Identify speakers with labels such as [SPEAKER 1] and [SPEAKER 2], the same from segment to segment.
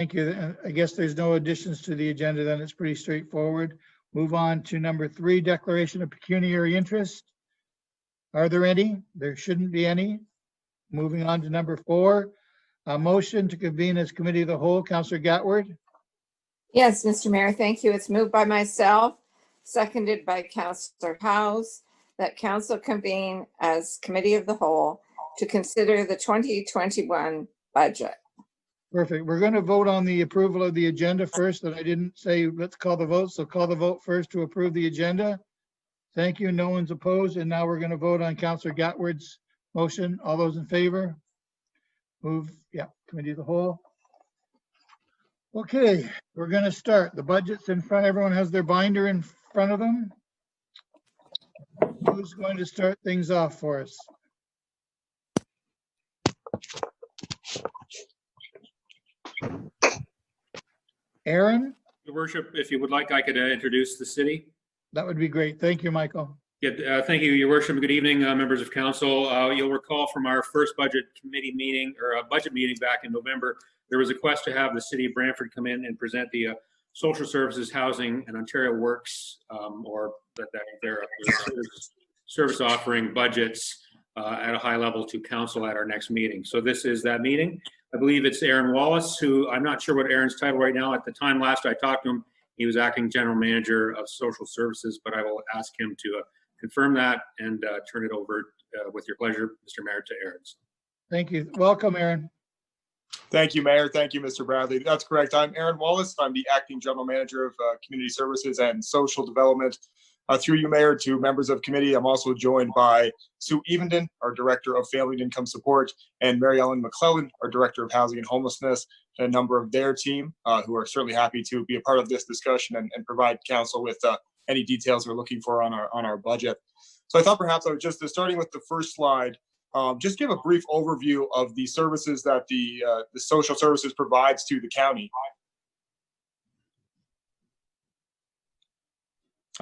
[SPEAKER 1] Thank you. And I guess there's no additions to the agenda, then it's pretty straightforward. Move on to number 3, declaration of pecuniary interest. Are there any? There shouldn't be any. Moving on to number 4, a motion to convene as committee of the whole. Councillor Gatward.
[SPEAKER 2] Yes, Mr. Mayor, thank you. It's moved by myself, seconded by Councillor House, that council convene as committee of the whole to consider the 2021 budget.
[SPEAKER 1] Perfect. We're going to vote on the approval of the agenda first. That I didn't say, let's call the vote. So call the vote first to approve the agenda. Thank you. No one's opposed. And now we're going to vote on Councillor Gatward's motion. All those in favor? Move, yeah, committee of the whole. Okay, we're going to start. The budget's in front. Everyone has their binder in front of them. Who's going to start things off for us? Aaron?
[SPEAKER 3] Your worship, if you would like, I could introduce the city.
[SPEAKER 1] That would be great. Thank you, Michael.
[SPEAKER 3] Yeah, thank you, your worship. Good evening, members of council. You'll recall from our first budget committee meeting, or a budget meeting back in November, there was a request to have the city of Brantford come in and present the social services, housing, and Ontario Works, or their service offering budgets at a high level to council at our next meeting. So this is that meeting. I believe it's Aaron Wallace, who I'm not sure what Aaron's title right now. At the time last I talked to him, he was acting general manager of social services, but I will ask him to confirm that and turn it over with your pleasure, Mr. Mayor, to Aaron.
[SPEAKER 1] Thank you. Welcome, Aaron.
[SPEAKER 4] Thank you, Mayor. Thank you, Mr. Bradley. That's correct. I'm Aaron Wallace. I'm the acting general manager of community services and social development. Through you, Mayor, to members of committee, I'm also joined by Sue Evenden, our Director of Family and Income Support, and Mary Ellen McClellan, our Director of Housing and Homelessness, and a number of their team who are certainly happy to be a part of this discussion and provide council with any details we're looking for on our budget. So I thought perhaps I would just, starting with the first slide, just give a brief overview of the services that the social services provides to the county.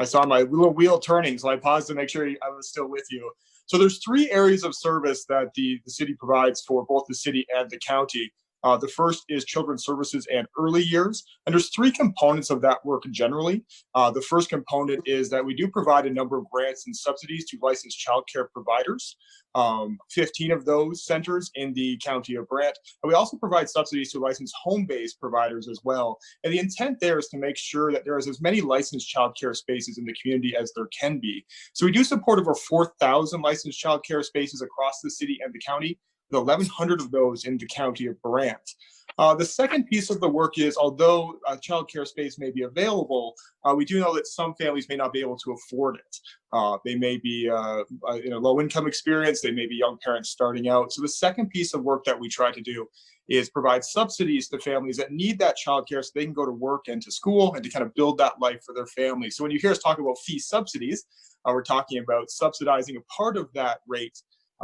[SPEAKER 4] I saw my little wheel turning, so I paused to make sure I was still with you. So there's 3 areas of service that the city provides for both the city and the county. The first is children's services and early years. And there's 3 components of that work generally. The first component is that we do provide a number of grants and subsidies to licensed childcare providers. 15 of those centers in the county of Brant. And we also provide subsidies to licensed home-based providers as well. And the intent there is to make sure that there is as many licensed childcare spaces in the community as there can be. So we do support over 4,000 licensed childcare spaces across the city and the county, with 1,100 of those in the county of Brant. The second piece of the work is, although a childcare space may be available, we do know that some families may not be able to afford it. They may be in a low-income experience. They may be young parents starting out. So the second piece of work that we try to do is provide subsidies to families that need that childcare so they can go to work and to school and to kind of build that life for their family. So when you hear us talk about fee subsidies, we're talking about subsidizing a part of that rate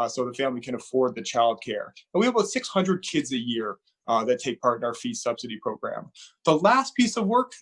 [SPEAKER 4] so the family can afford the childcare. And we have about 600 kids a year that take part in our fee subsidy program. The last piece of work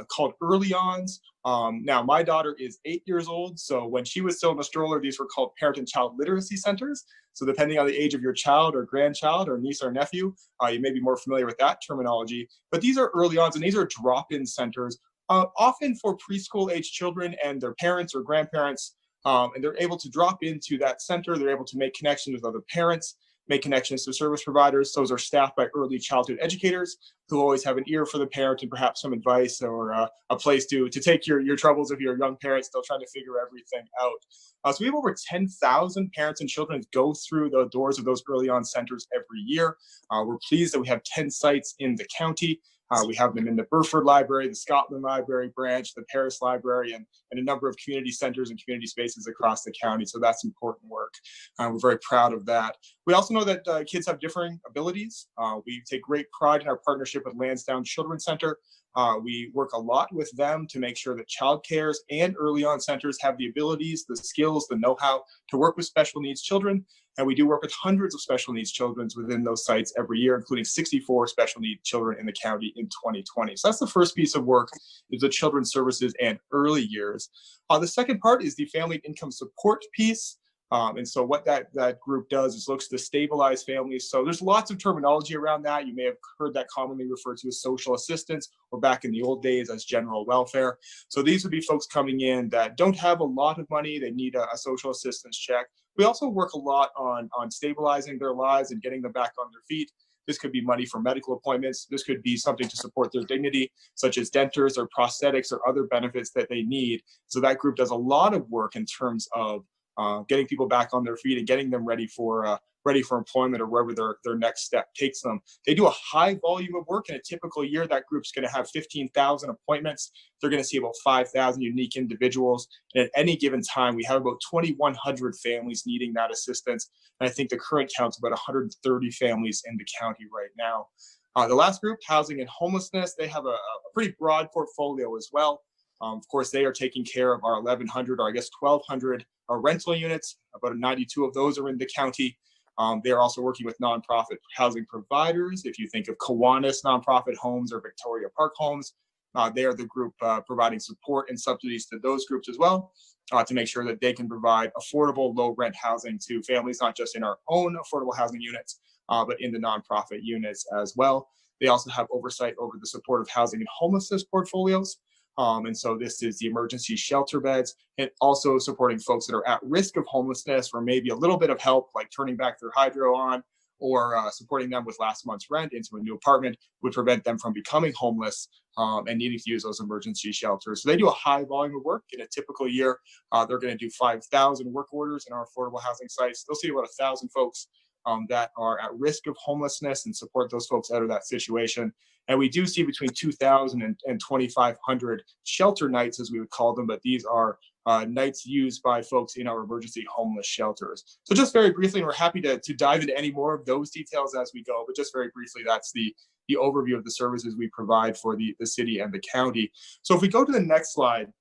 [SPEAKER 4] called Early Ons. Now, my daughter is 8 years old, so when she was still in a stroller, these were called parent and child literacy centers. So depending on the age of your child or grandchild or niece or nephew, you may be more familiar with that terminology. But these are Early Ons, and these are drop-in centers, often for preschool-age children and their parents or grandparents. And they're able to drop into that center. They're able to make connections with other parents, make connections to service providers. Those are staffed by early childhood educators who always have an ear for the parent and perhaps some advice or a place to take your troubles if you're a young parent still trying to figure everything out. So we have over 10,000 parents and children go through the doors of those Early On centers every year. We're pleased that we have 10 sites in the county. We have them in the Burford Library, the Scotland Library branch, the Paris Library, and a number of community centers and community spaces across the county. So that's important work. We're very proud of that. We also know that kids have differing abilities. We take great pride in our partnership with Lansdowne Children's Center. We work a lot with them to make sure that child cares and early on centers have the abilities, the skills, the know-how to work with special needs children. And we do work with hundreds of special needs children within those sites every year, including 64 special needs children in the county in 2020. So that's the first piece of work, is the children's services and early years. The second part is the family income support piece. And so what that group does is looks to stabilize families. So there's lots of terminology around that. You may have heard that commonly referred to as social assistance, or back in the old days as general welfare. So these would be folks coming in that don't have a lot of money. They need a social assistance check. We also work a lot on stabilizing their lives and getting them back on their feet. This could be money for medical appointments. This could be something to support their dignity, such as dentures or prosthetics or other benefits that they need. So that group does a lot of work in terms of getting people back on their feet and getting them ready for employment or wherever their next step takes them. They do a high volume of work. In a typical year, that group's going to have 15,000 appointments. They're going to see about 5,000 unique individuals. And at any given time, we have about 2,100 families needing that assistance. And I think the current count's about 130 families in the county right now. The last group, Housing and Homelessness, they have a pretty broad portfolio as well. Of course, they are taking care of our 1,100, or I guess 1,200 rental units. About 92 of those are in the county. They're also working with nonprofit housing providers. If you think of Kiwanis Nonprofit Homes or Victoria Park Homes, they are the group providing support and subsidies to those groups as well, to make sure that they can provide affordable, low-rent housing to families, not just in our own affordable housing units, but in the nonprofit units as well. They also have oversight over the supportive housing and homelessness portfolios. And so this is the emergency shelter beds, and also supporting folks that are at risk of homelessness, or maybe a little bit of help, like turning back their hydro on, or supporting them with last month's rent into a new apartment would prevent them from becoming homeless and needing to use those emergency shelters. So they do a high volume of work. In a typical year, they're going to do 5,000 work orders in our affordable housing sites. They'll see about 1,000 folks that are at risk of homelessness and support those folks out of that situation. And we do see between 2,000 and 2,500 shelter nights, as we would call them, but these are nights used by folks in our emergency homeless shelters. So just very briefly, and we're happy to dive into any more of those details as we go, but just very briefly, that's the overview of the services we provide for the city and the county. So if we go to the next slide,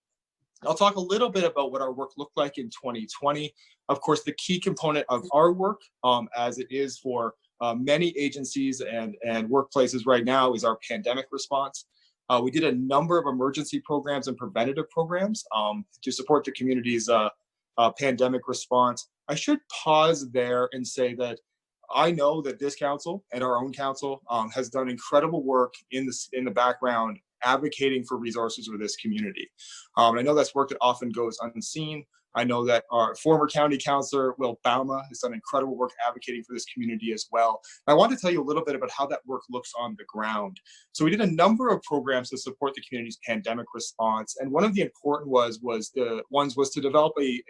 [SPEAKER 4] I'll talk a little bit about what our work looked like in 2020. Of course, the key component of our work, as it is for many agencies and workplaces right now, is our pandemic response. We did a number of emergency programs and preventative programs to support the community's pandemic response. I should pause there and say that I know that this council and our own council has done incredible work in the background, advocating for resources for this community. I know that's work that often goes unseen. I know that our former county councilor, Will Bauma, has done incredible work advocating for this community as well. And I want to tell you a little bit about how that work looks on the ground. So we did a number of programs to support the community's pandemic response. And one of the important was to develop a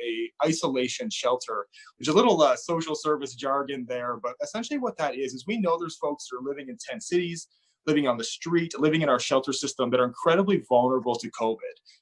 [SPEAKER 4] isolation shelter, which is a little social service jargon there. But essentially what that is we know there's folks that are living in tent cities, living on the street, living in our shelter system that are incredibly vulnerable to COVID.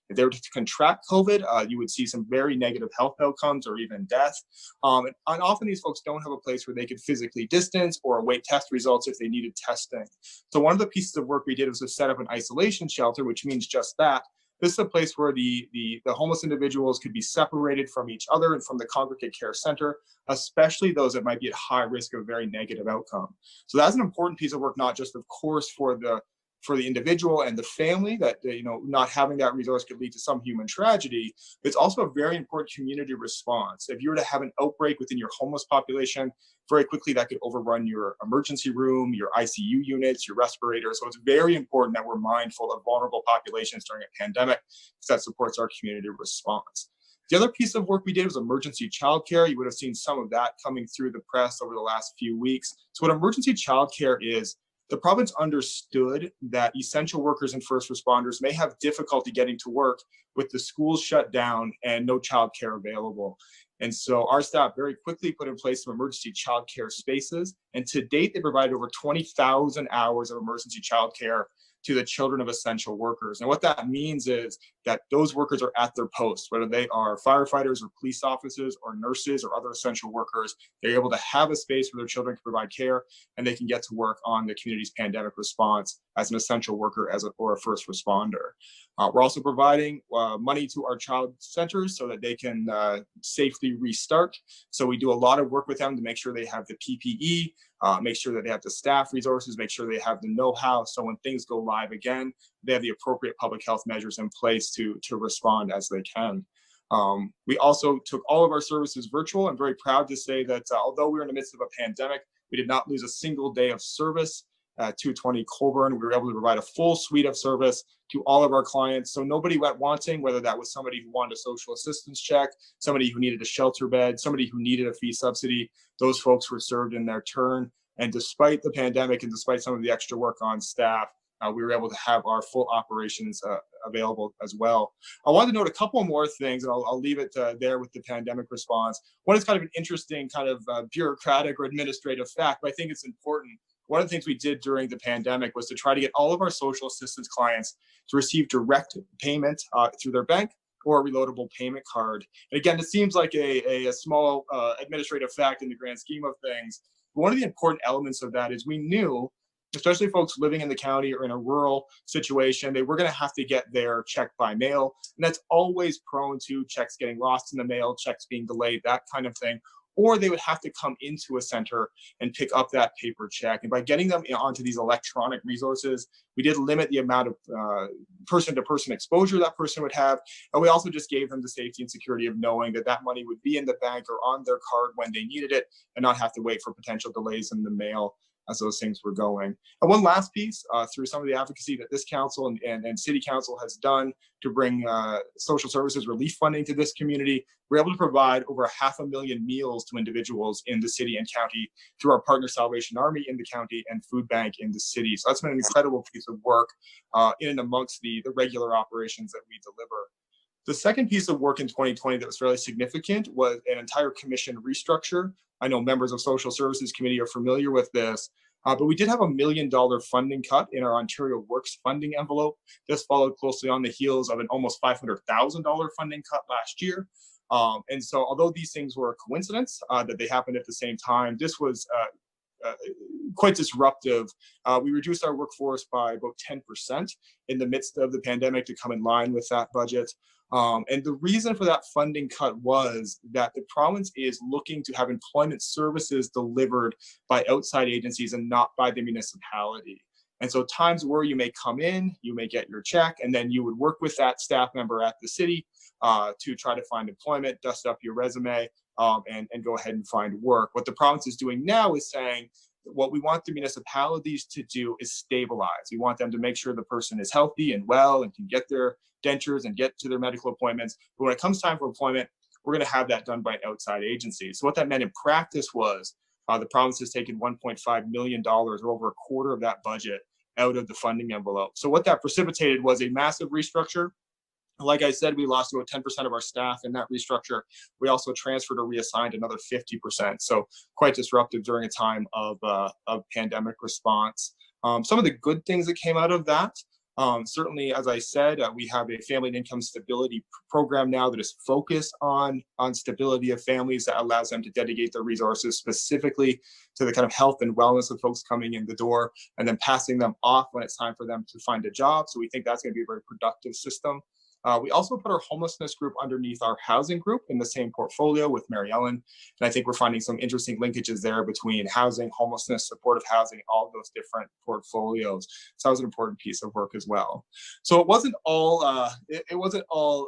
[SPEAKER 4] If they were to contract COVID, you would see some very negative health outcomes or even death. And often these folks don't have a place where they could physically distance or await test results if they needed testing. So one of the pieces of work we did was to set up an isolation shelter, which means just that. This is a place where the homeless individuals could be separated from each other and from the congregate care center, especially those that might be at high risk of a very negative outcome. So that's an important piece of work, not just, of course, for the individual and the family, that not having that resource could lead to some human tragedy. It's also a very important community response. If you were to have an outbreak within your homeless population, very quickly that could overrun your emergency room, your ICU units, your respirators. So it's very important that we're mindful of vulnerable populations during a pandemic, because that supports our community response. The other piece of work we did was emergency childcare. You would have seen some of that coming through the press over the last few weeks. So what emergency childcare is, the province understood that essential workers and first responders may have difficulty getting to work with the schools shut down and no childcare available. And so our staff very quickly put in place some emergency childcare spaces. And to date, they provided over 20,000 hours of emergency childcare to the children of essential workers. And what that means is that those workers are at their posts, whether they are firefighters or police officers or nurses or other essential workers. They're able to have a space where their children can provide care, and they can get to work on the community's pandemic response as an essential worker or a first responder. We're also providing money to our child centers so that they can safely restart. So we do a lot of work with them to make sure they have the PPE, make sure that they have the staff resources, make sure they have the know-how, so when things go live again, they have the appropriate public health measures in place to respond as they can. We also took all of our services virtual. I'm very proud to say that although we were in the midst of a pandemic, we did not lose a single day of service at 220 Colburn. We were able to provide a full suite of service to all of our clients. So nobody went wanting, whether that was somebody who wanted a social assistance check, somebody who needed a shelter bed, somebody who needed a fee subsidy. Those folks were served in their turn. And despite the pandemic and despite some of the extra work on staff, we were able to have our full operations available as well. I wanted to note a couple more things, and I'll leave it there with the pandemic response. One is kind of an interesting kind of bureaucratic or administrative fact, but I think it's important. One of the things we did during the pandemic was to try to get all of our social assistance clients to receive direct payment through their bank or a reloadable payment card. And again, it seems like a small administrative fact in the grand scheme of things. One of the important elements of that is we knew, especially folks living in the county or in a rural situation, they were going to have to get their check by mail. And that's always prone to checks getting lost in the mail, checks being delayed, that kind of thing. Or they would have to come into a center and pick up that paper check. And by getting them onto these electronic resources, we did limit the amount of person-to-person exposure that person would have. And we also just gave them the safety and security of knowing that that money would be in the bank or on their card when they needed it and not have to wait for potential delays in the mail as those things were going. And one last piece, through some of the advocacy that this council and city council has done to bring social services relief funding to this community, we're able to provide over 500,000 meals to individuals in the city and county through our partner Salvation Army in the county and Food Bank in the city. So that's been an incredible piece of work in and amongst the regular operations that we deliver. The second piece of work in 2020 that was fairly significant was an entire commission restructure. I know members of Social Services Committee are familiar with this, but we did have $1 million funding cut in our Ontario Works funding envelope. This followed closely on the heels of an almost $500,000 funding cut last year. And so although these things were a coincidence that they happened at the same time, this was quite disruptive. We reduced our workforce by about 10% in the midst of the pandemic to come in line with that budget. And the reason for that funding cut was that the province is looking to have employment services delivered by outside agencies and not by the municipality. And so times where you may come in, you may get your check, and then you would work with that staff member at the city to try to find employment, dust up your resume, and go ahead and find work. What the province is doing now is saying, what we want the municipalities to do is stabilize. We want them to make sure the person is healthy and well and can get their dentures and get to their medical appointments. But when it comes time for employment, we're going to have that done by an outside agency. So what that meant in practice was the province has taken $1.5 million, or over a quarter of that budget, out of the funding envelope. So what that precipitated was a massive restructure. Like I said, we lost about 10% of our staff in that restructure. We also transferred or reassigned another 50%. So quite disruptive during a time of pandemic response. Some of the good things that came out of that, certainly, as I said, we have a family and income stability program now that is focused on stability of families, that allows them to dedicate their resources specifically to the kind of health and wellness of folks coming in the door and then passing them off when it's time for them to find a job. So we think that's going to be a very productive system. We also put our homelessness group underneath our housing group in the same portfolio with Mary Ellen. And I think we're finding some interesting linkages there between housing, homelessness, supportive housing, all of those different portfolios. So that was an important piece of work as well. So it wasn't all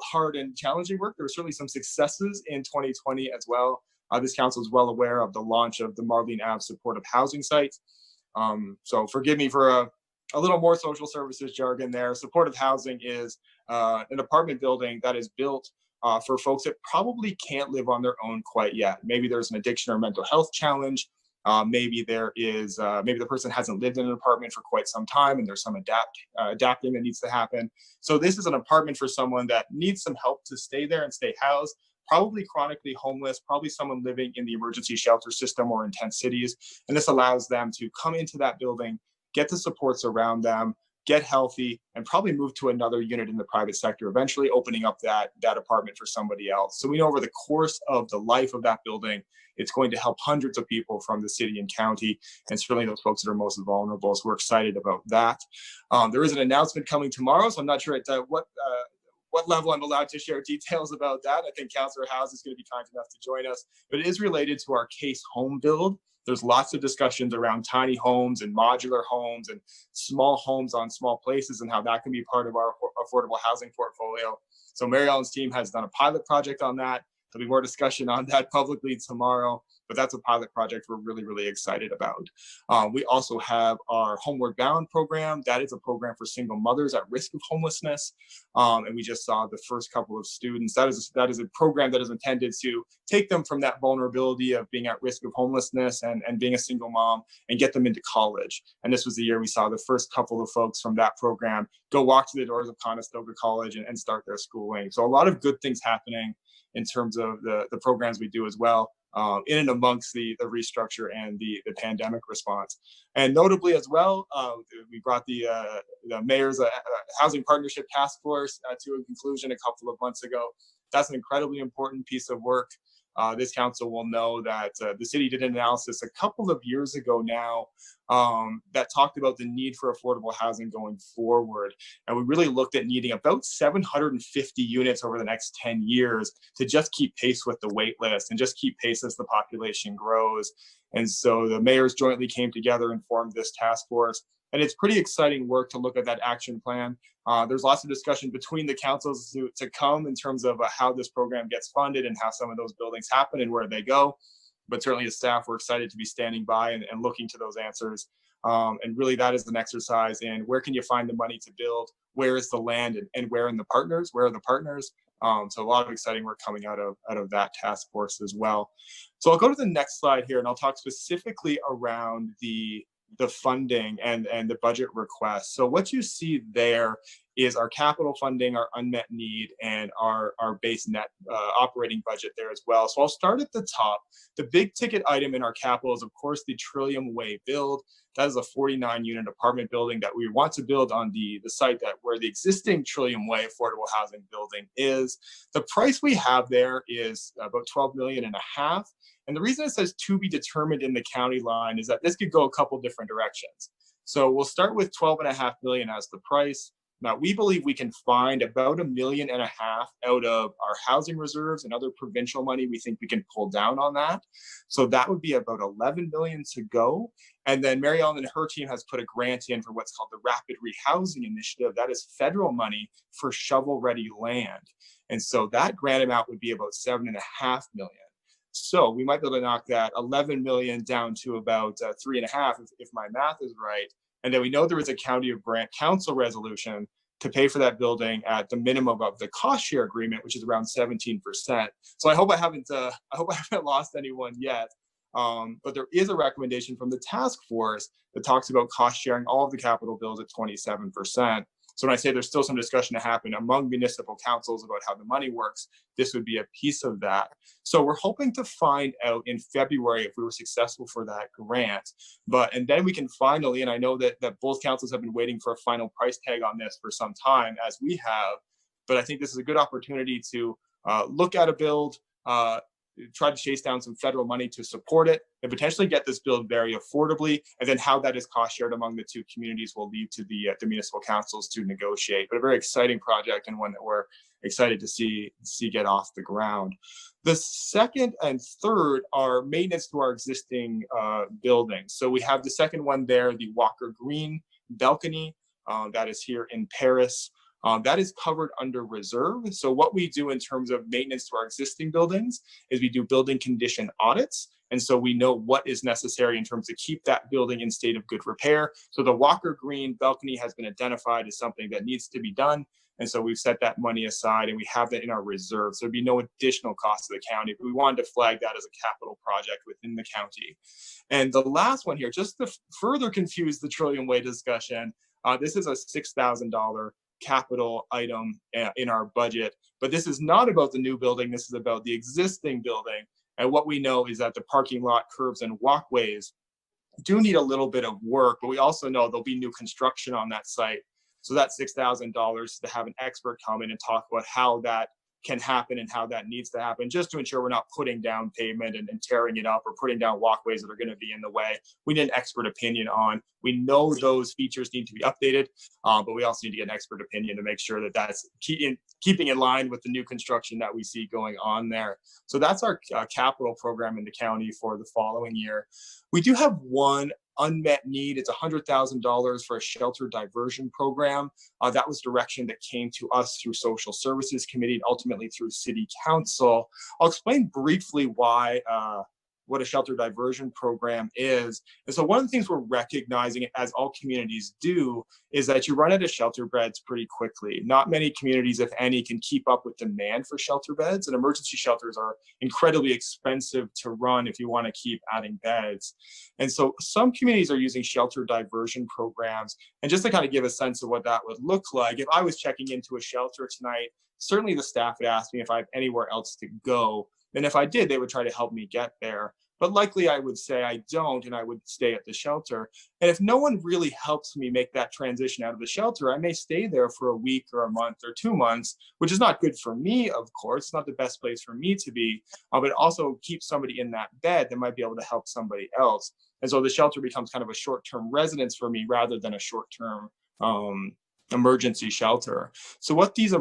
[SPEAKER 4] hard and challenging work. There were certainly some successes in 2020 as well. This council is well aware of the launch of the Marlene Ave supportive housing site. So forgive me for a little more social services jargon there. Supportive housing is an apartment building that is built for folks that probably can't live on their own quite yet. Maybe there's an addiction or mental health challenge. Maybe the person hasn't lived in an apartment for quite some time and there's some adapting that needs to happen. So this is an apartment for someone that needs some help to stay there and stay housed, probably chronically homeless, probably someone living in the emergency shelter system or in tent cities. And this allows them to come into that building, get the supports around them, get healthy, and probably move to another unit in the private sector, eventually opening up that apartment for somebody else. So we know over the course of the life of that building, it's going to help hundreds of people from the city and county, and certainly those folks that are most vulnerable. So we're excited about that. There is an announcement coming tomorrow, so I'm not sure at what level I'm allowed to share details about that. I think Councillor House is going to be kind enough to join us, but it is related to our case home build. There's lots of discussions around tiny homes and modular homes and small homes on small places and how that can be part of our affordable housing portfolio. So Mary Ellen's team has done a pilot project on that. There'll be more discussion on that publicly tomorrow, but that's a pilot project we're really, really excited about. We also have our Homeward Bound program. That is a program for single mothers at risk of homelessness. And we just saw the first couple of students. That is a program that is intended to take them from that vulnerability of being at risk of homelessness and being a single mom and get them into college. And this was the year we saw the first couple of folks from that program go walk to the doors of Conestoga College and start their schooling. So a lot of good things happening in terms of the programs we do as well, in and amongst the restructure and the pandemic response. And notably as well, we brought the mayor's housing partnership task force to a conclusion a couple of months ago. That's an incredibly important piece of work. This council will know that the city did an analysis a couple of years ago now that talked about the need for affordable housing going forward. And we really looked at needing about 750 units over the next 10 years to just keep pace with the wait list and just keep pace as the population grows. And so the mayors jointly came together and formed this task force. And it's pretty exciting work to look at that action plan. There's lots of discussion between the councils to come in terms of how this program gets funded and how some of those buildings happen and where they go. But certainly as staff, we're excited to be standing by and looking to those answers. And really that is an exercise in where can you find the money to build, where is the land, and where are the partners? So a lot of exciting work coming out of that task force as well. So I'll go to the next slide here and I'll talk specifically around the funding and the budget requests. So what you see there is our capital funding, our unmet need, and our base net operating budget there as well. So I'll start at the top. The big ticket item in our capital is, of course, the Trillium Way build. That is a 49-unit apartment building that we want to build on the site where the existing Trillium Way affordable housing building is. The price we have there is about $12.5 million. And the reason it says to be determined in the county line is that this could go a couple different directions. So we'll start with $12.5 million as the price. Now, we believe we can find about $1.5 million out of our housing reserves and other provincial money. We think we can pull down on that. So that would be about $11 million to go. And then Mary Ellen and her team has put a grant in for what's called the Rapid Rehousing Initiative. That is federal money for shovel-ready land. And so that grant amount would be about $7.5 million. So we might be able to knock that 11 million down to about 3.5 if my math is right. And then we know there is a County of Brant Council resolution to pay for that building at the minimum of the cost share agreement, which is around 17%. So I hope I haven't lost anyone yet. But there is a recommendation from the task force that talks about cost sharing all of the capital bills at 27%. So when I say there's still some discussion to happen among municipal councils about how the money works, this would be a piece of that. So we're hoping to find out in February if we were successful for that grant. And then we can finally, and I know that both councils have been waiting for a final price tag on this for some time, as we have, but I think this is a good opportunity to look at a build, try to chase down some federal money to support it and potentially get this build very affordably. And then how that is cost shared among the two communities will leave to the municipal councils to negotiate. But a very exciting project and one that we're excited to see get off the ground. The second and third are maintenance to our existing buildings. So we have the second one there, the Walker Green balcony that is here in Paris. That is covered under reserve. So what we do in terms of maintenance to our existing buildings is we do building condition audits. And so we know what is necessary in terms of keep that building in state of good repair. So the Walker Green balcony has been identified as something that needs to be done. And so we've set that money aside and we have that in our reserve. So there'd be no additional cost to the county, but we wanted to flag that as a capital project within the county. And the last one here, just to further confuse the Trillium Way discussion, this is a $6,000 capital item in our budget, but this is not about the new building. This is about the existing building. And what we know is that the parking lot, curbs, and walkways do need a little bit of work, but we also know there'll be new construction on that site. So that's $6,000 to have an expert come in and talk about how that can happen and how that needs to happen, just to ensure we're not putting down pavement and tearing it up or putting down walkways that are going to be in the way. We need an expert opinion on. We know those features need to be updated, but we also need to get an expert opinion to make sure that that's keeping in line with the new construction that we see going on there. So that's our capital program in the county for the following year. We do have one unmet need. It's $100,000 for a shelter diversion program. That was direction that came to us through Social Services Committee and ultimately through City Council. I'll explain briefly why what a shelter diversion program is. And so one of the things we're recognizing, as all communities do, is that you run out of shelter beds pretty quickly. Not many communities, if any, can keep up with demand for shelter beds, and emergency shelters are incredibly expensive to run if you want to keep adding beds. And so some communities are using shelter diversion programs. And just to kind of give a sense of what that would look like, if I was checking into a shelter tonight, certainly the staff would ask me if I have anywhere else to go. And if I did, they would try to help me get there. But likely I would say I don't, and I would stay at the shelter. And if no one really helps me make that transition out of the shelter, I may stay there for a week or a month or 2 months, which is not good for me, of course. It's not the best place for me to be, but also keep somebody in that bed that might be able to help somebody else. And so the shelter becomes kind of a short-term residence for me rather than a short-term emergency shelter. So what these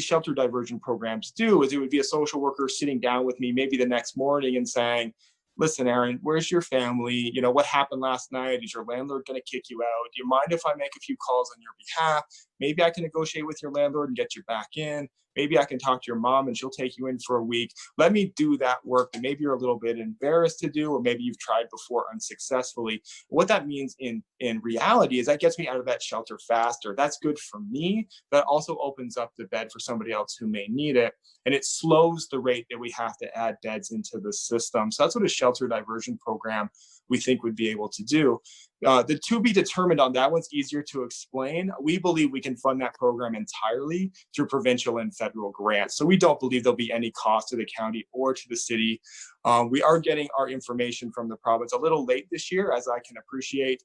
[SPEAKER 4] shelter diversion programs do is it would be a social worker sitting down with me maybe the next morning and saying, listen, Aaron, where's your family? You know, what happened last night? Is your landlord going to kick you out? Do you mind if I make a few calls on your behalf? Maybe I can negotiate with your landlord and get you back in. Maybe I can talk to your mom and she'll take you in for a week. Let me do that work that maybe you're a little bit embarrassed to do, or maybe you've tried before unsuccessfully. What that means in reality is that gets me out of that shelter faster. That's good for me. That also opens up the bed for somebody else who may need it. And it slows the rate that we have to add beds into the system. So that's what a shelter diversion program we think would be able to do. The to be determined on that one's easier to explain. We believe we can fund that program entirely through provincial and federal grants. So we don't believe there'll be any cost to the county or to the city. We are getting our information from the province a little late this year, as I can appreciate.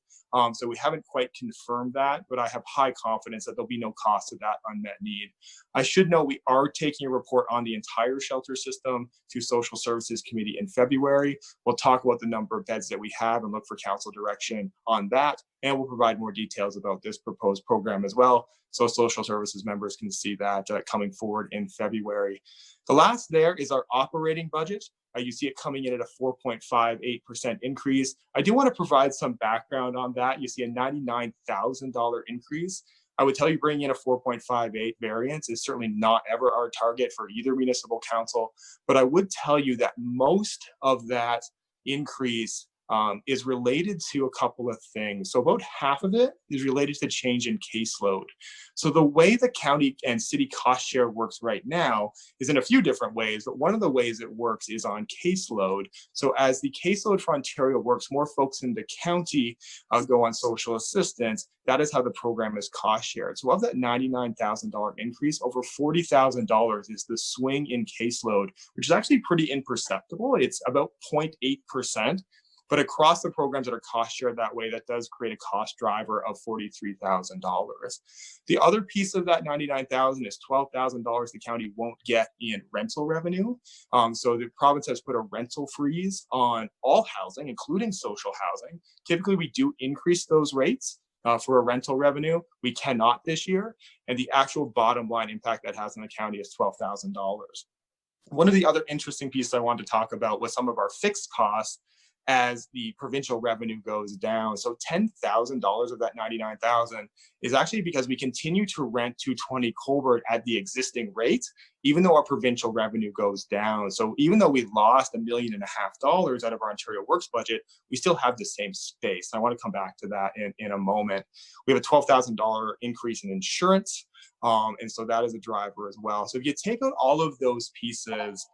[SPEAKER 4] So we haven't quite confirmed that, but I have high confidence that there'll be no cost to that unmet need. I should know we are taking a report on the entire shelter system to Social Services Committee in February. We'll talk about the number of beds that we have and look for council direction on that. And we'll provide more details about this proposed program as well, so social services members can see that coming forward in February. The last there is our operating budget. You see it coming in at a 4.58% increase. I do want to provide some background on that. You see a $99,000 increase. I would tell you bringing in a 4.58 variance is certainly not ever our target for either municipal council, but I would tell you that most of that increase is related to a couple of things. So about half of it is related to change in caseload. So the way the county and city cost share works right now is in a few different ways, but one of the ways it works is on caseload. So as the caseload for Ontario works, more folks in the county go on social assistance. That is how the program is cost shared. So of that $99,000 increase, over $40,000 is the swing in caseload, which is actually pretty imperceptible. It's about 0.8%. But across the programs that are cost shared that way, that does create a cost driver of $43,000. The other piece of that $99,000 is $12,000 the county won't get in rental revenue. So the province has put a rental freeze on all housing, including social housing. Typically, we do increase those rates for a rental revenue. We cannot this year. And the actual bottom line impact that has on the county is $12,000. One of the other interesting pieces I wanted to talk about was some of our fixed costs as the provincial revenue goes down. So $10,000 of that $99,000 is actually because we continue to rent 220 Colbert at the existing rate, even though our provincial revenue goes down. So even though we lost $1.5 million out of our Ontario Works budget, we still have the same space. I want to come back to that in a moment. We have a $12,000 increase in insurance. And so that is a driver as well. So if you take out all of those pieces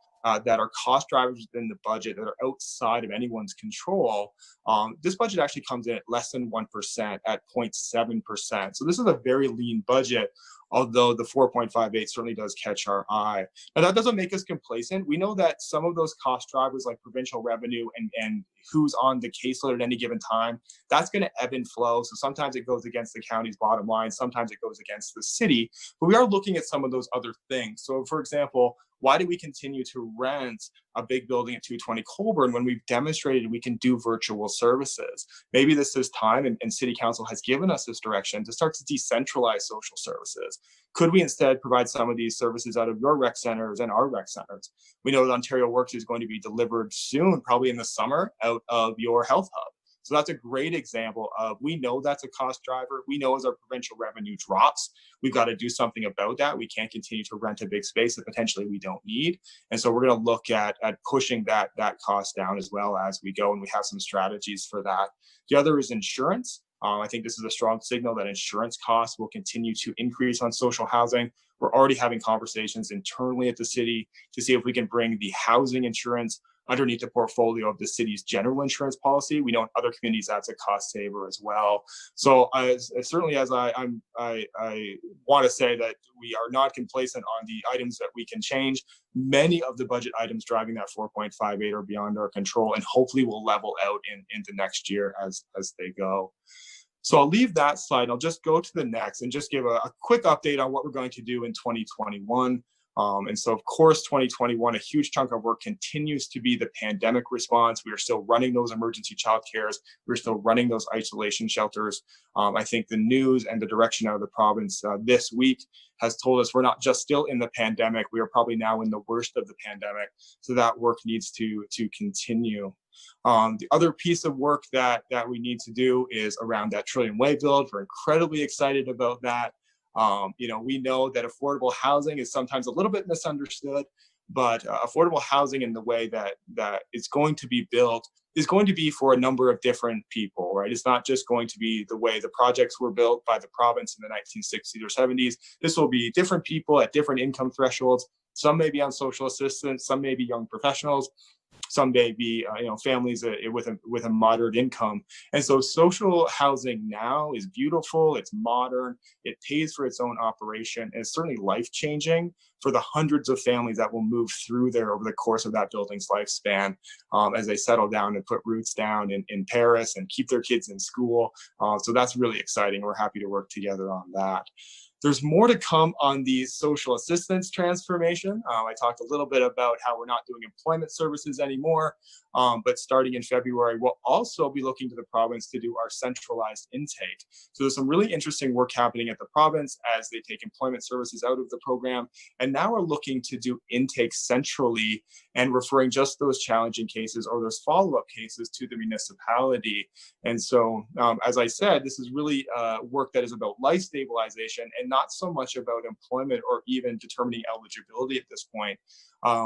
[SPEAKER 4] that are cost drivers within the budget that are outside of anyone's control, this budget actually comes in at less than 1% at 0.7%. So this is a very lean budget, although the 4.58 certainly does catch our eye. Now that doesn't make us complacent. We know that some of those cost drivers like provincial revenue and who's on the caseload at any given time, that's going to ebb and flow. So sometimes it goes against the county's bottom line, sometimes it goes against the city, but we are looking at some of those other things. So for example, why do we continue to rent a big building at 220 Colborne when we've demonstrated we can do virtual services? Maybe this is time, and City Council has given us this direction, to start to decentralize social services. Could we instead provide some of these services out of your rec centers and our rec centers? We know that Ontario Works is going to be delivered soon, probably in the summer, out of your health hub. So that's a great example of, we know that's a cost driver. We know as our provincial revenue drops, we've got to do something about that. We can't continue to rent a big space that potentially we don't need. And so we're going to look at pushing that cost down as well as we go. And we have some strategies for that. The other is insurance. I think this is a strong signal that insurance costs will continue to increase on social housing. We're already having conversations internally at the city to see if we can bring the housing insurance underneath the portfolio of the city's general insurance policy. We know in other communities that's a cost saver as well. So certainly, as I want to say that we are not complacent on the items that we can change. Many of the budget items driving that 4.58 are beyond our control, and hopefully will level out into next year as they go. So I'll leave that slide. I'll just go to the next and just give a quick update on what we're going to do in 2021. And so, of course, 2021, a huge chunk of work continues to be the pandemic response. We are still running those emergency child cares. We're still running those isolation shelters. I think the news and the direction out of the province this week has told us we're not just still in the pandemic, we are probably now in the worst of the pandemic. So that work needs to continue. The other piece of work that we need to do is around that Trillium Way build. We're incredibly excited about that. We know that affordable housing is sometimes a little bit misunderstood, but affordable housing in the way that it's going to be built is going to be for a number of different people, right? It's not just going to be the way the projects were built by the province in the 1960s or 70s. This will be different people at different income thresholds. Some may be on social assistance, some may be young professionals, some may be families with a moderate income. And so social housing now is beautiful, it's modern, it pays for its own operation, and it's certainly life-changing for the hundreds of families that will move through there over the course of that building's lifespan as they settle down and put roots down in Paris and keep their kids in school. So that's really exciting. We're happy to work together on that. There's more to come on the social assistance transformation. I talked a little bit about how we're not doing employment services anymore, but starting in February, we'll also be looking to the province to do our centralized intake. So there's some really interesting work happening at the province as they take employment services out of the program. And now we're looking to do intake centrally and referring just those challenging cases or those follow-up cases to the municipality. And so, as I said, this is really work that is about life stabilization and not so much about employment or even determining eligibility at this point.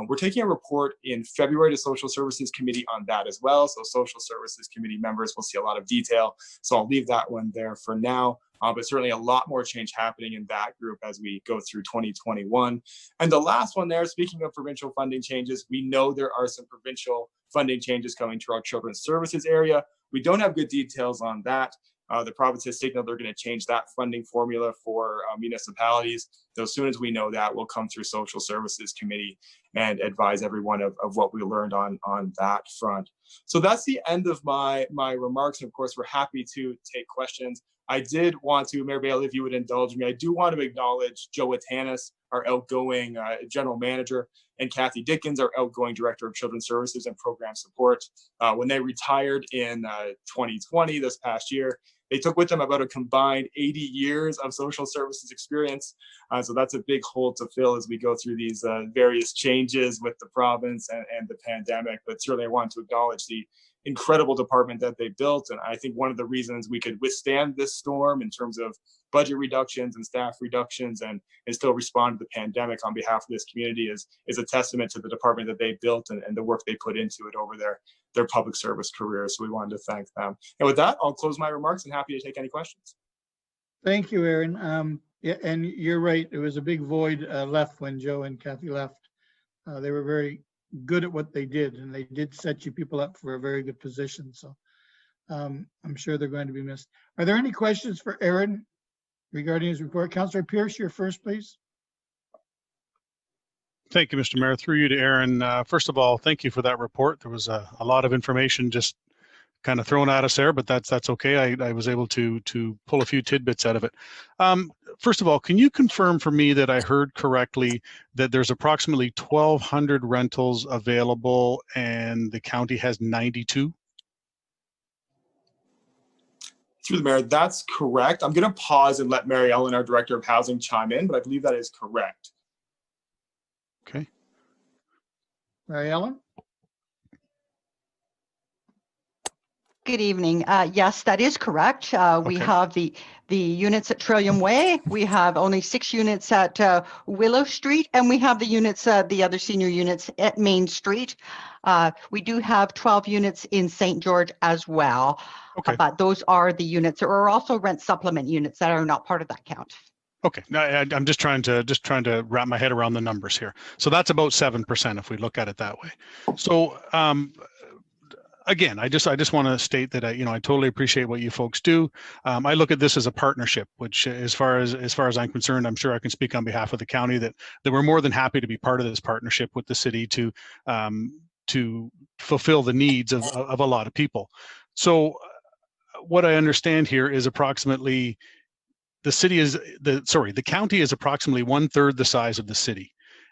[SPEAKER 4] We're taking a report in February to Social Services Committee on that as well. So Social Services Committee members will see a lot of detail. So I'll leave that one there for now. But certainly a lot more change happening in that group as we go through 2021. And the last one there, speaking of provincial funding changes, we know there are some provincial funding changes coming to our children's services area. We don't have good details on that. The province has signaled they're going to change that funding formula for municipalities. So as soon as we know that, we'll come through Social Services Committee and advise everyone of what we learned on that front. So that's the end of my remarks. Of course, we're happy to take questions. I did want to, Mayor Bailey, if you would indulge me, I do want to acknowledge Joe Atanis, our outgoing general manager, and Kathy Dickens, our outgoing director of children's services and program support. When they retired in 2020, this past year, they took with them about a combined 80 years of social services experience. So that's a big hole to fill as we go through these various changes with the province and the pandemic. But certainly I want to acknowledge the incredible department that they built. And I think one of the reasons we could withstand this storm in terms of budget reductions and staff reductions and still respond to the pandemic on behalf of this community is a testament to the department that they built and the work they put into it over their public service careers. So we wanted to thank them. And with that, I'll close my remarks and happy to take any questions.
[SPEAKER 1] Thank you, Aaron. Yeah, and you're right. There was a big void left when Joe and Kathy left. They were very good at what they did, and they did set you people up for a very good position. So I'm sure they're going to be missed. Are there any questions for Aaron regarding his report? Councillor Pierce, you're first, please.
[SPEAKER 5] Thank you, Mr. Mayor. Through you to Aaron. First of all, thank you for that report. There was a lot of information just kind of thrown at us there, but that's okay. I was able to pull a few tidbits out of it. First of all, can you confirm for me that I heard correctly that there's approximately 1,200 rentals available and the county has 92?
[SPEAKER 4] Through the mayor, that's correct. I'm going to pause and let Mary Ellen, our director of housing, chime in, but I believe that is correct.
[SPEAKER 5] Okay.
[SPEAKER 1] Mary Ellen?
[SPEAKER 6] Good evening. Yes, that is correct. We
[SPEAKER 5] Okay.
[SPEAKER 6] have the units at Trillium Way. We have only 6 units at Willow Street, and we have the units, the other senior units at Main Street. We do have 12 units in St. George as well,
[SPEAKER 5] Okay.
[SPEAKER 6] but those are the units. There are also rent supplement units that are not part of that count.
[SPEAKER 5] Okay. No, I'm just trying to wrap my head around the numbers here. So that's about 7% if we look at it that way. So again, I just want to state that I totally appreciate what you folks do. I look at this as a partnership, which, as far as I'm concerned, I'm sure I can speak on behalf of the county that we're more than happy to be part of this partnership with the city to fulfill the needs of a lot of people. So what I understand here is approximately the county is approximately 1/3 the size of the city.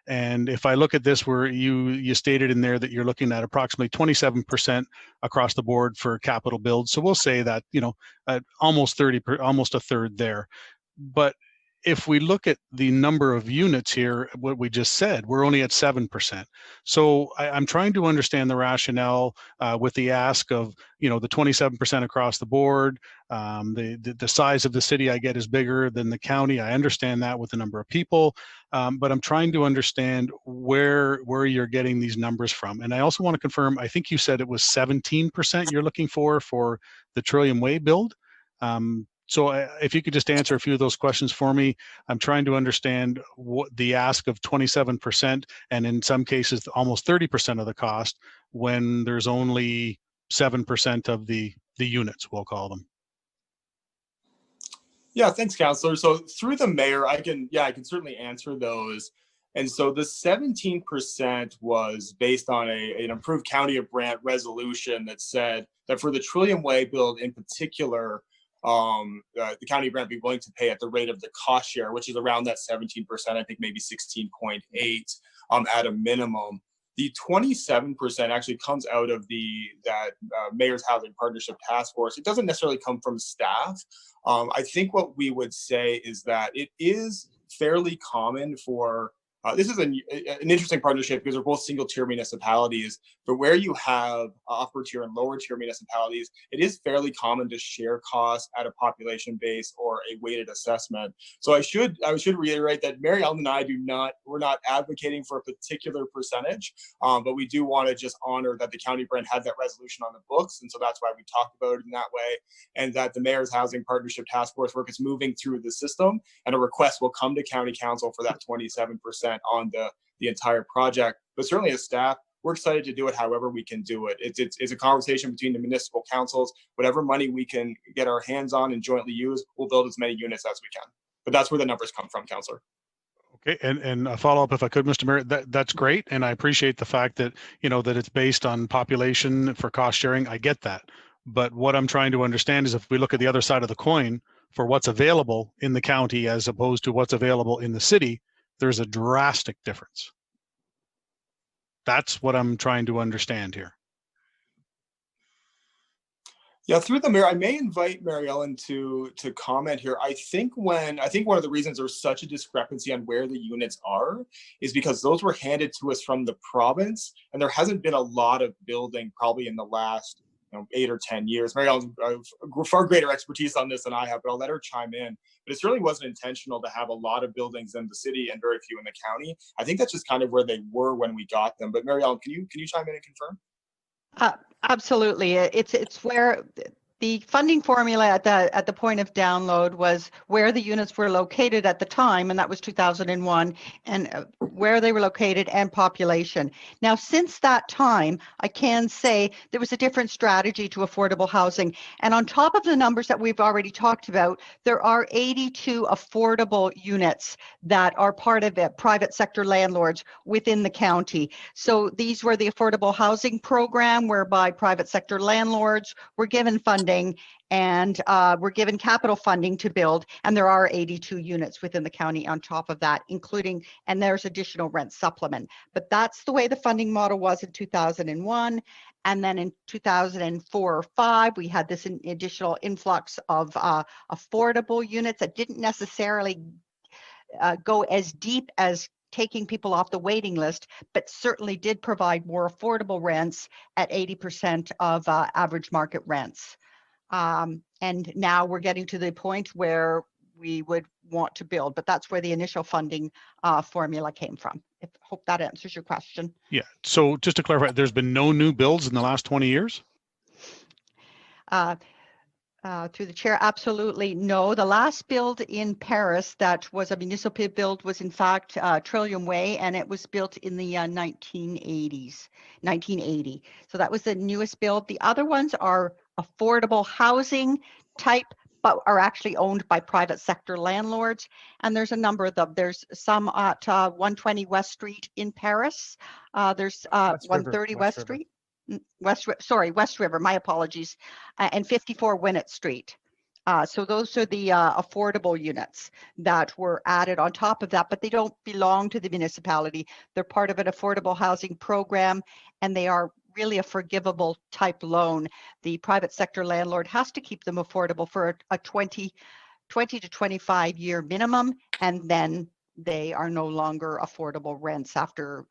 [SPEAKER 5] And if I look at this, where you stated in there that you're looking at approximately 27% across the board for capital builds. So we'll say that, almost a third there. But if we look at the number of units here, what we just said, we're only at 7%. So I'm trying to understand the rationale with the ask of, the 27% across the board. The size of the city I get is bigger than the county. I understand that with the number of people, but I'm trying to understand where you're getting these numbers from. And I also want to confirm, I think you said it was 17% you're looking for the Trillium Way build. So if you could just answer a few of those questions for me. I'm trying to understand what the ask of 27%, and in some cases almost 30% of the cost, when there's only 7% of the units, we'll call them.
[SPEAKER 4] Yeah, thanks, Councillor. So through the mayor, I can certainly answer those. And so the 17% was based on an approved County of Brant resolution that said that for the Trillium Way build in particular, the County of Brant be willing to pay at the rate of the cost share, which is around that 17%, I think maybe 16.8 at a minimum. The 27% actually comes out of that Mayor's Housing Partnership Task Force. It doesn't necessarily come from staff. I think what we would say is that it is fairly common for this is an interesting partnership because they're both single tier municipalities, but where you have upper tier and lower tier municipalities, it is fairly common to share costs at a population base or a weighted assessment. So I should reiterate that Mary Ellen and I we're not advocating for a particular percentage, but we do want to just honor that the County of Brant had that resolution on the books. And so that's why we talked about it in that way, and that the Mayor's Housing Partnership Task Force work is moving through the system, and a request will come to County Council for that 27% on the entire project. But certainly as staff, we're excited to do it however we can do it. It's a conversation between the municipal councils. Whatever money we can get our hands on and jointly use, we'll build as many units as we can. But that's where the numbers come from, Councillor.
[SPEAKER 5] Okay, and a follow-up if I could, Mr. Mayor, that's great. And I appreciate the fact that, that it's based on population for cost sharing. I get that. But what I'm trying to understand is if we look at the other side of the coin for what's available in the county as opposed to what's available in the city, there's a drastic difference. That's what I'm trying to understand here.
[SPEAKER 4] Yeah, through the mayor, I may invite Mary Ellen to comment here. I think one of the reasons there's such a discrepancy on where the units are is because those were handed to us from the province, and there hasn't been a lot of building probably in the last 8 or 10 years. Mary Ellen's far greater expertise on this than I have, but I'll let her chime in. But it certainly wasn't intentional to have a lot of buildings in the city and very few in the county. I think that's just kind of where they were when we got them. But Mary Ellen, can you chime in and confirm?
[SPEAKER 6] Absolutely. It's where the funding formula at the point of download was where the units were located at the time, and that was 2001, and where they were located and population. Now, since that time, I can say there was a different strategy to affordable housing. And on top of the numbers that we've already talked about, there are 82 affordable units that are part of it, private sector landlords within the county. So these were the affordable housing program whereby private sector landlords were given funding and we're given capital funding to build, and there are 82 units within the county on top of that, including, and there's additional rent supplement. But that's the way the funding model was in 2001. And then in 2004 or 5, we had this additional influx of affordable units that didn't necessarily go as deep as taking people off the waiting list, but certainly did provide more affordable rents at 80% of average market rents. And now we're getting to the point where we would want to build, but that's where the initial funding formula came from. Hope that answers your question.
[SPEAKER 5] Yeah. So just to clarify, there's been no new builds in the last 20 years?
[SPEAKER 6] Through the chair, absolutely no. The last build in Paris that was a municipal build was in fact Trillium Way, and it was built in the 1980. So that was the newest build. The other ones are affordable housing type, but are actually owned by private sector landlords. And there's a number of them. There's some at 120 West Street in Paris. There's 130 West Street. West River, my apologies, and 54 Winnett Street. So those are the affordable units that were added on top of that, but they don't belong to the municipality. They're part of an affordable housing program, and they are really a forgivable type loan. The private sector landlord has to keep them affordable for a 20 to 25 year minimum, and then they are no longer affordable rents after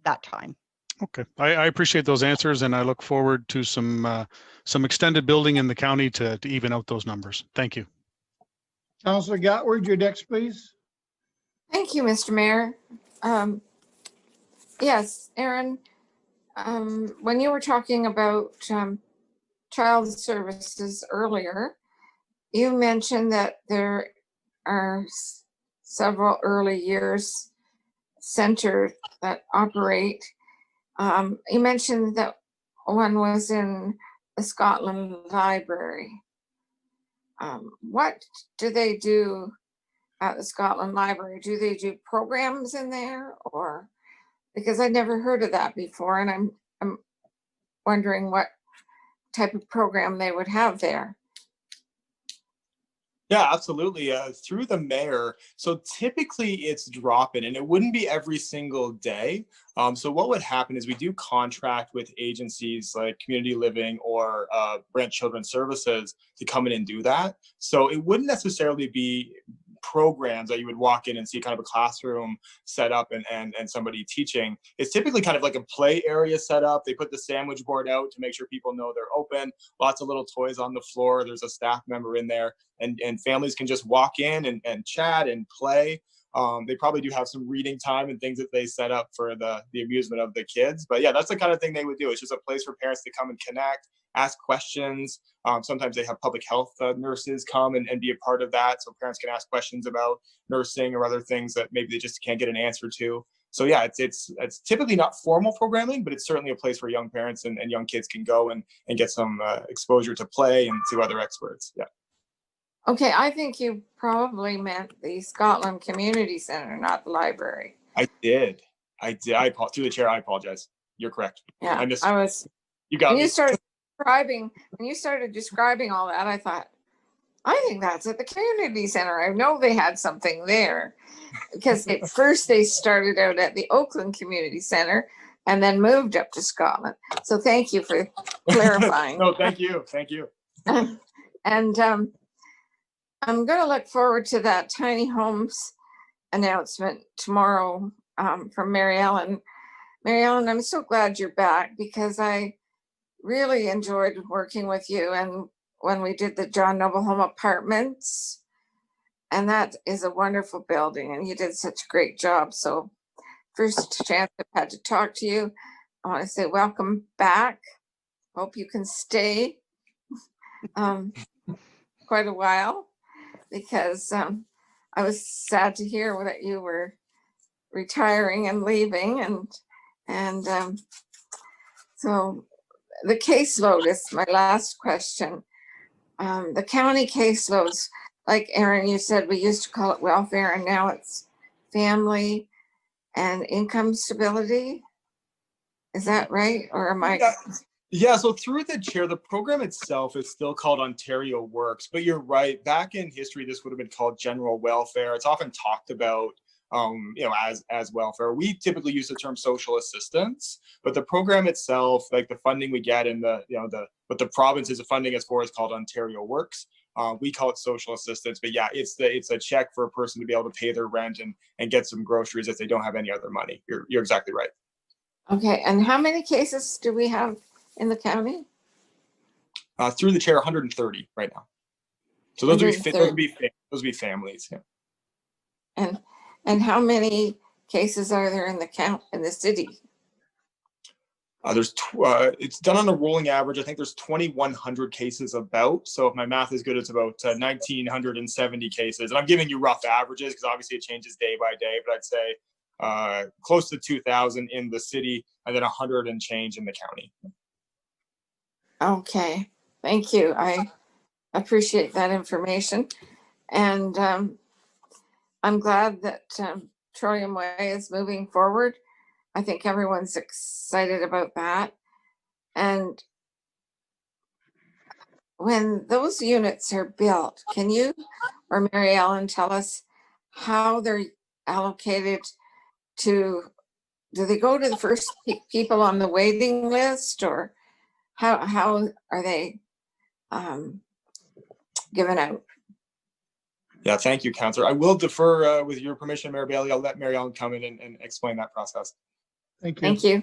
[SPEAKER 6] that time.
[SPEAKER 5] Okay, I appreciate those answers, and I look forward to some extended building in the county to even out those numbers. Thank you.
[SPEAKER 1] Councillor Gatward, your next, please.
[SPEAKER 2] Thank you, Mr. Mayor. Yes, Aaron, when you were talking about child services earlier, you mentioned that there are several early years centers that operate. You mentioned that one was in the Scotland Library. What do they do at the Scotland Library? Do they do programs in there, or because I never heard of that before, and I'm wondering what type of program they would have there.
[SPEAKER 4] Yeah, absolutely. Through the mayor. So typically it's drop-in, and it wouldn't be every single day. So what would happen is we do contract with agencies like Community Living or Brent Children's Services to come in and do that. So it wouldn't necessarily be programs that you would walk in and see kind of a classroom set up and somebody teaching. It's typically kind of like a play area set up. They put the sandwich board out to make sure people know they're open. Lots of little toys on the floor. There's a staff member in there, and families can just walk in and chat and play. They probably do have some reading time and things that they set up for the amusement of the kids. But yeah, that's the kind of thing they would do. It's just a place for parents to come and connect, ask questions. Sometimes they have public health nurses come and be a part of that, so parents can ask questions about nursing or other things that maybe they just can't get an answer to. So yeah, it's typically not formal programming, but it's certainly a place where young parents and young kids can go and get some exposure to play and to other experts. Yeah.
[SPEAKER 2] Okay, I think you probably meant the Scotland Community Center, not the library.
[SPEAKER 4] I did. Through the chair, I apologize. You're correct.
[SPEAKER 2] Yeah,
[SPEAKER 4] You got
[SPEAKER 2] when
[SPEAKER 4] me.
[SPEAKER 2] you started describing all that, I thought, I think that's at the community center. I know they had something there, because at first they started out at the Oakland Community Center and then moved up to Scotland. So thank you for clarifying.
[SPEAKER 4] No, thank you. Thank you.
[SPEAKER 2] And I'm going to look forward to that tiny homes announcement tomorrow from Mary Ellen. Mary Ellen, I'm so glad you're back, because I really enjoyed working with you and when we did the John Noble Home Apartments, and that is a wonderful building, and you did such a great job. So first chance I've had to talk to you, I want to say welcome back. Hope you can stay quite a while, because I was sad to hear that you were retiring and leaving, and so the caseload is my last question. The county caseloads, like Aaron, you said, we used to call it welfare, and now it's family and income stability. Is that right? Or am I?
[SPEAKER 4] Yeah, so through the chair, the program itself is still called Ontario Works, but you're right. Back in history, this would have been called general welfare. It's often talked about as welfare. We typically use the term social assistance, but the program itself, like the funding we get and what the province is funding us for, is called Ontario Works. We call it social assistance, but yeah, it's a check for a person to be able to pay their rent and get some groceries if they don't have any other money. You're exactly right.
[SPEAKER 2] Okay, and how many cases do we have in the county?
[SPEAKER 4] Through the chair, 130 right now. So those would be
[SPEAKER 2] 130.
[SPEAKER 4] families. Yeah.
[SPEAKER 2] And how many cases are there in the city?
[SPEAKER 4] It's done on a rolling average. I think there's 2,100 cases about. So if my math is good, it's about 1,970 cases. And I'm giving you rough averages because obviously it changes day by day. But I'd say close to 2,000 in the city and then 100 and change in the county.
[SPEAKER 2] Okay, thank you. I appreciate that information. And I'm glad that Trillium Way is moving forward. I think everyone's excited about that. And when those units are built, can you or Mary Ellen tell us how they're allocated to, do they go to the first people on the waiting list, or how are they given out?
[SPEAKER 4] Yeah, thank you, Councillor. I will defer with your permission, Mayor Bailey. I'll let Mary Ellen come in and explain that process.
[SPEAKER 1] Thank you.
[SPEAKER 2] Thank you.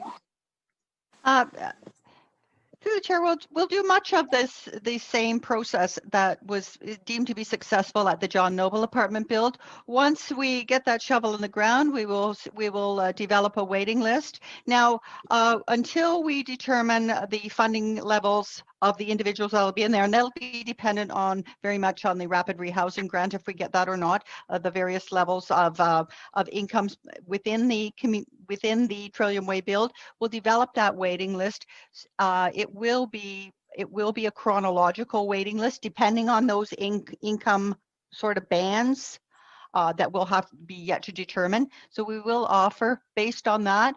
[SPEAKER 6] Through the chair, we'll do much of the same process that was deemed to be successful at the John Noble apartment build. Once we get that shovel in the ground, we will develop a waiting list. Now, until we determine the funding levels of the individuals that will be in there, and that'll be dependent on very much on the rapid rehousing grant, if we get that or not, the various levels of incomes within the Trillium Way build. We'll develop that waiting list. It will be a chronological waiting list depending on those income sort of bands that will have to be yet to determine. So we will offer based on that.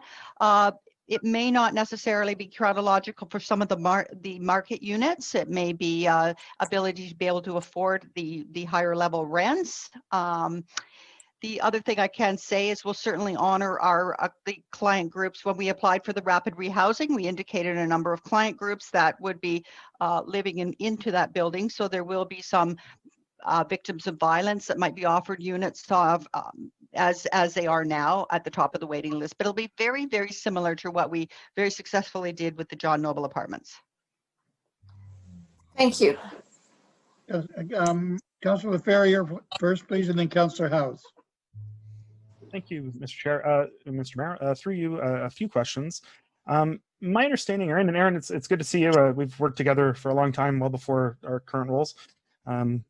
[SPEAKER 6] It may not necessarily be chronological for some of the market units. It may be ability to be able to afford the higher level rents. The other thing I can say is we'll certainly honor the client groups. When we applied for the rapid rehousing, we indicated a number of client groups that would be living into that building. So there will be some victims of violence that might be offered units of as they are now at the top of the waiting list. But it'll be very, very similar to what we very successfully did with the John Noble apartments.
[SPEAKER 2] Thank you.
[SPEAKER 1] Councillor Ferrier first, please, and then Councillor House.
[SPEAKER 7] Thank you, Mr. Chair. Mr. Mayor, through you, a few questions. My understanding, Aaron, it's good to see you. We've worked together for a long time, well before our current roles,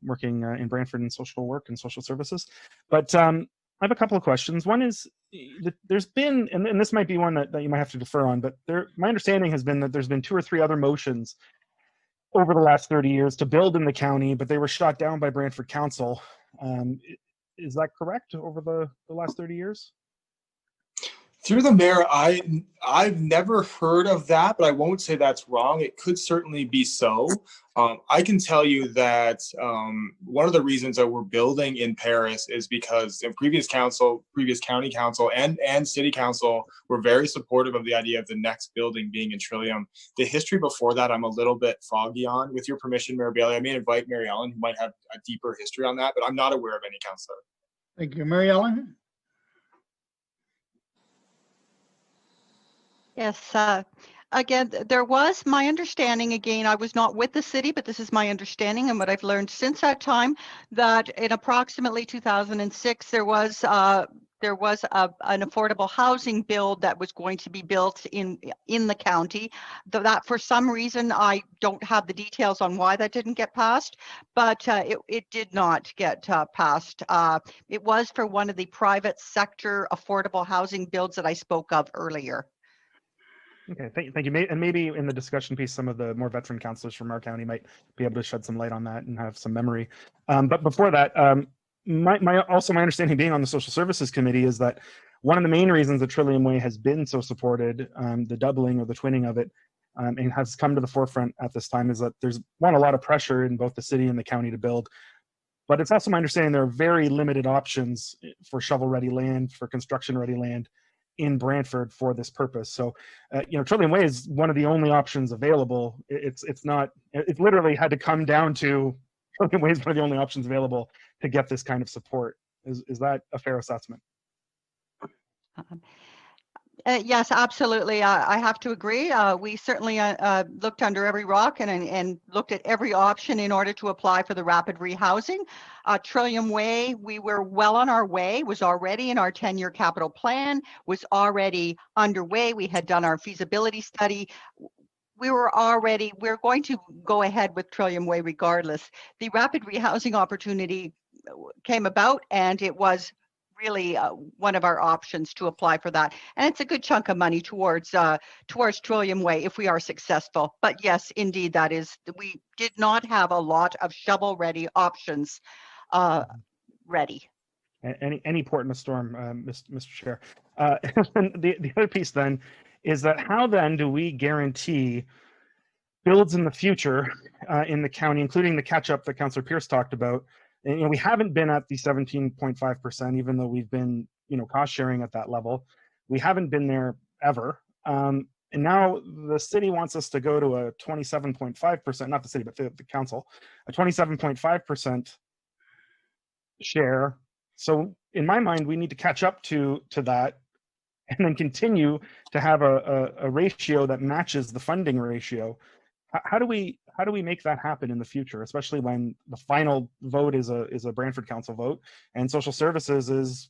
[SPEAKER 7] working in Brantford in social work and social services. But I have a couple of questions. One is, there's been, and this might be one that you might have to defer on, but my understanding has been that there's been 2 or 3 other motions over the last 30 years to build in the county, but they were shot down by Brantford Council. Is that correct over the last 30 years?
[SPEAKER 4] Through the mayor, I've never heard of that, but I won't say that's wrong. It could certainly be so. I can tell you that one of the reasons that we're building in Paris is because in previous county council and city council were very supportive of the idea of the next building being in Trillium. The history before that, I'm a little bit foggy on. With your permission, Mayor Bailey, I may invite Mary Ellen, who might have a deeper history on that, but I'm not aware of any councillor.
[SPEAKER 1] Thank you. Mary Ellen?
[SPEAKER 6] Yes. Again, there was my understanding, again, I was not with the city, but this is my understanding and what I've learned since that time, that in approximately 2006, there was an affordable housing build that was going to be built in the county. Though that for some reason, I don't have the details on why that didn't get passed, but it did not get passed. It was for one of the private sector affordable housing builds that I spoke of earlier.
[SPEAKER 7] Okay, thank you. And maybe in the discussion piece, some of the more veteran councillors from our county might be able to shed some light on that and have some memory. But before that, my understanding being on the Social Services Committee is that one of the main reasons the Trillium Way has been so supported, the doubling or the twinning of it, and has come to the forefront at this time, is that there's a lot of pressure in both the city and the county to build. But it's also my understanding there are very limited options for shovel-ready land, for construction-ready land in Brantford for this purpose. So, Trillium Way is one of the only options available. It literally had to come down to Trillium Way is one of the only options available to get this kind of support. Is that a fair assessment?
[SPEAKER 6] Yes, absolutely. I have to agree. We certainly looked under every rock and looked at every option in order to apply for the rapid rehousing. Trillium Way, we were well on our way, was already in our 10-year capital plan, was already underway. We had done our feasibility study. We're going to go ahead with Trillium Way regardless. The rapid rehousing opportunity came about, and it was really one of our options to apply for that. And it's a good chunk of money towards Trillium Way if we are successful. But yes, indeed, we did not have a lot of shovel-ready options ready.
[SPEAKER 7] Any port in a storm, Mr. Chair. And the other piece then is that how then do we guarantee builds in the future in the county, including the catch-up that Councillor Pierce talked about? And we haven't been at the 17.5%, even though we've been, cost sharing at that level. We haven't been there ever. And now the city wants us to go to a 27.5%, not the city, but the council, a 27.5% share. So in my mind, we need to catch up to that and then continue to have a ratio that matches the funding ratio. How do we make that happen in the future, especially when the final vote is a Brantford Council vote and social services is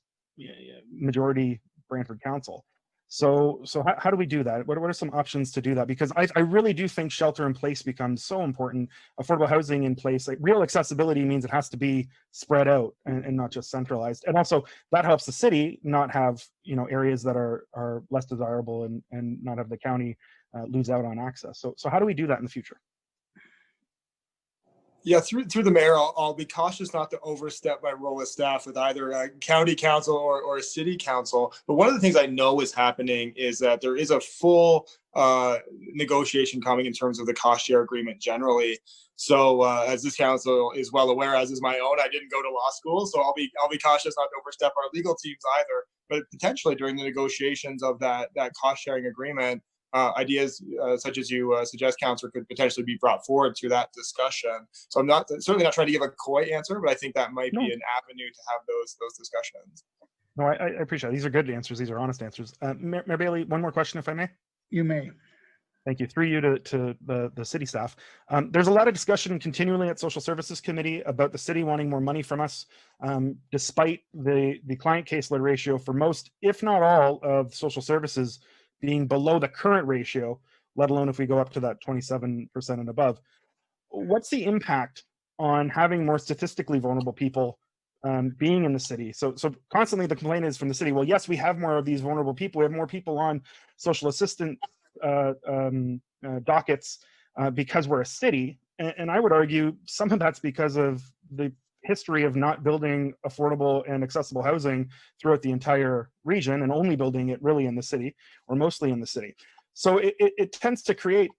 [SPEAKER 7] majority Brantford Council? So how do we do that? What are some options to do that? Because I really do think shelter in place becomes so important. Affordable housing in place, like real accessibility means it has to be spread out and not just centralized. And also that helps the city not have areas that are less desirable and not have the county lose out on access. So how do we do that in the future?
[SPEAKER 4] Yeah, through the mayor, I'll be cautious not to overstep my role as staff with either a county council or a city council. But one of the things I know is happening is that there is a full negotiation coming in terms of the cost share agreement generally. So as this council is well aware, as is my own, I didn't go to law school, so I'll be cautious not to overstep our legal teams either. But potentially during the negotiations of that cost sharing agreement, ideas such as you suggest, Councillor, could potentially be brought forward to that discussion. So I'm certainly not trying to give a coy answer, but I think that might be an avenue to have those discussions.
[SPEAKER 7] No, I appreciate it. These are good answers. These are honest answers. Mayor Bailey, one more question, if I may.
[SPEAKER 1] You may.
[SPEAKER 7] Thank you. Through you to the city staff. There's a lot of discussion continually at Social Services Committee about the city wanting more money from us, despite the client caseload ratio for most, if not all, of social services being below the current ratio, let alone if we go up to that 27% and above. What's the impact on having more statistically vulnerable people being in the city? So constantly the complaint is from the city, well, yes, we have more of these vulnerable people. We have more people on social assistant dockets because we're a city. And I would argue some of that's because of the history of not building affordable and accessible housing throughout the entire region and only building it really in the city or mostly in the city. So it tends to create,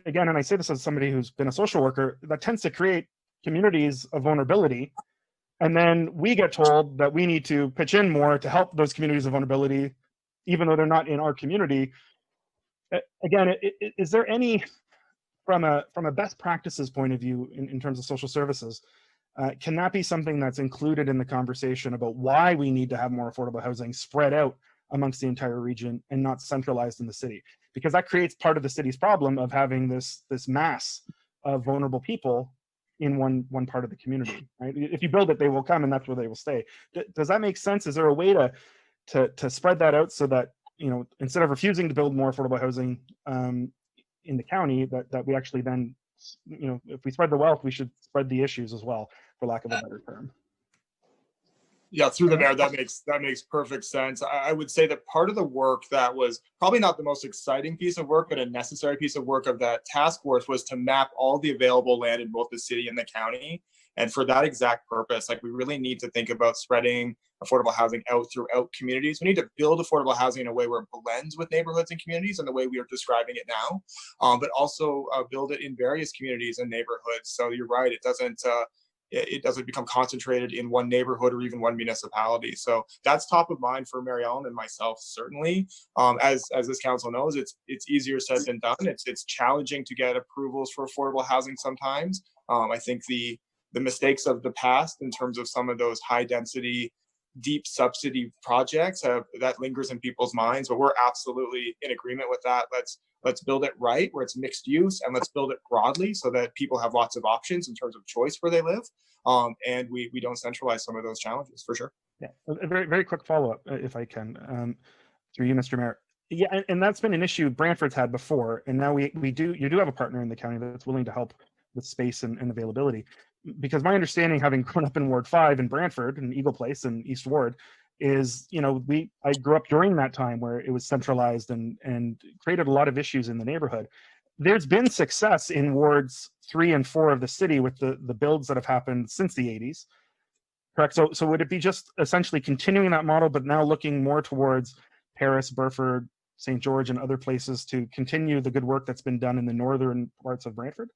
[SPEAKER 7] again, and I say this as somebody who's been a social worker, that tends to create communities of vulnerability. And then we get told that we need to pitch in more to help those communities of vulnerability, even though they're not in our community. Again, is there any, from a best practices point of view in terms of social services, can that be something that's included in the conversation about why we need to have more affordable housing spread out amongst the entire region and not centralized in the city? Because that creates part of the city's problem of having this mass of vulnerable people in one part of the community, right? If you build it, they will come and that's where they will stay. Does that make sense? Is there a way to spread that out so that, instead of refusing to build more affordable housing in the county, that we actually then, if we spread the wealth, we should spread the issues as well, for lack of a better term?
[SPEAKER 4] Yeah, through the mayor, that makes perfect sense. I would say that part of the work that was probably not the most exciting piece of work, but a necessary piece of work of that task force was to map all the available land in both the city and the county. And for that exact purpose, we really need to think about spreading affordable housing out throughout communities. We need to build affordable housing in a way where it blends with neighborhoods and communities in the way we are describing it now, but also build it in various communities and neighborhoods. So you're right, it doesn't become concentrated in one neighborhood or even one municipality. So that's top of mind for Mary Ellen and myself, certainly. As this council knows, it's easier said than done. It's challenging to get approvals for affordable housing sometimes. I think the the mistakes of the past in terms of some of those high density, deep subsidy projects that lingers in people's minds. But we're absolutely in agreement with that. Let's build it right where it's mixed use, and let's build it broadly so that people have lots of options in terms of choice where they live. And we don't centralize some of those challenges, for sure.
[SPEAKER 7] Yeah, a very, very quick follow-up, if I can, through you, Mr. Mayor. Yeah, and that's been an issue Brantford's had before, and now you do have a partner in the county that's willing to help with space and availability. Because my understanding, having grown up in Ward 5 in Brantford, in Eagle Place and East Ward, is, I grew up during that time where it was centralized and created a lot of issues in the neighborhood. There's been success in wards 3 and 4 of the city with the builds that have happened since the 80s. Correct. So would it be just essentially continuing that model, but now looking more towards Paris, Burford, St. George, and other places to continue the good work that's been done in the northern parts of Brantford?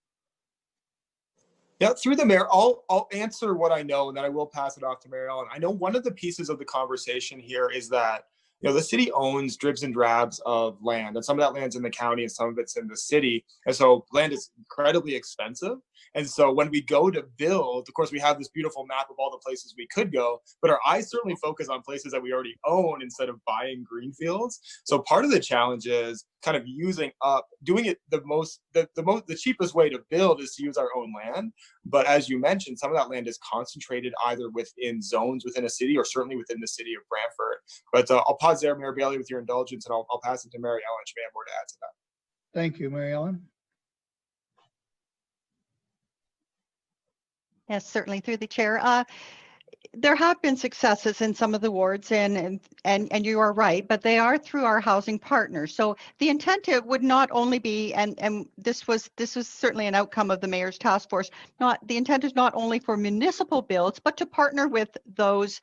[SPEAKER 4] Yeah, through the mayor, I'll answer what I know, and then I will pass it off to Mary Ellen. I know one of the pieces of the conversation here is that the city owns dribs and drabs of land, and some of that land's in the county and some of it's in the city. And so land is incredibly expensive. And so when we go to build, of course, we have this beautiful map of all the places we could go, but our eyes certainly focus on places that we already own instead of buying greenfields. So part of the challenge is kind of doing it the cheapest way to build is to use our own land. But as you mentioned, some of that land is concentrated either within zones within a city or certainly within the city of Brantford. But I'll pause there, Mayor Bailey, with your indulgence, and I'll pass it to Mary Ellen. She may have more to add to that.
[SPEAKER 1] Thank you, Mary Ellen.
[SPEAKER 6] Yes, certainly, through the chair. There have been successes in some of the wards, and you are right, but they are through our housing partners. So the intent would not only be, and this was certainly an outcome of the mayor's task force. The intent is not only for municipal builds, but to partner with those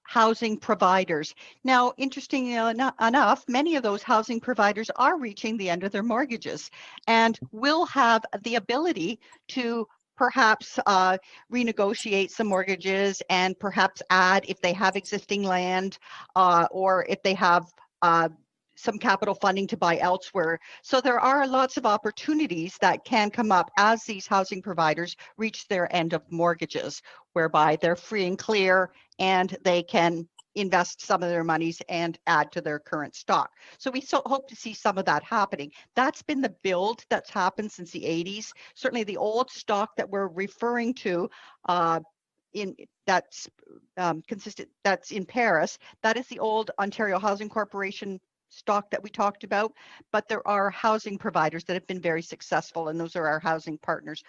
[SPEAKER 6] housing providers. Now, interestingly enough, many of those housing providers are reaching the end of their mortgages, and will have the ability to perhaps renegotiate some mortgages and perhaps add, if they have existing land or if they have some capital funding to buy elsewhere. So there are lots of opportunities that can come up as these housing providers reach their end of mortgages, whereby they're free and clear and they can invest some of their monies and add to their current stock. So we hope to see some of that happening. That's been the build that's happened since the 80s. Certainly the old stock that we're referring to that's in Paris, that is the old Ontario Housing Corporation stock that we talked about, but there are housing providers that have been very successful, and those are our housing partners.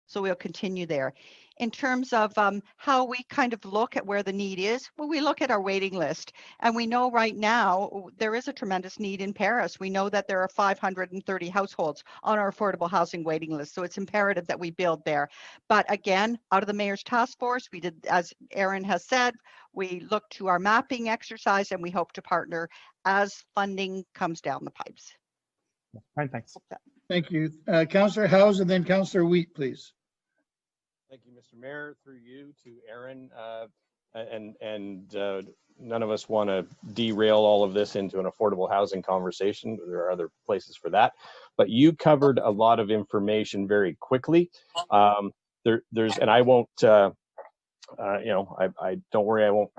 [SPEAKER 6] So we'll continue there. In terms of how we kind of look at where the need is, well, we look at our waiting list, and we know right now there is a tremendous need in Paris. We know that there are 530 households on our affordable housing waiting list, so it's imperative that we build there. But again, out of the mayor's task force, we did, as Aaron has said, we look to our mapping exercise, and we hope to partner as funding comes down the pipes.
[SPEAKER 7] Fine, thanks.
[SPEAKER 1] Thank you. Councillor Howes and then Councillor Wheat, please.
[SPEAKER 8] Thank you, Mr. Mayor. Through you to Aaron, none of us want to derail all of this into an affordable housing conversation. There are other places for that, but you covered a lot of information very quickly. And I won't, I don't worry, I won't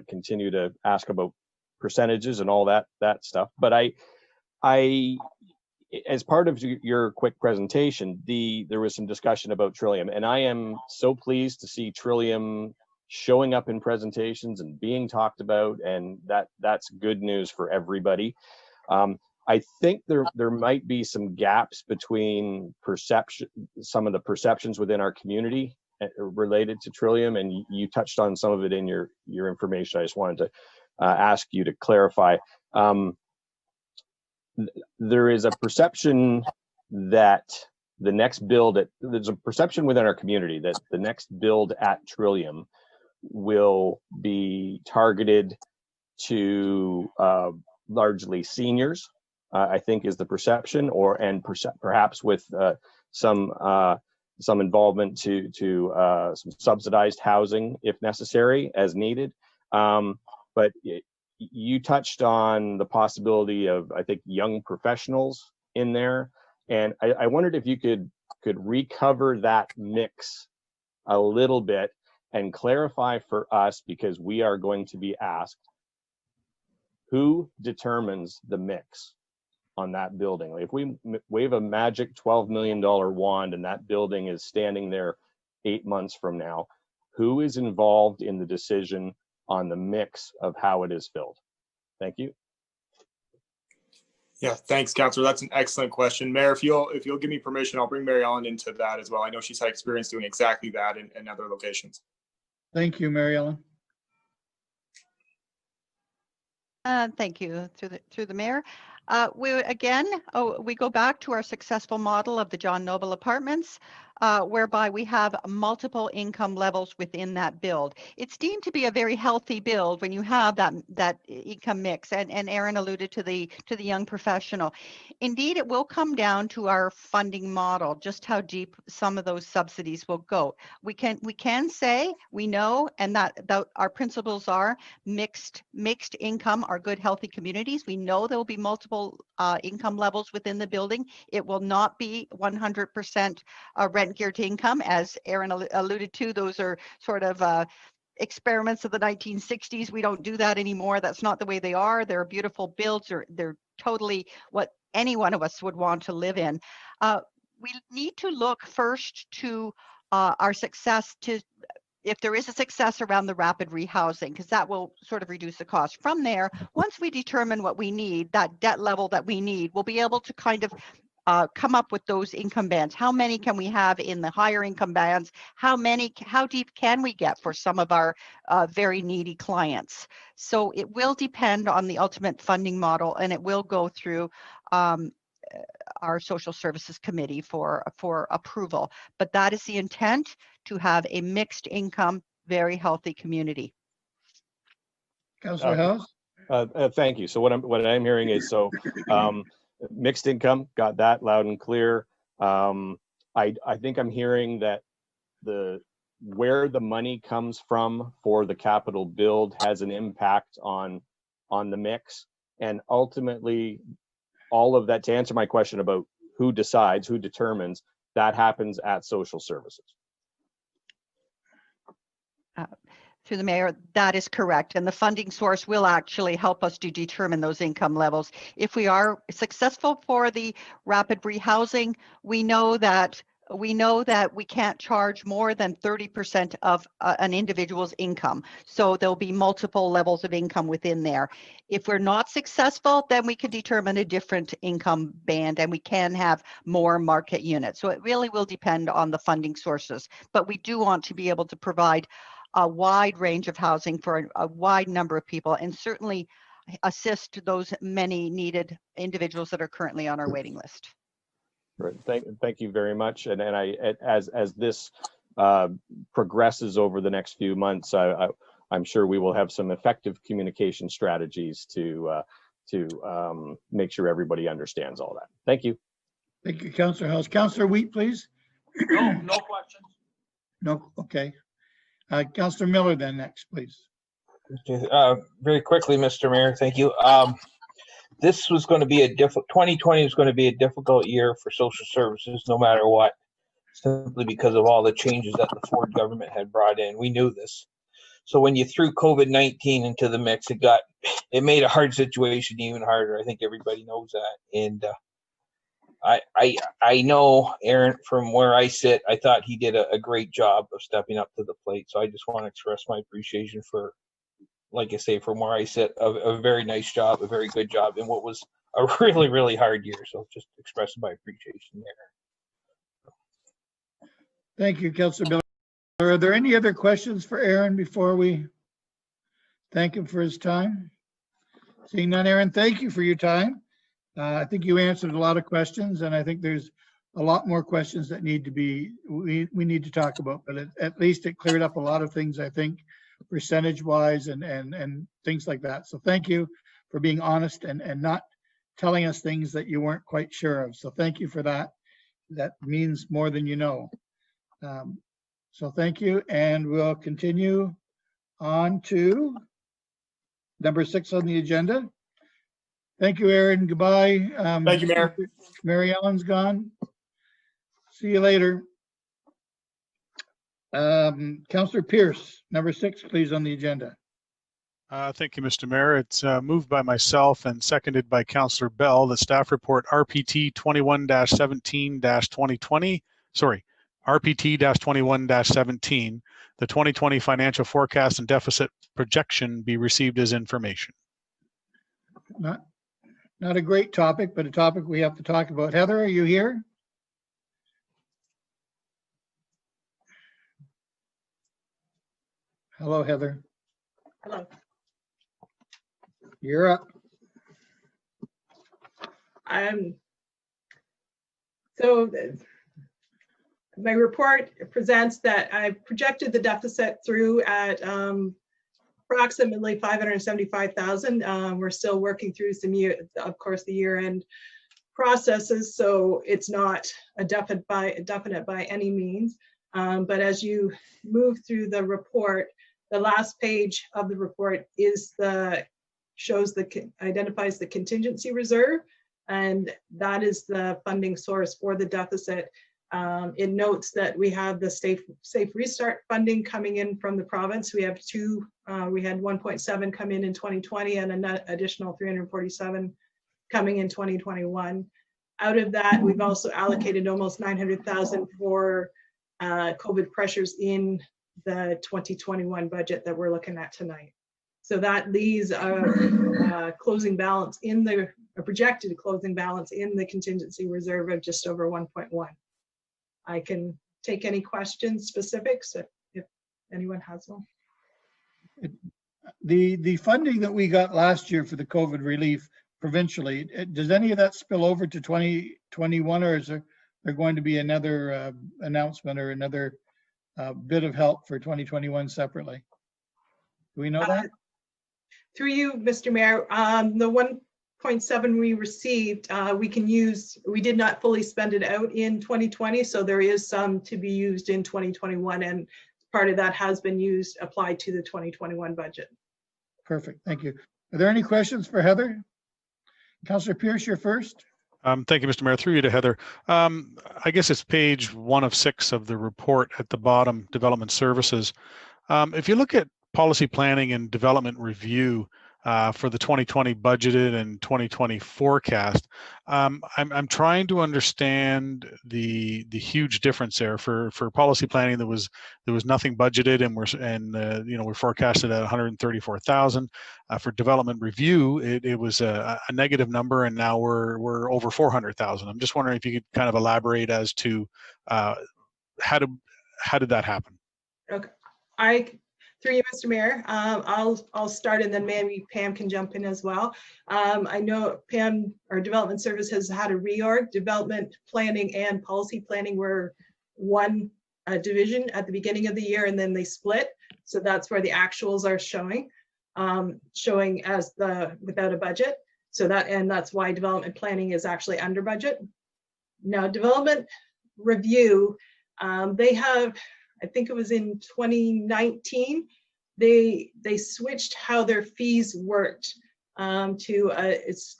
[SPEAKER 8] continue to ask about percentages and all that stuff. But I as part of your quick presentation, there was some discussion about Trillium, and I am so pleased to see Trillium showing up in presentations and being talked about, and that's good news for everybody. I think there might be some gaps between some of the perceptions within our community related to Trillium, and you touched on some of it in your information. I just wanted to ask you to clarify. There is a perception that there's a perception within our community that the next build at Trillium will be targeted to largely seniors, I think is the perception, perhaps with some involvement to some subsidized housing if necessary as needed. But you touched on the possibility of, I think, young professionals in there. And I wondered if you could recover that mix a little bit and clarify for us, because we are going to be asked, who determines the mix on that building? Like if we wave a magic $12 million wand and that building is standing there 8 months from now, who is involved in the decision on the mix of how it is filled? Thank you.
[SPEAKER 4] Yeah, thanks, Councillor. That's an excellent question. Mayor, if you'll give me permission, I'll bring Mary Ellen into that as well. I know she's had experience doing exactly that in other locations.
[SPEAKER 1] Thank you, Mary Ellen.
[SPEAKER 6] Thank you, through the mayor. We go back to our successful model of the John Noble Apartments, whereby we have multiple income levels within that build. It's deemed to be a very healthy build when you have that income mix. And Aaron alluded to the young professional. Indeed, it will come down to our funding model, just how deep some of those subsidies will go. We can say we know, and that our principles are mixed income are good, healthy communities. We know there will be multiple income levels within the building. It will not be 100% rent geared to income, as Aaron alluded to. Those are sort of experiments of the 1960s. We don't do that anymore. That's not the way they are. They're beautiful builds. They're totally what any one of us would want to live in. We need to look first to our success, to if there is a success around the rapid rehousing, because that will sort of reduce the cost. From there, once we determine what we need, that debt level that we need, we'll be able to kind of come up with those income bands. How many can we have in the higher income bands? How deep can we get for some of our very needy clients? So it will depend on the ultimate funding model, and it will go through our social services committee for approval. But that is the intent, to have a mixed income, very healthy community.
[SPEAKER 1] Councillor House?
[SPEAKER 8] Thank you. So what I'm hearing is, mixed income, got that loud and clear. I think I'm hearing that where the money comes from for the capital build has an impact on the mix, and ultimately all of that, to answer my question about who decides, who determines, that happens at social services.
[SPEAKER 6] Through the mayor, that is correct. And the funding source will actually help us to determine those income levels. If we are successful for the rapid rehousing, we know that we can't charge more than 30% of an individual's income. So there'll be multiple levels of income within there. If we're not successful, then we can determine a different income band, and we can have more market units. So it really will depend on the funding sources. But we do want to be able to provide a wide range of housing for a wide number of people, and certainly assist those many needed individuals that are currently on our waiting list.
[SPEAKER 8] Right. Thank you very much. And as this progresses over the next few months, I'm sure we will have some effective communication strategies to make sure everybody understands all that. Thank you.
[SPEAKER 1] Thank you, Councillor House. Councillor Wheat, please.
[SPEAKER 9] No questions.
[SPEAKER 1] No, okay. Councillor Miller then next, please.
[SPEAKER 9] Okay, very quickly, Mr. Mayor, thank you. This was going to be 2020 was going to be a difficult year for social services, no matter what, simply because of all the changes that the Ford government had brought in. We knew this. So when you threw COVID-19 into the mix, it made a hard situation even harder. I think everybody knows that. And I know Aaron, from where I sit, I thought he did a great job of stepping up to the plate. So I just want to express my appreciation for, like I say, from where I sit, a very nice job, a very good job in what was a really, really hard year. So just expressing my appreciation there.
[SPEAKER 1] Thank you, Councillor Miller. Are there any other questions for Aaron before we thank him for his time? Seeing none, Aaron, thank you for your time. I think you answered a lot of questions, and I think there's a lot more questions that need to be, we need to talk about, but at least it cleared up a lot of things, I think, percentage wise and things like that. So thank you for being honest and not telling us things that you weren't quite sure of. So thank you for that. That means more than you know. So thank you, and we'll continue on to number 6 on the agenda. Thank you, Aaron. Goodbye.
[SPEAKER 4] Thank you, Mayor.
[SPEAKER 1] Mary Ellen's gone. See you later. Councillor Pierce, number 6, please, on the agenda.
[SPEAKER 5] Thank you, Mr. Mayor. It's moved by myself and seconded by Councillor Bell, the staff report RPT 21-17-2020, sorry, RPT-21-17, the 2020 financial forecast and deficit projection be received as information.
[SPEAKER 1] Not a great topic, but a topic we have to talk about. Heather, are you here? Hello, Heather.
[SPEAKER 10] Hello.
[SPEAKER 1] You're up.
[SPEAKER 10] So my report presents that I projected the deficit through at approximately 575,000. We're still working through some of course, the year-end processes, so it's not a definite by any means. But as you move through the report, the last page of the report is identifies the contingency reserve, and that is the funding source for the deficit. It notes that we have the safe restart funding coming in from the province. We have we had 1.7 come in 2020 and an additional 347 coming in 2021. Out of that, we've also allocated almost 900,000 for COVID pressures in the 2021 budget that we're looking at tonight. So that leaves a closing balance a projected closing balance in the contingency reserve of just over 1.1. I can take any questions, specifics, if anyone has one.
[SPEAKER 1] The funding that we got last year for the COVID relief provincially, does any of that spill over to 2021, or is there going to be another announcement or another bit of help for 2021 separately? Do we know that?
[SPEAKER 10] Through you, Mr. Mayor, the 1.7 we received, we can use. We did not fully spend it out in 2020, so there is some to be used in 2021, and part of that has been applied to the 2021 budget.
[SPEAKER 1] Perfect, thank you. Are there any questions for Heather? Councillor Pierce, you're first.
[SPEAKER 5] Thank you, Mr. Mayor. Through you to Heather. I guess it's page 1 of 6 of the report at the bottom, development services. If you look at policy planning and development review for the 2020 budgeted and 2020 forecast, I'm trying to understand the huge difference there. For policy planning, there was nothing budgeted, and we're forecasted at 134,000. For development review, it was a negative number, and now we're over 400,000. I'm just wondering if you could kind of elaborate as to how did that happen?
[SPEAKER 10] Okay, through you, Mr. Mayor, I'll start, and then maybe Pam can jump in as well. I know Pam, our development service, has had a reorg. Development planning and policy planning were one division at the beginning of the year, and then they split. So that's where the actuals are showing as without a budget. So that's why development planning is actually under budget. Now, development review, they have, I think it was in 2019, they switched how their fees worked it's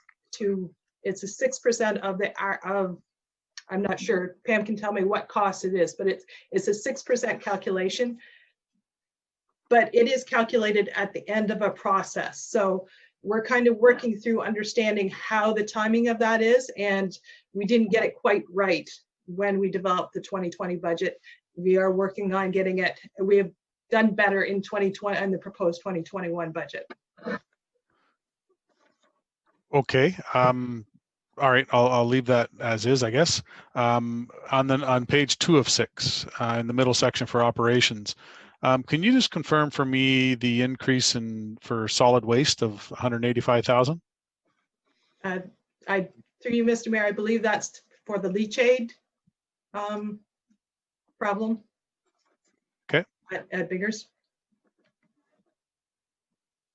[SPEAKER 10] a 6% of I'm not sure, Pam can tell me what cost it is, but it's a 6% calculation, but it is calculated at the end of a process. So we're kind of working through understanding how the timing of that is, and we didn't get it quite right when we developed the 2020 budget. We are working on getting it. We have done better in 2020 and the proposed 2021 budget.
[SPEAKER 5] Okay. All right. I'll leave that as is, I guess. On page 2 of 6, in the middle section for operations, can you just confirm for me the increase for solid waste of 185,000?
[SPEAKER 10] Through you, Mr. Mayor, I believe that's for the leachate problem.
[SPEAKER 5] Okay.
[SPEAKER 10] At Biggers.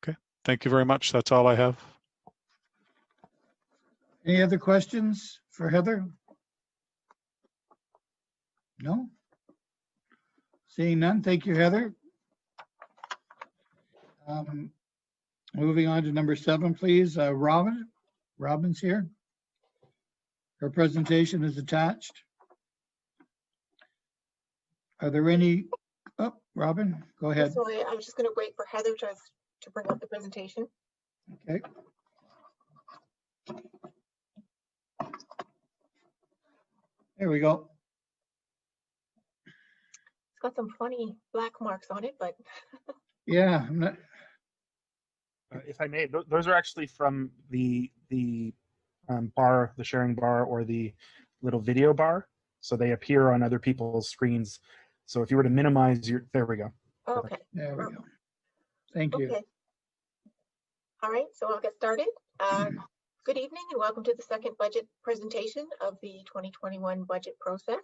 [SPEAKER 5] Okay. Thank you very much. That's all I have.
[SPEAKER 1] Any other questions for Heather? No? Seeing none, thank you, Heather. Moving on to number 7, please. Robin? Robin's here. Her presentation is attached. Are there any, oh, Robin, go ahead.
[SPEAKER 11] Sorry, I was just going to wait for Heather to bring up the presentation.
[SPEAKER 1] Okay. There we go.
[SPEAKER 11] It's got some funny black marks on it, but
[SPEAKER 1] Yeah, I'm not,
[SPEAKER 7] If I may, those are actually from the bar, the sharing bar, or the little video bar. So they appear on other people's screens. So if you were to minimize your, there we go.
[SPEAKER 11] okay.
[SPEAKER 1] there we go. Thank you.
[SPEAKER 11] Okay. All right, so I'll get started. Good evening and welcome to the second budget presentation of the 2021 budget process.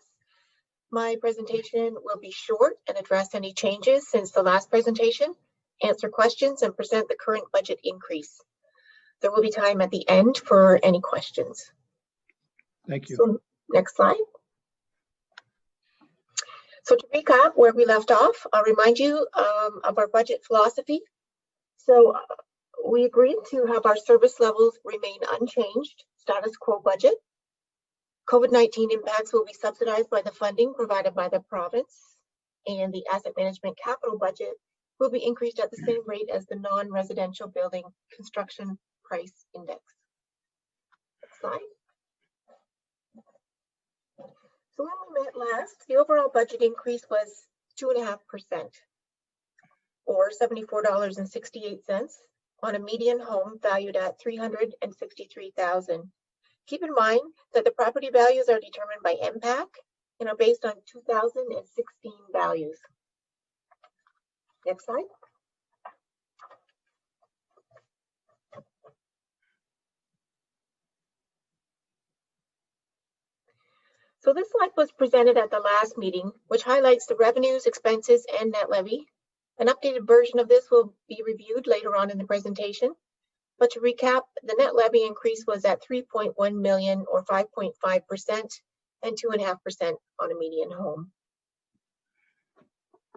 [SPEAKER 11] My presentation will be short and address any changes since the last presentation, answer questions, and present the current budget increase. There will be time at the end for any questions.
[SPEAKER 1] Thank you.
[SPEAKER 11] So, next slide. So to recap where we left off, I'll remind you of our budget philosophy. So we agreed to have our service levels remain unchanged, status quo budget. COVID-19 impacts will be subsidized by the funding provided by the province, and the asset management capital budget will be increased at the same rate as the non-residential building construction price index. Next slide. So when we met last, the overall budget increase was 2.5%, or $74.68 on a median home valued at $363,000. Keep in mind that the property values are determined by MPAC and are based on 2016 values. Next slide. So this slide was presented at the last meeting, which highlights the revenues, expenses, and net levy. An updated version of this will be reviewed later on in the presentation. But to recap, the net levy increase was at 3.1 million, or 5.5%, and 2.5% on a median home.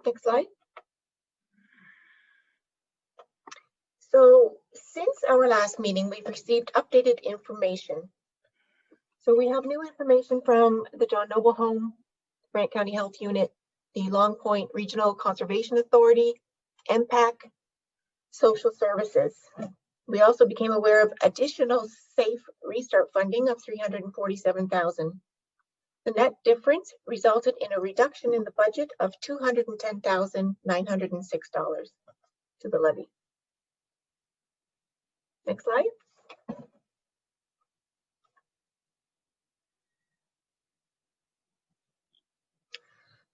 [SPEAKER 11] Next slide. So since our last meeting, we've received updated information. So we have new information from the John Noble Home, Brant County Health Unit, the Long Point Regional Conservation Authority, MPAC, Social Services. We also became aware of additional safe restart funding of $347,000. The net difference resulted in a reduction in the budget of $210,906 to the levy. Next slide.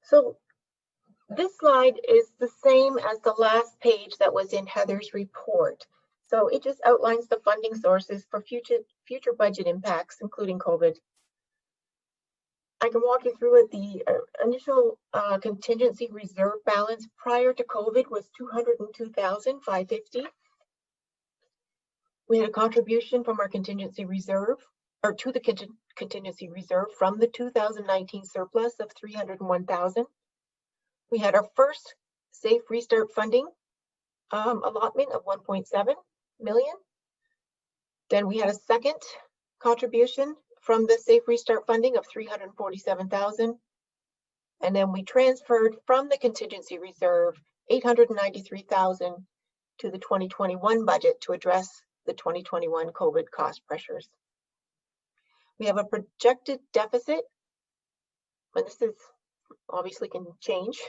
[SPEAKER 11] So this slide is the same as the last page that was in Heather's report. So it just outlines the funding sources for future budget impacts, including COVID. I can walk you through it. The initial contingency reserve balance prior to COVID was $202,550. We had a contribution from our contingency reserve, or to the contingency reserve from the 2019 surplus of $301,000. We had our first safe restart funding allotment of $1.7 million. Then we had a second contribution from the safe restart funding of $347,000. And then we transferred from the contingency reserve $893,000 to the 2021 budget to address the 2021 COVID cost pressures. We have a projected deficit, and this is obviously can change,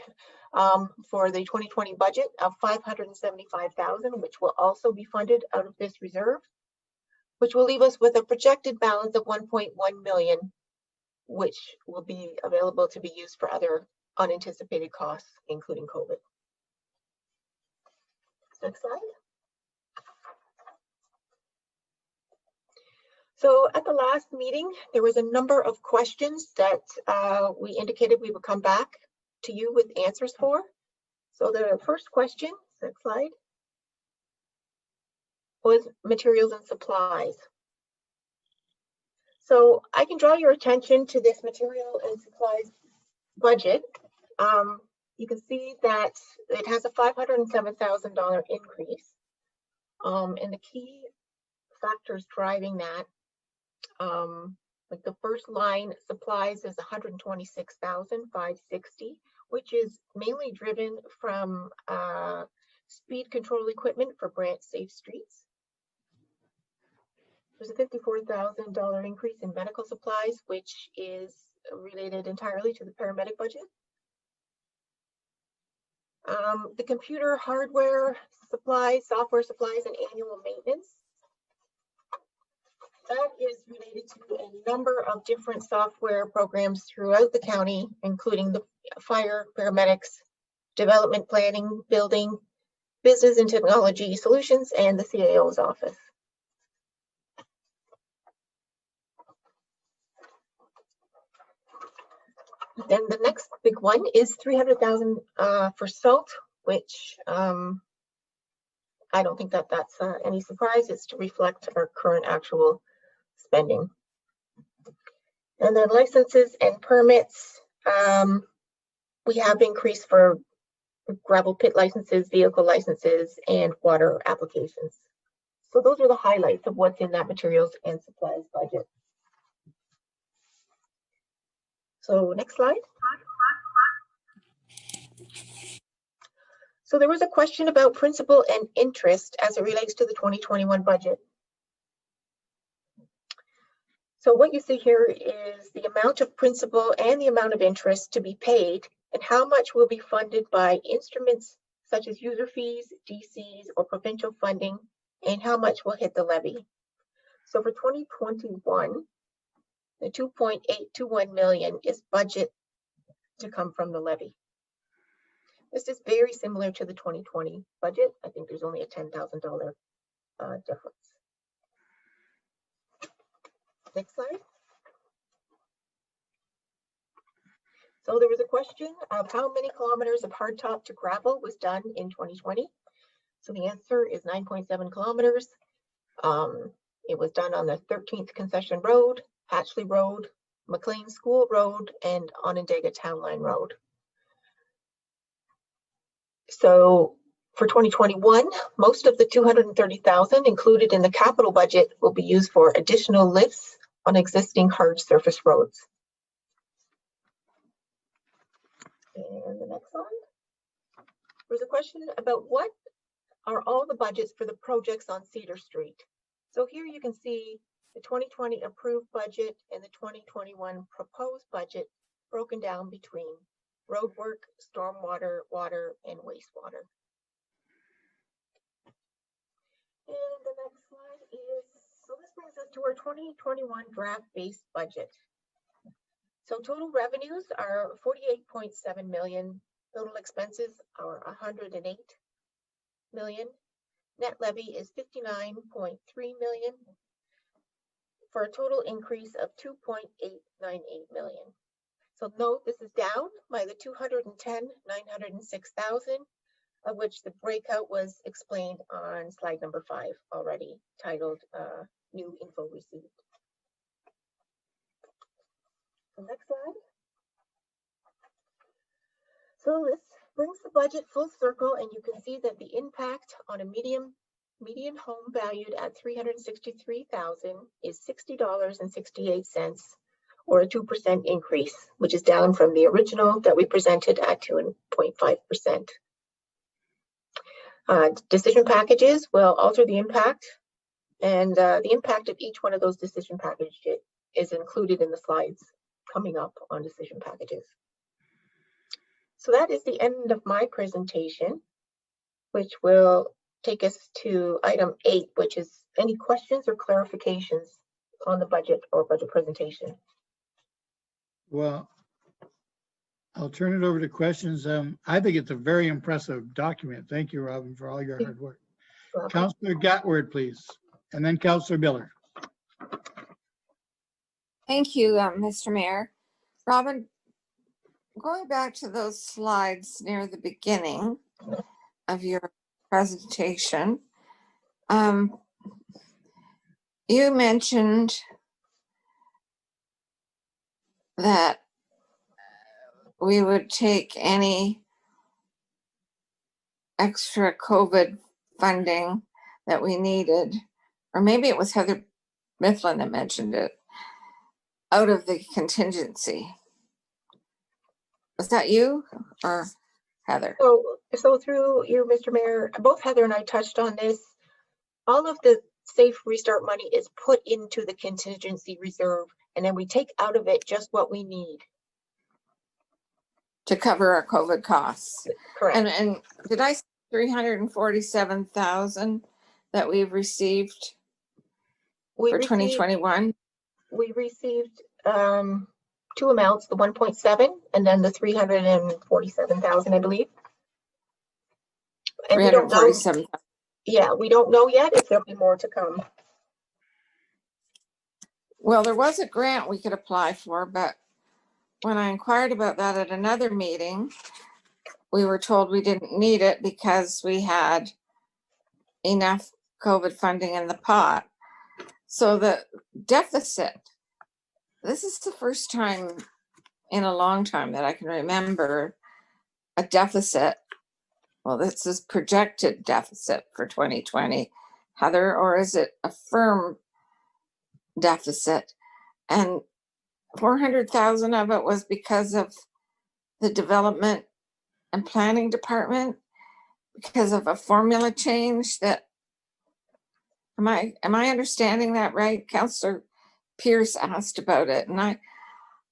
[SPEAKER 11] for the 2020 budget of $575,000, which will also be funded out of this reserve, which will leave us with a projected balance of $1.1 million, which will be available to be used for other unanticipated costs, including COVID. Next slide. So at the last meeting, there was a number of questions that we indicated we would come back to you with answers for. So the first question, next slide, was materials and supplies. So I can draw your attention to this material and supplies budget. You can see that it has a $507,000 increase. And the key factors driving that. Like the first line, supplies is 126,560, which is mainly driven from speed control equipment for branch safe streets. There's a $54,000 increase in medical supplies, which is related entirely to the paramedic budget. The computer hardware supplies, software supplies, and annual maintenance. That is related to a number of different software programs throughout the county, including the fire, paramedics, development planning, building, business and technology solutions, and the CAO's office. Then the next big one is 300,000 for salt, which I don't think that that's any surprise. It's to reflect our current actual spending. And then licenses and permits, we have increased for gravel pit licenses, vehicle licenses, and water applications. So those are the highlights of what's in that materials and supplies budget. So next slide. So there was a question about principal and interest as it relates to the 2021 budget. So what you see here is the amount of principal and the amount of interest to be paid and how much will be funded by instruments such as user fees, DCs, or provincial funding, and how much will hit the levy. So for 2021, the 2.821 million is budget to come from the levy. This is very similar to the 2020 budget. I think there's only a $10,000 difference. Next slide. So there was a question of how many kilometers of hardtop to gravel was done in 2020. So the answer is 9.7 kilometers. It was done on the 13th Concession Road, Hatchley Road, McLean School Road, and Onondaga Town Line Road. So for 2021, most of the 230,000 included in the capital budget will be used for additional lifts on existing hard surface roads. And the next slide. There's a question about what are all the budgets for the projects on Cedar Street. So here you can see the 2020 approved budget and the 2021 proposed budget broken down between road work, stormwater, water, and wastewater. And the next slide is, so this brings us to our 2021 draft-based budget. So total revenues are 48.7 million. Total expenses are 108 million. Net levy is 59.3 million for a total increase of 2.898 million. So note this is down by the 906,000, of which the breakout was explained on slide number 5 already, titled New Info Received. So next slide. So this brings the budget full circle, and you can see that the impact on a median home valued at $363,000 is $60.68, or a 2% increase, which is down from the original that we presented at 2.5%. Decision packages will alter the impact, and the impact of each one of those decision packages is included in the slides coming up on decision packages. So that is the end of my presentation, which will take us to item 8, which is any questions or clarifications on the budget or budget presentation.
[SPEAKER 1] Well, I'll turn it over to questions. I think it's a very impressive document. Thank you, Robin, for all your hard work. Councillor Gatward, please, and then Councillor Miller.
[SPEAKER 2] Thank you, Mr. Mayor. Robin, going back to those slides near the beginning of your presentation, you mentioned that we would take any extra COVID funding that we needed or maybe it was Heather Mifflin that mentioned it, out of the contingency. Was that you or Heather?
[SPEAKER 11] So through you, Mr. Mayor, both Heather and I touched on this. All of the safe restart money is put into the contingency reserve, and then we take out of it just what we need.
[SPEAKER 2] To cover our COVID costs.
[SPEAKER 11] Correct.
[SPEAKER 2] And did I say 347,000 that we've received for 2021?
[SPEAKER 11] We received two amounts, the 1.7 and then the 347,000, I believe. And we don't know.
[SPEAKER 2] 347.
[SPEAKER 11] Yeah, we don't know yet if there'll be more to come.
[SPEAKER 2] Well, there was a grant we could apply for, but when I inquired about that at another meeting, we were told we didn't need it because we had enough COVID funding in the pot. So the deficit, this is the first time in a long time that I can remember a deficit. Well, this is projected deficit for 2020, Heather, or is it a firm deficit? And 400,000 of it was because of the development and planning department, because of a formula change that, am I understanding that right? Councillor Pierce asked about it, and I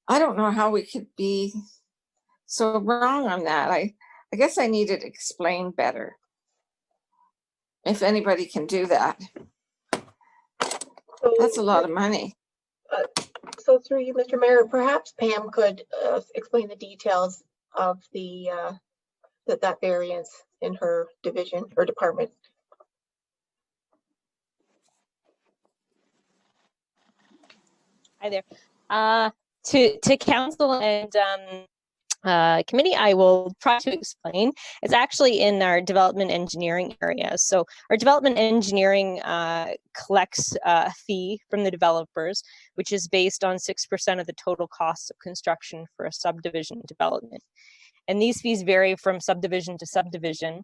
[SPEAKER 2] don't know how we could be so wrong on that. I guess I need it explained better. If anybody can do that. That's a lot of money.
[SPEAKER 11] So through you, Mr. Mayor, perhaps Pam could explain the details of the that variance in her division or department.
[SPEAKER 12] Hi there. To council and committee, I will try to explain. It's actually in our development engineering area. So our development engineering collects a fee from the developers, which is based on 6% of the total cost of construction for a subdivision development. And these fees vary from subdivision to subdivision.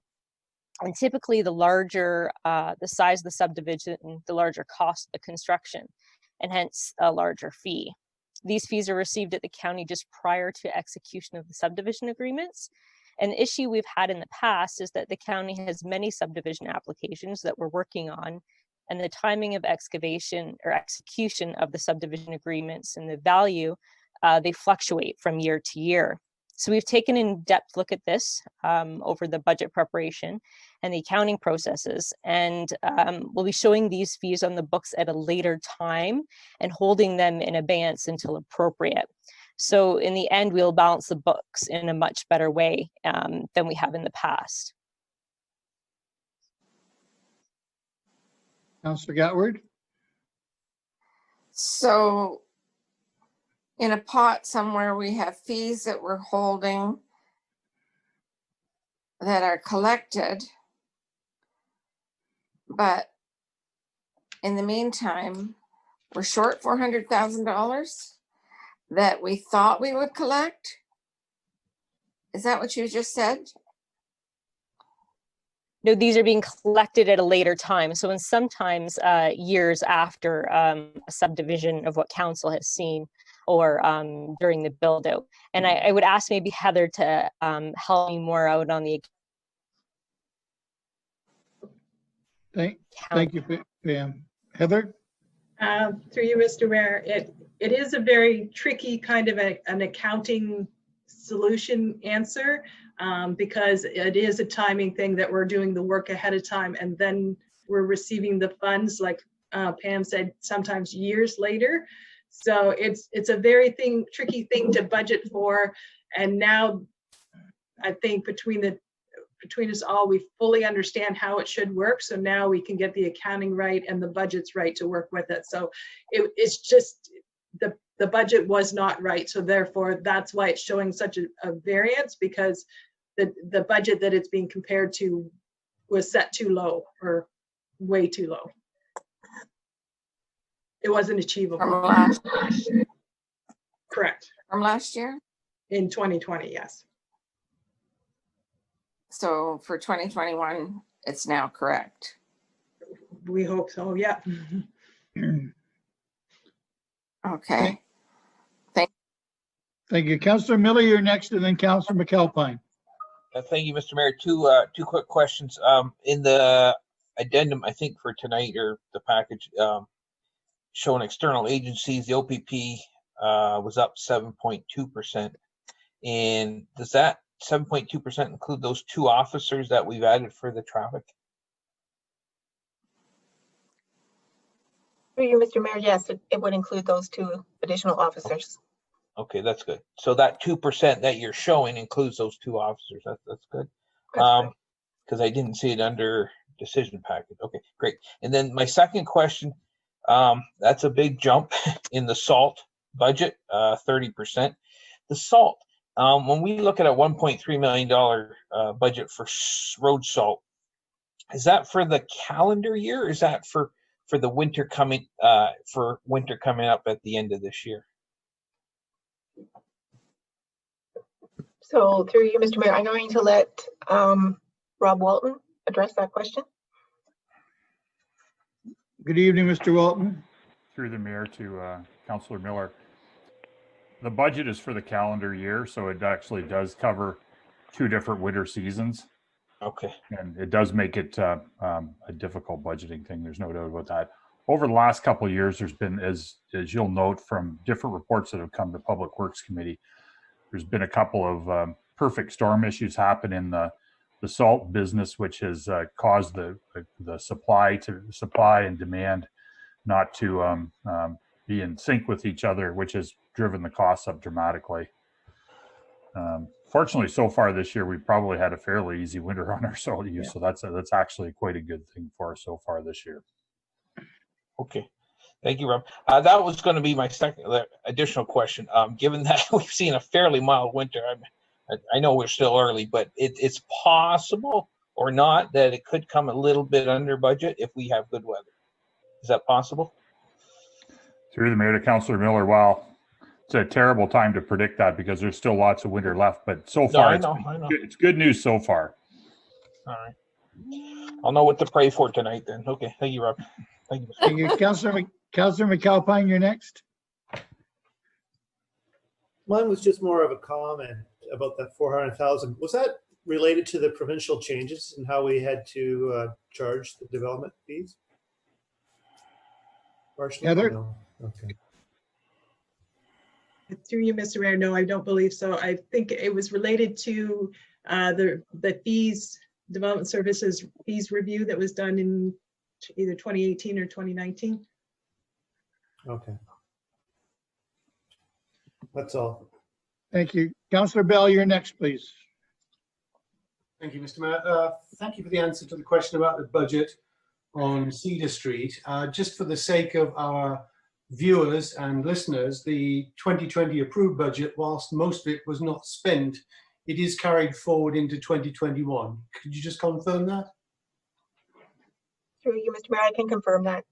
[SPEAKER 12] And typically the larger the size of the subdivision, the larger cost of the construction, and hence a larger fee. These fees are received at the county just prior to execution of the subdivision agreements. An issue we've had in the past is that the county has many subdivision applications that we're working on, and the timing of excavation or execution of the subdivision agreements and the value, they fluctuate from year to year. So we've taken an in-depth look at this over the budget preparation and the accounting processes, and we'll be showing these fees on the books at a later time and holding them in abeyance until appropriate. So in the end, we'll balance the books in a much better way than we have in the past.
[SPEAKER 1] Councillor Gatward?
[SPEAKER 2] So in a pot somewhere, we have fees that we're holding that are collected, but in the meantime, we're short $400,000 that we thought we would collect. Is that what you just said?
[SPEAKER 12] No, these are being collected at a later time. So in sometimes years after a subdivision of what council has seen, or during the build out. And I would ask maybe Heather to help me more out on the
[SPEAKER 1] Thank you, Pam. Heather?
[SPEAKER 10] Through you, Mr. Mayor, it is a very tricky kind of an accounting solution answer because it is a timing thing that we're doing the work ahead of time and then we're receiving the funds, like Pam said, sometimes years later. So it's a very tricky thing to budget for. And now I think between us all, we fully understand how it should work. So now we can get the accounting right and the budgets right to work with it. So it's just the budget was not right. So therefore, that's why it's showing such a variance, because the budget that it's being compared to was set too low or way too low. It wasn't achievable.
[SPEAKER 2] From last year?
[SPEAKER 10] Correct.
[SPEAKER 2] From last year?
[SPEAKER 10] In 2020, yes.
[SPEAKER 2] So for 2021, it's now correct.
[SPEAKER 10] We hope so, yeah.
[SPEAKER 2] Okay.
[SPEAKER 1] Thank you. Councillor Miller, you're next, and then Councillor McAlpine.
[SPEAKER 9] Thank you, Mr. Mayor. Two quick questions. In the addendum, I think for tonight or the package, showing external agencies, the OPP was up 7.2%. And does that 7.2% include those 2 officers that we've added for the traffic?
[SPEAKER 11] Through you, Mr. Mayor, yes, it would include those 2 additional officers.
[SPEAKER 9] Okay, that's good. So that 2% that you're showing includes those 2 officers. That's good.
[SPEAKER 11] That's correct.
[SPEAKER 9] Because I didn't see it under decision package. Okay, great. And then my second question, that's a big jump in the salt budget, 30%. The salt, when we look at a $1.3 million budget for road salt, is that for the calendar year? Or is that for the winter coming up at the end of this year?
[SPEAKER 11] So through you, Mr. Mayor, I'm going to let Rob Walton address that question.
[SPEAKER 1] Good evening, Mr. Walton.
[SPEAKER 13] Through the mayor to Councillor Miller. The budget is for the calendar year, so it actually does cover 2 different winter seasons.
[SPEAKER 9] Okay.
[SPEAKER 13] And it does make it a difficult budgeting thing. There's no doubt about that. Over the last couple of years, there's been, as you'll note from different reports that have come to Public Works Committee, there's been a couple of perfect storm issues happen in the salt business, which has caused the supply and demand not to be in sync with each other, which has driven the costs up dramatically. Fortunately, so far this year, we've probably had a fairly easy winter on our salt use, so that's actually quite a good thing for us so far this year.
[SPEAKER 9] Okay. Thank you, Rob. That was going to be my second additional question. Given that we've seen a fairly mild winter, I know we're still early, but it's possible or not that it could come a little bit under budget if we have good weather. Is that possible?
[SPEAKER 13] Through the mayor to Councillor Miller, well, it's a terrible time to predict that because there's still lots of winter left, but so far
[SPEAKER 9] I know.
[SPEAKER 13] It's good news so far.
[SPEAKER 9] All right. I'll know what to pray for tonight then. Okay. Thank you, Rob. Thank you.
[SPEAKER 1] Thank you. Councillor McAlpine, you're next.
[SPEAKER 14] Mine was just more of a comment about that 400,000. Was that related to the provincial changes and how we had to charge the development fees? Partially?
[SPEAKER 1] Heather?
[SPEAKER 14] No. Okay.
[SPEAKER 10] Through you, Mr. Mayor, no, I don't believe so. I think it was related to the fees, development services fees review that was done in either 2018 or 2019.
[SPEAKER 14] Okay. That's all.
[SPEAKER 1] Thank you. Councillor Bell, you're next, please.
[SPEAKER 15] Thank you, Mr. Mayor. Thank you for the answer to the question about the budget on Cedar Street. Just for the sake of our viewers and listeners, the 2020 approved budget, whilst most of it was not spent, it is carried forward into 2021. Could you just confirm that?
[SPEAKER 11] Through you, Mr. Mayor, I can confirm that.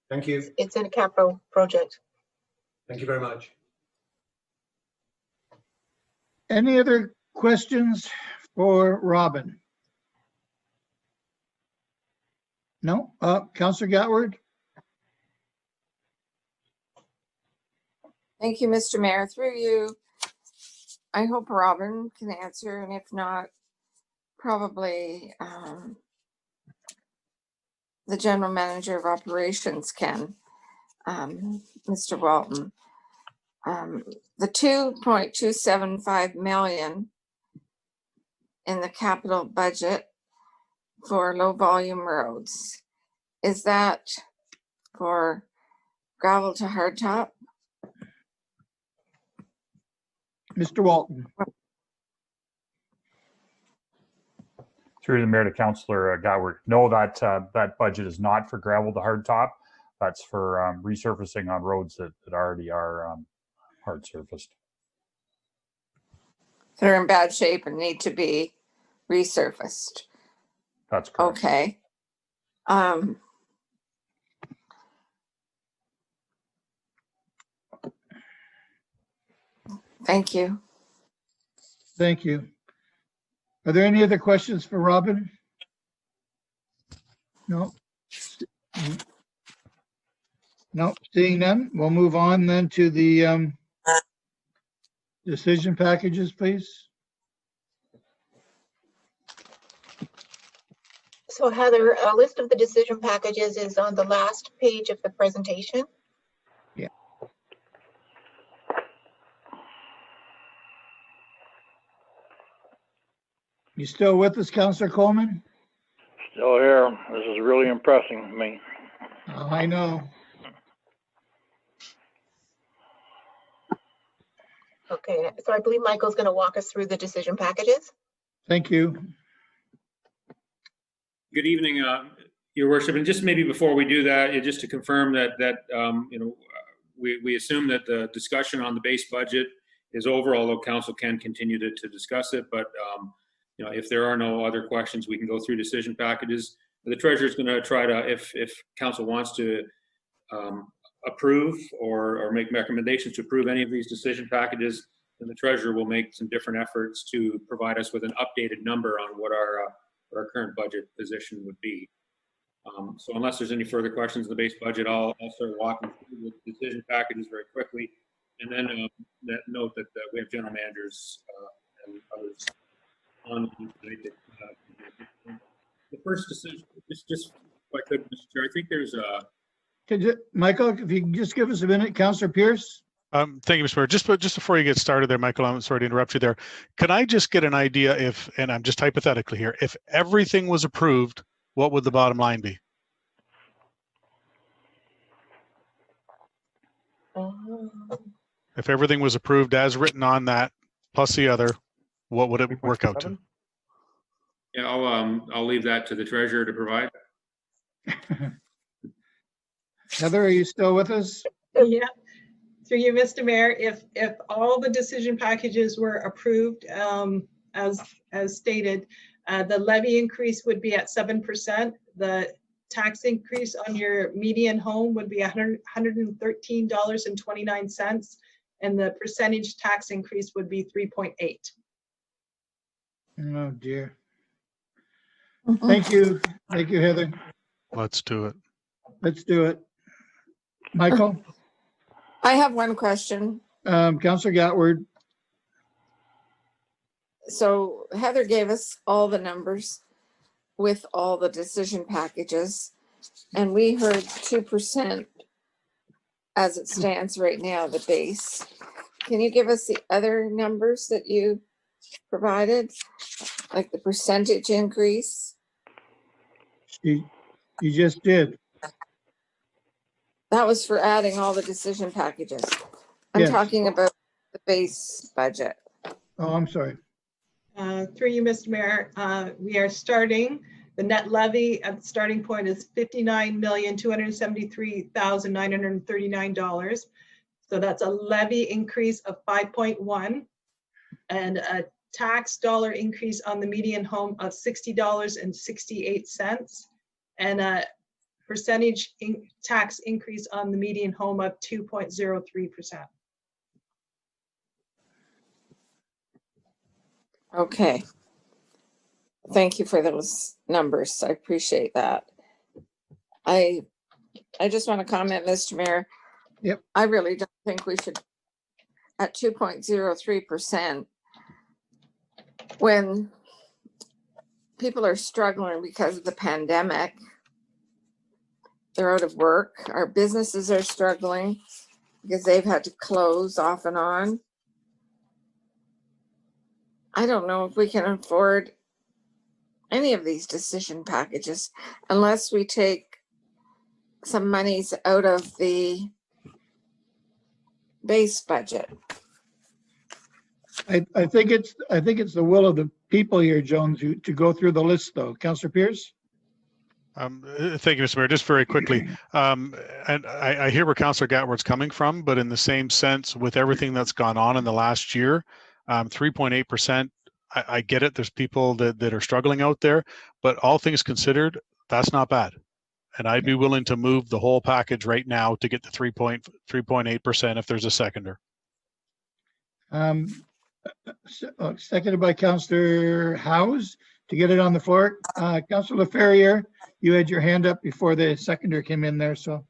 [SPEAKER 15] Thank you.
[SPEAKER 11] It's in a capital project.
[SPEAKER 15] Thank you very much.
[SPEAKER 1] Any other questions for Robin? No? Councillor Gatward?
[SPEAKER 2] Thank you, Mr. Mayor. Through you, I hope Robin can answer, and if not, probably the General Manager of Operations can, Mr. Walton. The 2.275 million in the capital budget for low volume roads, is that for gravel to hardtop?
[SPEAKER 1] Mr. Walton.
[SPEAKER 13] Through the mayor to Councillor Gatward, no, that budget is not for gravel to hardtop. That's for resurfacing on roads that already are hard surfaced.
[SPEAKER 2] They're in bad shape and need to be resurfaced.
[SPEAKER 13] That's correct.
[SPEAKER 2] Okay. Thank you.
[SPEAKER 1] Thank you. Are there any other questions for Robin? No. No, seeing none, we'll move on then to the decision packages, please.
[SPEAKER 11] So Heather, a list of the decision packages is on the last page of the presentation.
[SPEAKER 1] Yeah. You still with us, Councillor Coleman?
[SPEAKER 16] Still here. This is really impressing me.
[SPEAKER 1] Oh, I know.
[SPEAKER 11] Okay, so I believe Michael's going to walk us through the decision packages.
[SPEAKER 1] Thank you.
[SPEAKER 3] Good evening, Your Worship. And just maybe before we do that, just to confirm that we assume that the discussion on the base budget is over, although council can continue to discuss it. But if there are no other questions, we can go through decision packages. The treasurer is going to try to, if council wants to approve or make recommendations to approve any of these decision packages, then the treasurer will make some different efforts to provide us with an updated number on what our current budget position would be. So unless there's any further questions on the base budget, I'll start walking through the decision packages very quickly. And then note that we have general managers and others on tonight. The first decision, just if I could, Mr. Chair, I think there's a...
[SPEAKER 1] Michael, if you can just give us a minute, Councillor Pierce.
[SPEAKER 5] Thank you, Mr. Mayor. Just before you get started there, Michael, I'm sorry to interrupt you there. Can I just get an idea if, and I'm just hypothetically here, if everything was approved, what would the bottom line be? If everything was approved as written on that, plus the other, what would it work out to?
[SPEAKER 3] Yeah, I'll leave that to the treasurer to provide.
[SPEAKER 1] Heather, are you still with us?
[SPEAKER 10] Yeah, through you, Mr. Mayor, if all the decision packages were approved as stated, the levy increase would be at 7%. The tax increase on your median home would be $113.29, and the percentage tax increase would be 3.8.
[SPEAKER 1] Oh dear. Thank you. Thank you, Heather.
[SPEAKER 5] Let's do it.
[SPEAKER 1] Let's do it. Michael?
[SPEAKER 2] I have one question.
[SPEAKER 1] Councillor Gatward.
[SPEAKER 2] So Heather gave us all the numbers with all the decision packages, and we heard 2% as it stands right now, the base. Can you give us the other numbers that you provided, like the percentage increase?
[SPEAKER 1] You just did.
[SPEAKER 2] That was for adding all the decision packages. I'm
[SPEAKER 1] Yes.
[SPEAKER 2] talking about the base budget.
[SPEAKER 1] Oh, I'm sorry.
[SPEAKER 10] Through you, Mr. Mayor, we are starting, the net levy at the starting point is $59,273,939. So that's a levy increase of 5.1 and a tax dollar increase on the median home of $60.68 and a percentage tax increase on the median home of 2.03%.
[SPEAKER 2] Okay. Thank you for those numbers. I appreciate that. I just want to comment, Mr. Mayor.
[SPEAKER 1] Yep.
[SPEAKER 2] I really don't think we should, at 2.03%, when people are struggling because of the pandemic, they're out of work, our businesses are struggling because they've had to close off and on. I don't know if we can afford any of these decision packages unless we take some monies out of the base budget.
[SPEAKER 1] I think it's the will of the people here, Jones, to go through the list though. Councillor Pierce?
[SPEAKER 5] Thank you, Mr. Mayor. Just very quickly, and I hear where Councillor Gatward's coming from, but in the same sense, with everything that's gone on in the last year, 3.8%, I get it. There's people that are struggling out there, but all things considered, that's not bad. And I'd be willing to move the whole package right now to get the 3.8% if there's a seconder.
[SPEAKER 1] Seconded by Councillor Howes to get it on the floor. Councillor Ferrier, you had your hand up before the seconder came in there, so.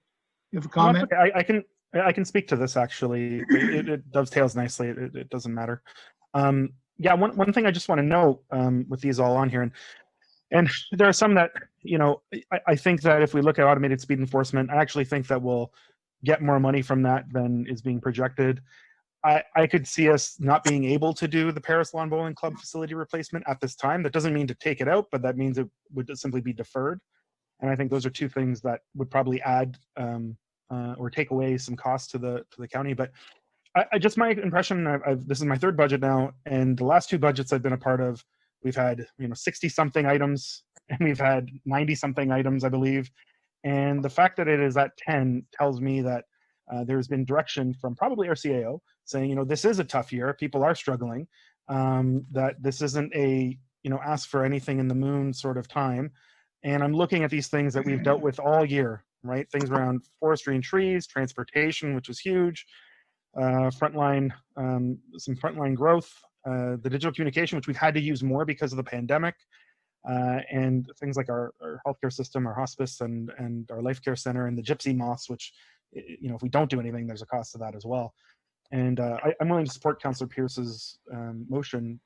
[SPEAKER 1] You have a
[SPEAKER 7] No,
[SPEAKER 1] comment?
[SPEAKER 7] it's okay. I can speak to this actually. It dovetails nicely. It doesn't matter. Yeah, one thing I just want to note with these all on here, and there are some that, you know, I think that if we look at automated speed enforcement, I actually think that we'll get more money from that than is being projected. I could see us not being able to do the Paris Lawn Bowling Club facility replacement at this time. That doesn't mean to take it out, but that means it would simply be deferred. And I think those are two things that would probably add or take away some costs to the county. But I just, my impression, this is my third budget now, and the last two budgets I've been a part of, we've had 60 something items, and we've had 90 something items, I believe. And the fact that it is at 10 tells me that there's been direction from probably our CAO saying, this is a tough year, people are struggling, that this isn't a ask for anything in the moon sort of time. And I'm looking at these things that we've dealt with all year, right? Things around forestry and trees, transportation, which was huge, some frontline growth, the digital communication, which we've had to use more because of the pandemic, and things like our healthcare system, our hospice, and our life care center, and the gypsy moths, which, if we don't do anything, there's a cost to that as well. And I'm willing to support Councillor Pierce's motion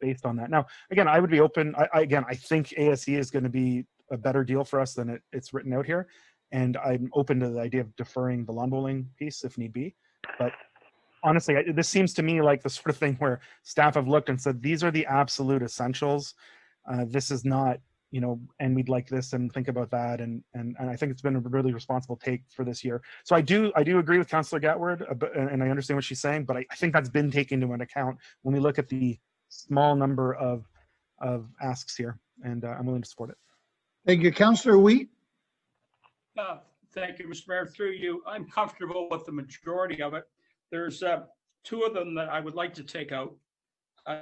[SPEAKER 7] based on that. Now, again, I would be open. I think ASE is going to be a better deal for us than it's written out here. And I'm open to the idea of deferring the lawn bowling piece if need be. But honestly, this seems to me like the sort of thing where staff have looked and said, these are the absolute essentials. This is not, and we'd like this and think about that. And I think it's been a really responsible take for this year. So I do agree with Councillor Gatward, and I understand what she's saying, but I think that's been taken into account when we look at the small number of asks here, and I'm willing to support it.
[SPEAKER 1] Thank you. Councillor Wheat?
[SPEAKER 17] Thank you, Mr. Mayor. Through you, I'm comfortable with the majority of it. There's two of them that I would like to take out.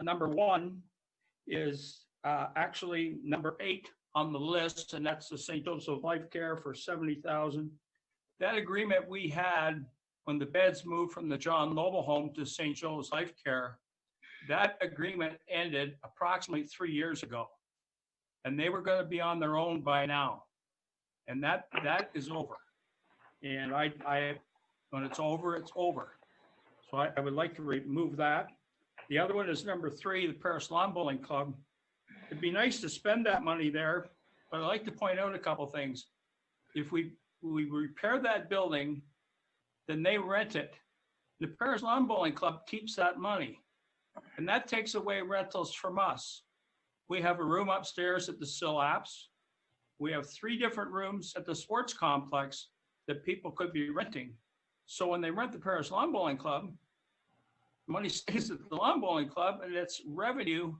[SPEAKER 17] Number one is actually number 8 on the list, and that's the St. Joseph Life Care for $70,000. That agreement we had when the beds moved from the John Noble Home to St. Joseph's Life Care, that agreement ended approximately 3 years ago, and they were going to be on their own by now, and that is over. And I when it's over, it's over. So I would like to remove that. The other one is number 3, the Paris Lawn Bowling Club. It'd be nice to spend that money there, but I'd like to point out a couple things. If we repair that building, then they rent it. The Paris Lawn Bowling Club keeps that money, and that takes away rentals from us. We have a room upstairs at the Syllaps. We have 3 different rooms at the sports complex that people could be renting. So when they rent the Paris Lawn Bowling Club, money stays at the Lawn Bowling Club, and it's revenue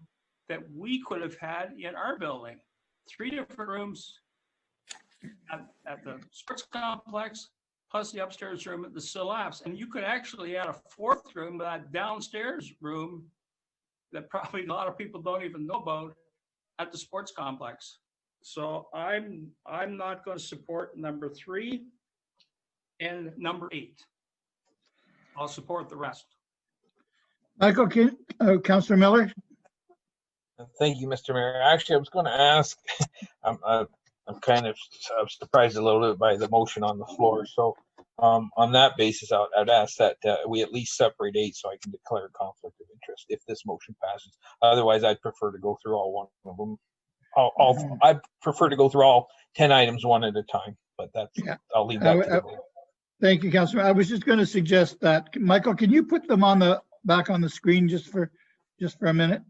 [SPEAKER 17] that we could have had in our building. 3 different rooms at the sports complex, plus the upstairs room at the Syllaps. And you could actually add a 4th room, that downstairs room that probably a lot of people don't even know about, at the sports complex. So I'm not going to support number 3 and number 8. I'll support the rest.
[SPEAKER 1] Michael, Councillor Miller?
[SPEAKER 9] Thank you, Mr. Mayor. Actually, I was going to ask, I'm kind of surprised a little bit by the motion on the floor. So on that basis, I'd ask that we at least separate 8 so I can declare a conflict of interest if this motion passes. Otherwise, I'd prefer to go through all one of them. I prefer to go through all 10 items one at a time, but that's, yeah. I'll leave that to the board.
[SPEAKER 1] Thank you, Councillor. I was just going to suggest that, Michael, can you put them back on the screen just for a minute?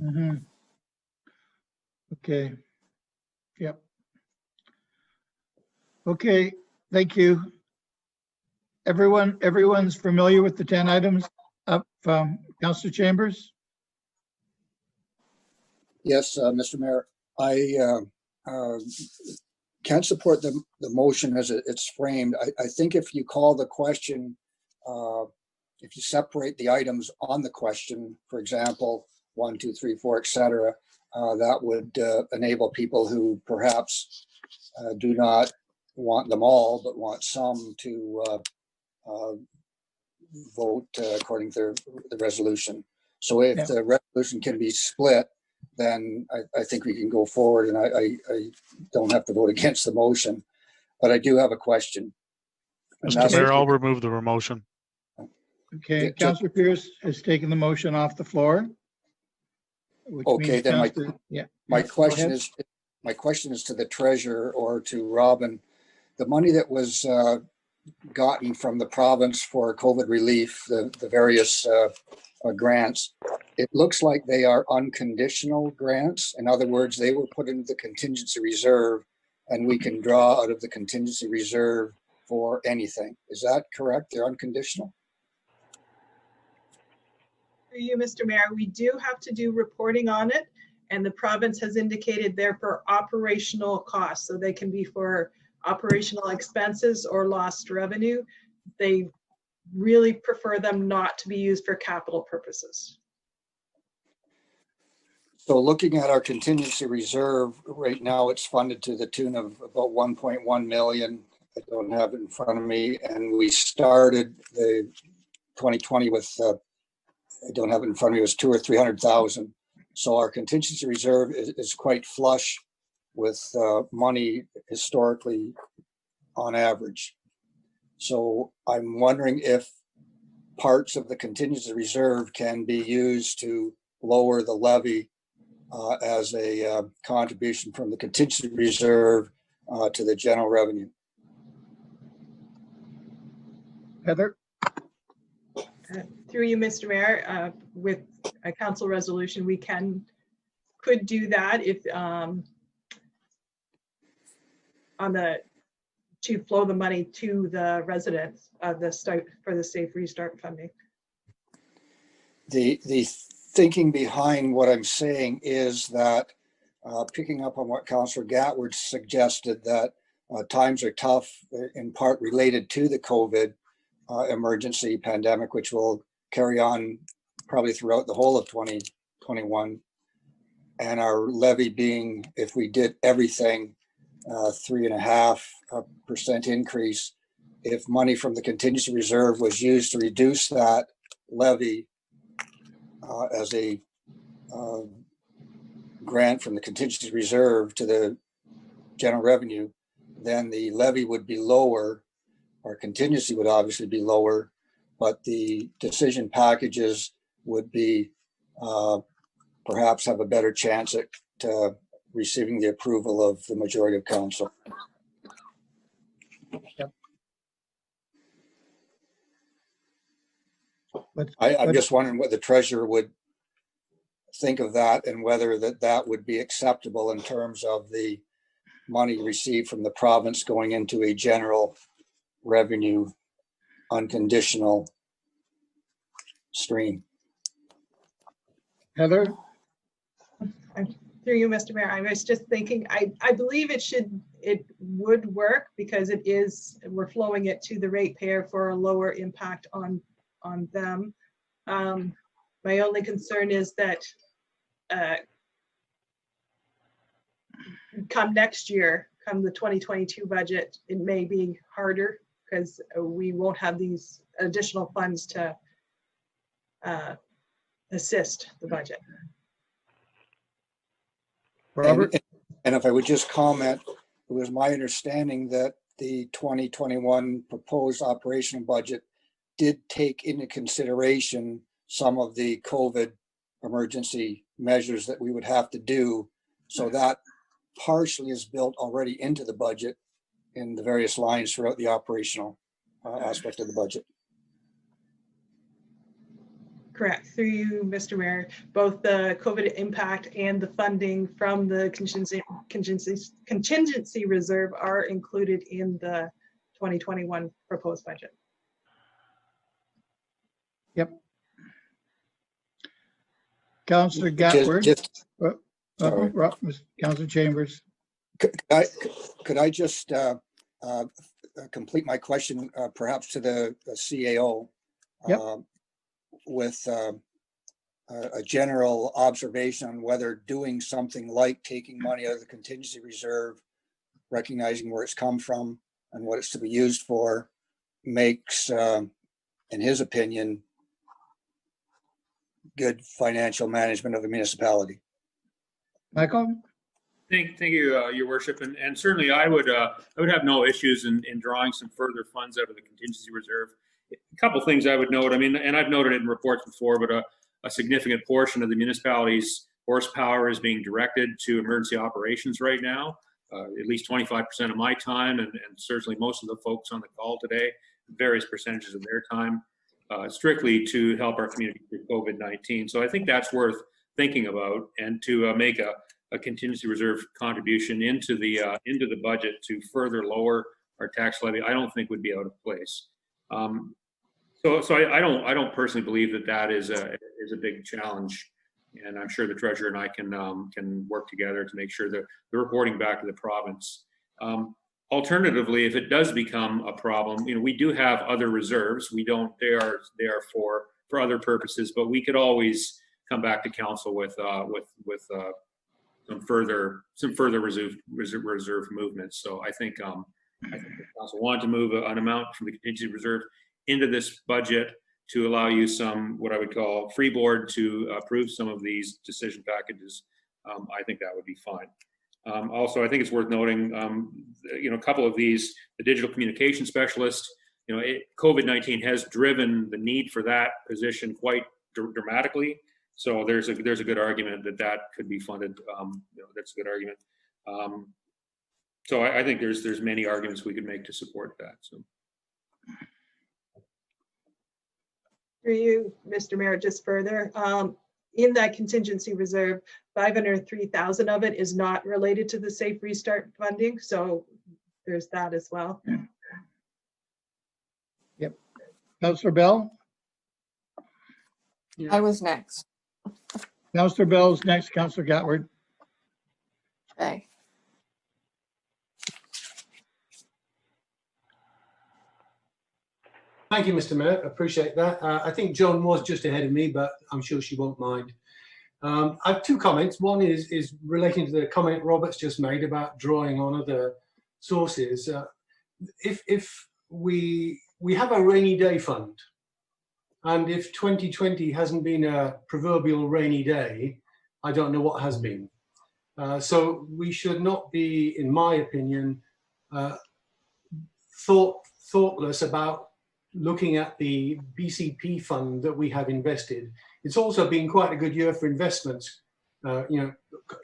[SPEAKER 1] Mm-hmm. Okay. Yep. Okay. Thank you. Everyone's familiar with the 10 items up, Councillor Chambers?
[SPEAKER 18] Yes, Mr. Mayor. I can't support the motion as it's framed. I think if you call the question, if you separate the items on the question, for example, 1, 2, 3, 4, et cetera, that would enable people who perhaps do not want them all, but want some to vote according to the resolution. So if the resolution can be split, then I think we can go forward, and I don't have to vote against the motion. But I do have a question.
[SPEAKER 5] Mr. Mayor, I'll remove the motion.
[SPEAKER 1] Okay, Councillor Pierce has taken the motion off the floor.
[SPEAKER 18] Okay, then my question is to the treasurer or to Robin. The money that was gotten from the province for COVID relief, the various grants, it looks like they are unconditional grants. In other words, they were put into the contingency reserve and we can draw out of the contingency reserve for anything. Is that correct? They're unconditional?
[SPEAKER 10] For you, Mr. Mayor, we do have to do reporting on it, and the province has indicated they're for operational costs, so they can be for operational expenses or lost revenue. They really prefer them not to be used for capital purposes.
[SPEAKER 18] So looking at our contingency reserve right now, it's funded to the tune of about 1.1 million. I don't have it in front of me. And we started the 2020 with, I don't have it in front of me, it was 200,000 or 300,000. So our contingency reserve is quite flush with money historically on average. So I'm wondering if parts of the contingency reserve can be used to lower the levy as a contribution from the contingency reserve to the general revenue.
[SPEAKER 1] Heather?
[SPEAKER 10] Through you, Mr. Mayor, with a council resolution, we could do that if to flow the money to the residents of for the Safe Restart funding.
[SPEAKER 18] The thinking behind what I'm saying is that picking up on what Councillor Gatwood suggested, that times are tough, in part related to the COVID emergency pandemic, which will carry on probably throughout the whole of 2021. And our levy being, if we did everything, 3.5% increase. If money from the contingency reserve was used to reduce that levy as a grant from the contingency reserve to the general revenue, then the levy would be lower. Our contingency would obviously be lower, but the decision packages would be perhaps have a better chance at receiving the approval of the majority of council.
[SPEAKER 1] Yep.
[SPEAKER 18] I'm just wondering what the treasurer would think of that, and whether that would be acceptable in terms of the money received from the province going into a general revenue unconditional stream.
[SPEAKER 1] Heather?
[SPEAKER 10] Through you, Mr. Mayor, I was just thinking, I believe it would work, because we're flowing it to the ratepayer for a lower impact on them. My only concern is that come next year, come the 2022 budget, it may be harder, because we won't have these additional funds to assist the budget.
[SPEAKER 1] Robert?
[SPEAKER 18] And if I would just comment, it was my understanding that the 2021 proposed operational budget did take into consideration some of the COVID emergency measures that we would have to do. So that partially is built already into the budget in the various lines throughout the operational aspect of the budget.
[SPEAKER 10] Correct. Through you, Mr. Mayor, both the COVID impact and the funding from the contingency reserve are included in the 2021 proposed budget.
[SPEAKER 1] Yep. Councillor Gatwood. Councillor Chambers.
[SPEAKER 18] Could I just complete my question, perhaps to the CAO?
[SPEAKER 1] Yep.
[SPEAKER 18] With a general observation on whether doing something like taking money out of the contingency reserve, recognizing where it's come from and what it's to be used for, makes, in his opinion, good financial management of the municipality.
[SPEAKER 1] Michael?
[SPEAKER 3] Thank you, Your Worship, and certainly I would have no issues in drawing some further funds out of the contingency reserve. A couple things I would note. I mean, and I've noted it in reports before, but a significant portion of the municipality's horsepower is being directed to emergency operations right now. At least 25% of my time, and certainly most of the folks on the call today, various percentages of their time, strictly to help our community through COVID-19. So I think that's worth thinking about, and to make a contingency reserve contribution into the budget to further lower our tax levy, I don't think would be out of place. So I don't personally believe that is a big challenge, and I'm sure the treasurer and I can work together to make sure that the reporting back to the province. Alternatively, if it does become a problem, we do have other reserves. They are for other purposes, but we could always come back to council with some further reserve movements. So I think the council wanted to move an amount from the contingency reserve into this budget to allow you some, what I would call, freeboard to approve some of these decision packages. I think that would be fine. Also, I think it's worth noting, a couple of these, the digital communication specialist, COVID-19 has driven the need for that position quite dramatically. So there's a good argument that could be funded. That's a good argument. So I think there's many arguments we could make to support that. So.
[SPEAKER 10] For you, Mr. Mayor, just further, in that contingency reserve, 503,000 of it is not related to the Safe Restart funding. So there's that as well.
[SPEAKER 1] Yep. Councillor Bell?
[SPEAKER 2] I was next.
[SPEAKER 1] Councillor Bell's next. Councillor Gatward.
[SPEAKER 2] Okay.
[SPEAKER 15] Thank you, Mr. Mayor. Appreciate that. I think Joan was just ahead of me, but I'm sure she won't mind. I have two comments. One is relating to the comment Robert's just made about drawing on other sources. If we have a rainy day fund, and if 2020 hasn't been a proverbial rainy day, I don't know what has been. So we should not be, in my opinion, thoughtless about looking at the BCP fund that we have invested. It's also been quite a good year for investments,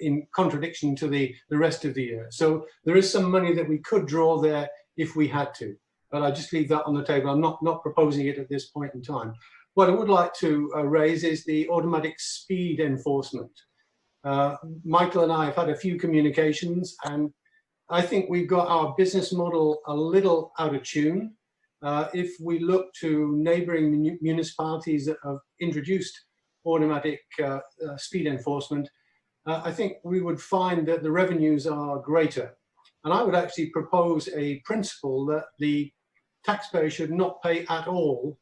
[SPEAKER 15] in contradiction to the rest of the year. So there is some money that we could draw there if we had to, but I just leave that on the table. I'm not proposing it at this point in time. What I would like to raise is the automatic speed enforcement. Michael and I have had a few communications, and I think we've got our business model a little out of tune. If we look to neighbouring municipalities that have introduced automatic speed enforcement, I think we would find that the revenues are greater. And I would actually propose a principle that the taxpayer should not pay at all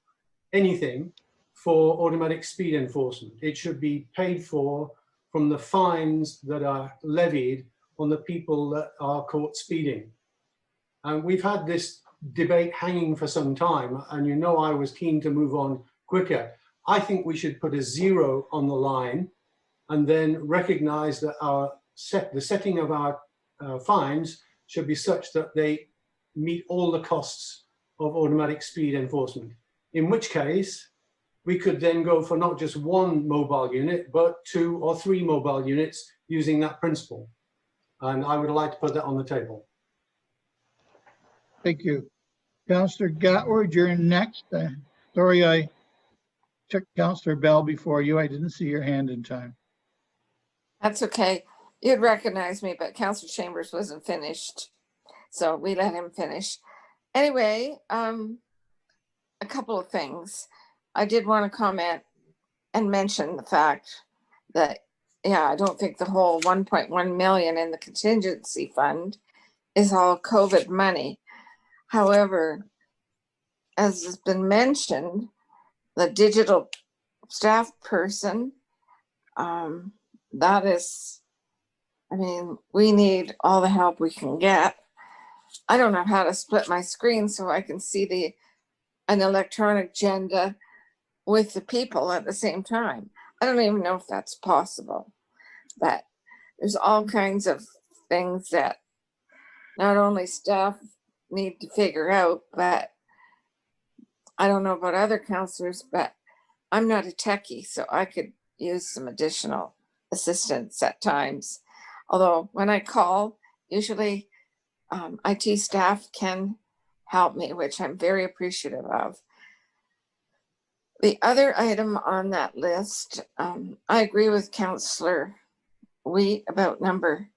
[SPEAKER 15] anything for automatic speed enforcement. It should be paid for from the fines that are levied on the people that are caught speeding. And we've had this debate hanging for some time, and I was keen to move on quicker. I think we should put a 0 on the line and then recognize that the setting of our fines should be such that they meet all the costs of automatic speed enforcement. In which case, we could then go for not just one mobile unit, but 2 or 3 mobile units using that principle. And I would like to put that on the table.
[SPEAKER 1] Thank you. Councillor Gatward, you're next. Sorry, I took Councillor Bell before you. I didn't see your hand in time.
[SPEAKER 2] That's okay. You'd recognize me, but Councillor Chambers wasn't finished. So we let him finish. Anyway, a couple of things. I did want to comment and mention the fact that, I don't think the whole 1.1 million in the contingency fund is all COVID money. However, as has been mentioned, the digital staff person That is, I mean, we need all the help we can get. I don't know how to split my screen so I can see an electronic agenda with the people at the same time. I don't even know if that's possible. But there's all kinds of things that not only staff need to figure out, but I don't know about other counselors, but I'm not a techie, so I could use some additional assistance at times. Although when I call, usually IT staff can help me, which I'm very appreciative of. The other item on that list, I agree with Councillor Wheat about number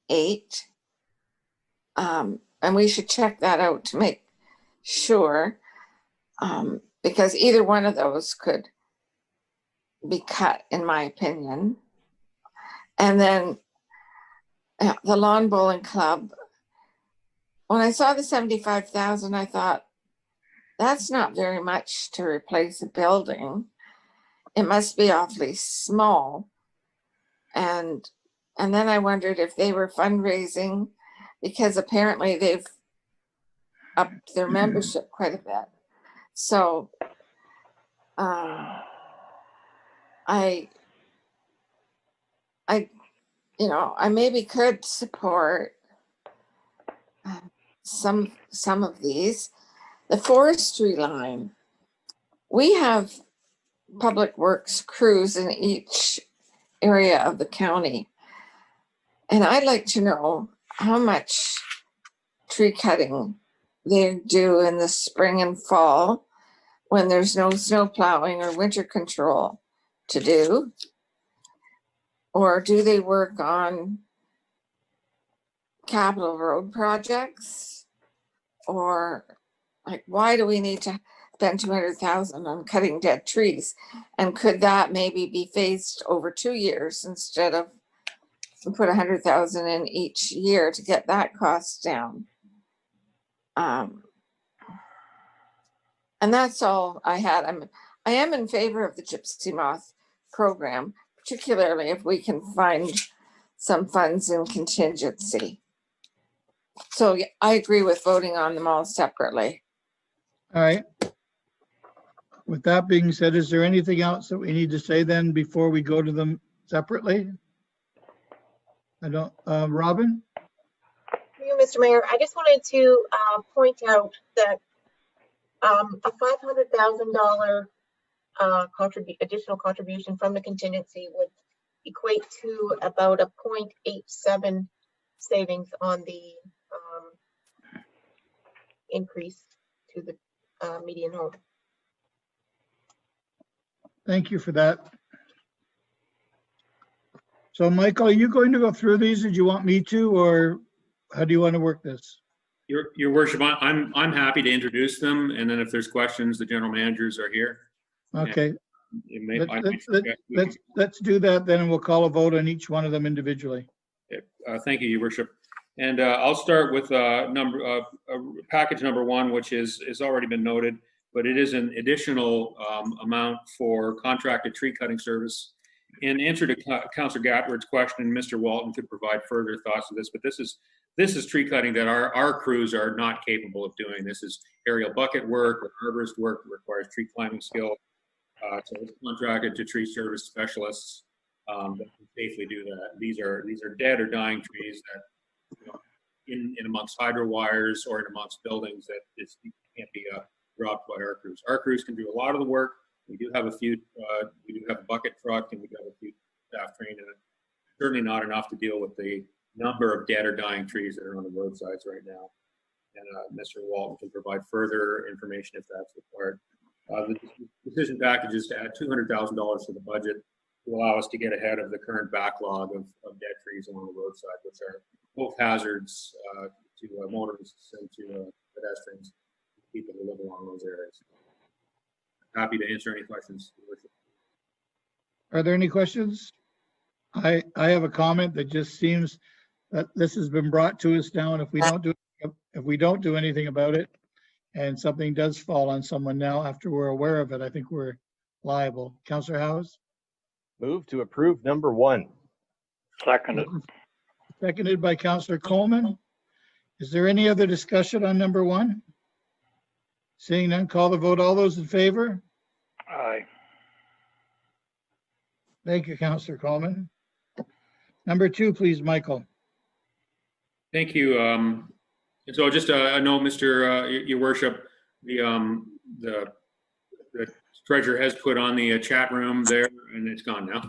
[SPEAKER 2] 8. And we should check that out to make sure, because either one of those could be cut, in my opinion. And then the lawn bowling club, when I saw the 75,000, I thought, that's not very much to replace a building. It must be awfully small. And then I wondered if they were fundraising, because apparently they've upped their membership quite a bit. So I maybe could support some of these. The forestry line, we have public works crews in each area of the county. And I'd like to know how much tree cutting they do in the spring and fall when there's no snow plowing or winter control to do. Or do they work on capital road projects? Or like, why do we need to spend 200,000 on cutting dead trees? And could that maybe be phased over 2 years instead of put 100,000 in each year to get that cost down? And that's all I had. I am in favor of the Gypsy Moth program, particularly if we can find some funds in contingency. So I agree with voting on them all separately.
[SPEAKER 1] All right. With that being said, is there anything else that we need to say then before we go to them separately? I don't, Robin?
[SPEAKER 11] You, Mr. Mayor, I just wanted to point out that a $500,000 additional contribution from the contingency would equate to about a 0.87 savings on the increase to the median home.
[SPEAKER 1] Thank you for that. So Michael, are you going to go through these? Did you want me to, or how do you want to work this?
[SPEAKER 3] Your worship, I'm happy to introduce them, and then if there's questions, the general managers are here.
[SPEAKER 1] Okay. Let's do that then, and we'll call a vote on each one of them individually.
[SPEAKER 3] Thank you, your worship. And I'll start with package number 1, which is already been noted, but it is an additional amount for contracted tree cutting service. In answer to Councillor Gatward's question, Mr. Walton could provide further thoughts to this, but this is tree cutting that our crews are not capable of doing. This is aerial bucket work or arborist work that requires tree climbing skill. So it's contracted to tree service specialists that can safely do that. These are dead or dying trees that, in amongst hydro wires or in amongst buildings that can't be dropped by our crews. Our crews can do a lot of the work. We do have a few. We do have a bucket truck, and we have a few staff trained in it. Certainly not enough to deal with the number of dead or dying trees that are on the roadsides right now. And Mr. Walton can provide further information if that's required. The decision package is to add $200,000 to the budget to allow us to get ahead of the current backlog of dead trees along the roadside, which are both hazards to motorists and to pedestrians, people who live along those areas. Happy to answer any questions.
[SPEAKER 1] Are there any questions? I have a comment that just seems that this has been brought to us now, and if we don't do anything about it, and something does fall on someone now after we're aware of it, I think we're liable. Councillor Howes?
[SPEAKER 8] Move to approve number 1.
[SPEAKER 16] Seconded.
[SPEAKER 1] Seconded by Councillor Coleman. Is there any other discussion on number 1? Seeing none, call the vote. All those in favor?
[SPEAKER 16] Aye.
[SPEAKER 1] Thank you, Councillor Coleman. Number 2, please, Michael.
[SPEAKER 3] Thank you. And so just a note, Mr. Your Worship, the treasurer has put on the chat room there, and it's gone now.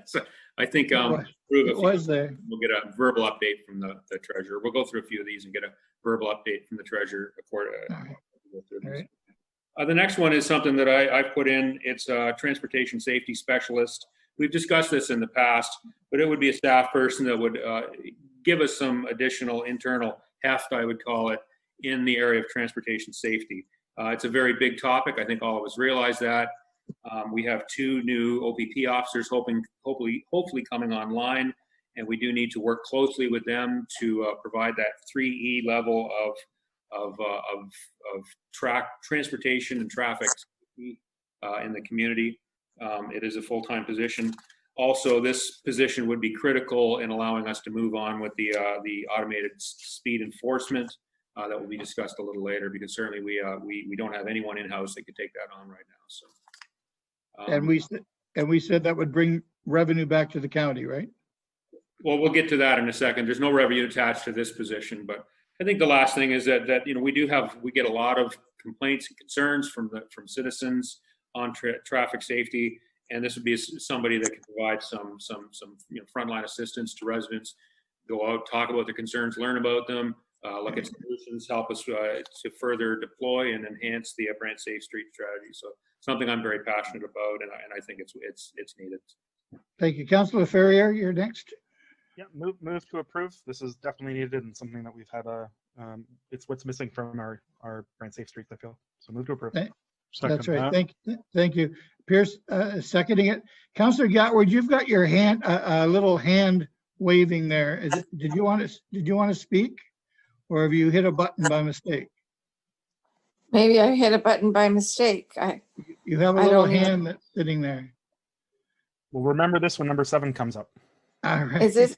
[SPEAKER 3] So I think
[SPEAKER 1] it was there.
[SPEAKER 3] We'll get a verbal update from the treasurer. We'll go through a few of these and get a verbal update from the treasurer.
[SPEAKER 1] Right.
[SPEAKER 3] The next one is something that I've put in. It's a transportation safety specialist. We've discussed this in the past, but it would be a staff person that would give us some additional internal heft, I would call it, in the area of transportation safety. It's a very big topic. I think all of us realize that. We have 2 new OPP officers hopefully coming online, and we do need to work closely with them to provide that 3E level of transportation and traffic safety in the community. It is a full-time position. Also, this position would be critical in allowing us to move on with the automated speed enforcement that will be discussed a little later, because certainly we don't have anyone in-house that could take that on right now. So,
[SPEAKER 1] and we said that would bring revenue back to the county, right?
[SPEAKER 3] Well, we'll get to that in a second. There's no revenue attached to this position, but I think the last thing is that we get a lot of complaints and concerns from citizens on traffic safety, and this would be somebody that can provide some frontline assistance to residents, go out, talk about the concerns, learn about them, look at solutions, help us to further deploy and enhance the Brant Safe Street strategy. So something I'm very passionate about, and I think it's needed.
[SPEAKER 1] Thank you, Councillor Ferrier. You're next.
[SPEAKER 7] Yeah, move to approve. This is definitely needed and something that we've had it's what's missing from our Brant Safe Streets, I feel. So move to approve.
[SPEAKER 1] That's right. Thank you. Pierce, seconding it. Councillor Gatward, you've got your hand, a little hand waving there. Did you want to speak, or have you hit a button by mistake?
[SPEAKER 2] Maybe I hit a button by mistake.
[SPEAKER 1] You have a little hand that's sitting there.
[SPEAKER 7] We'll remember this when number 7 comes up.
[SPEAKER 1] All right.
[SPEAKER 2] Is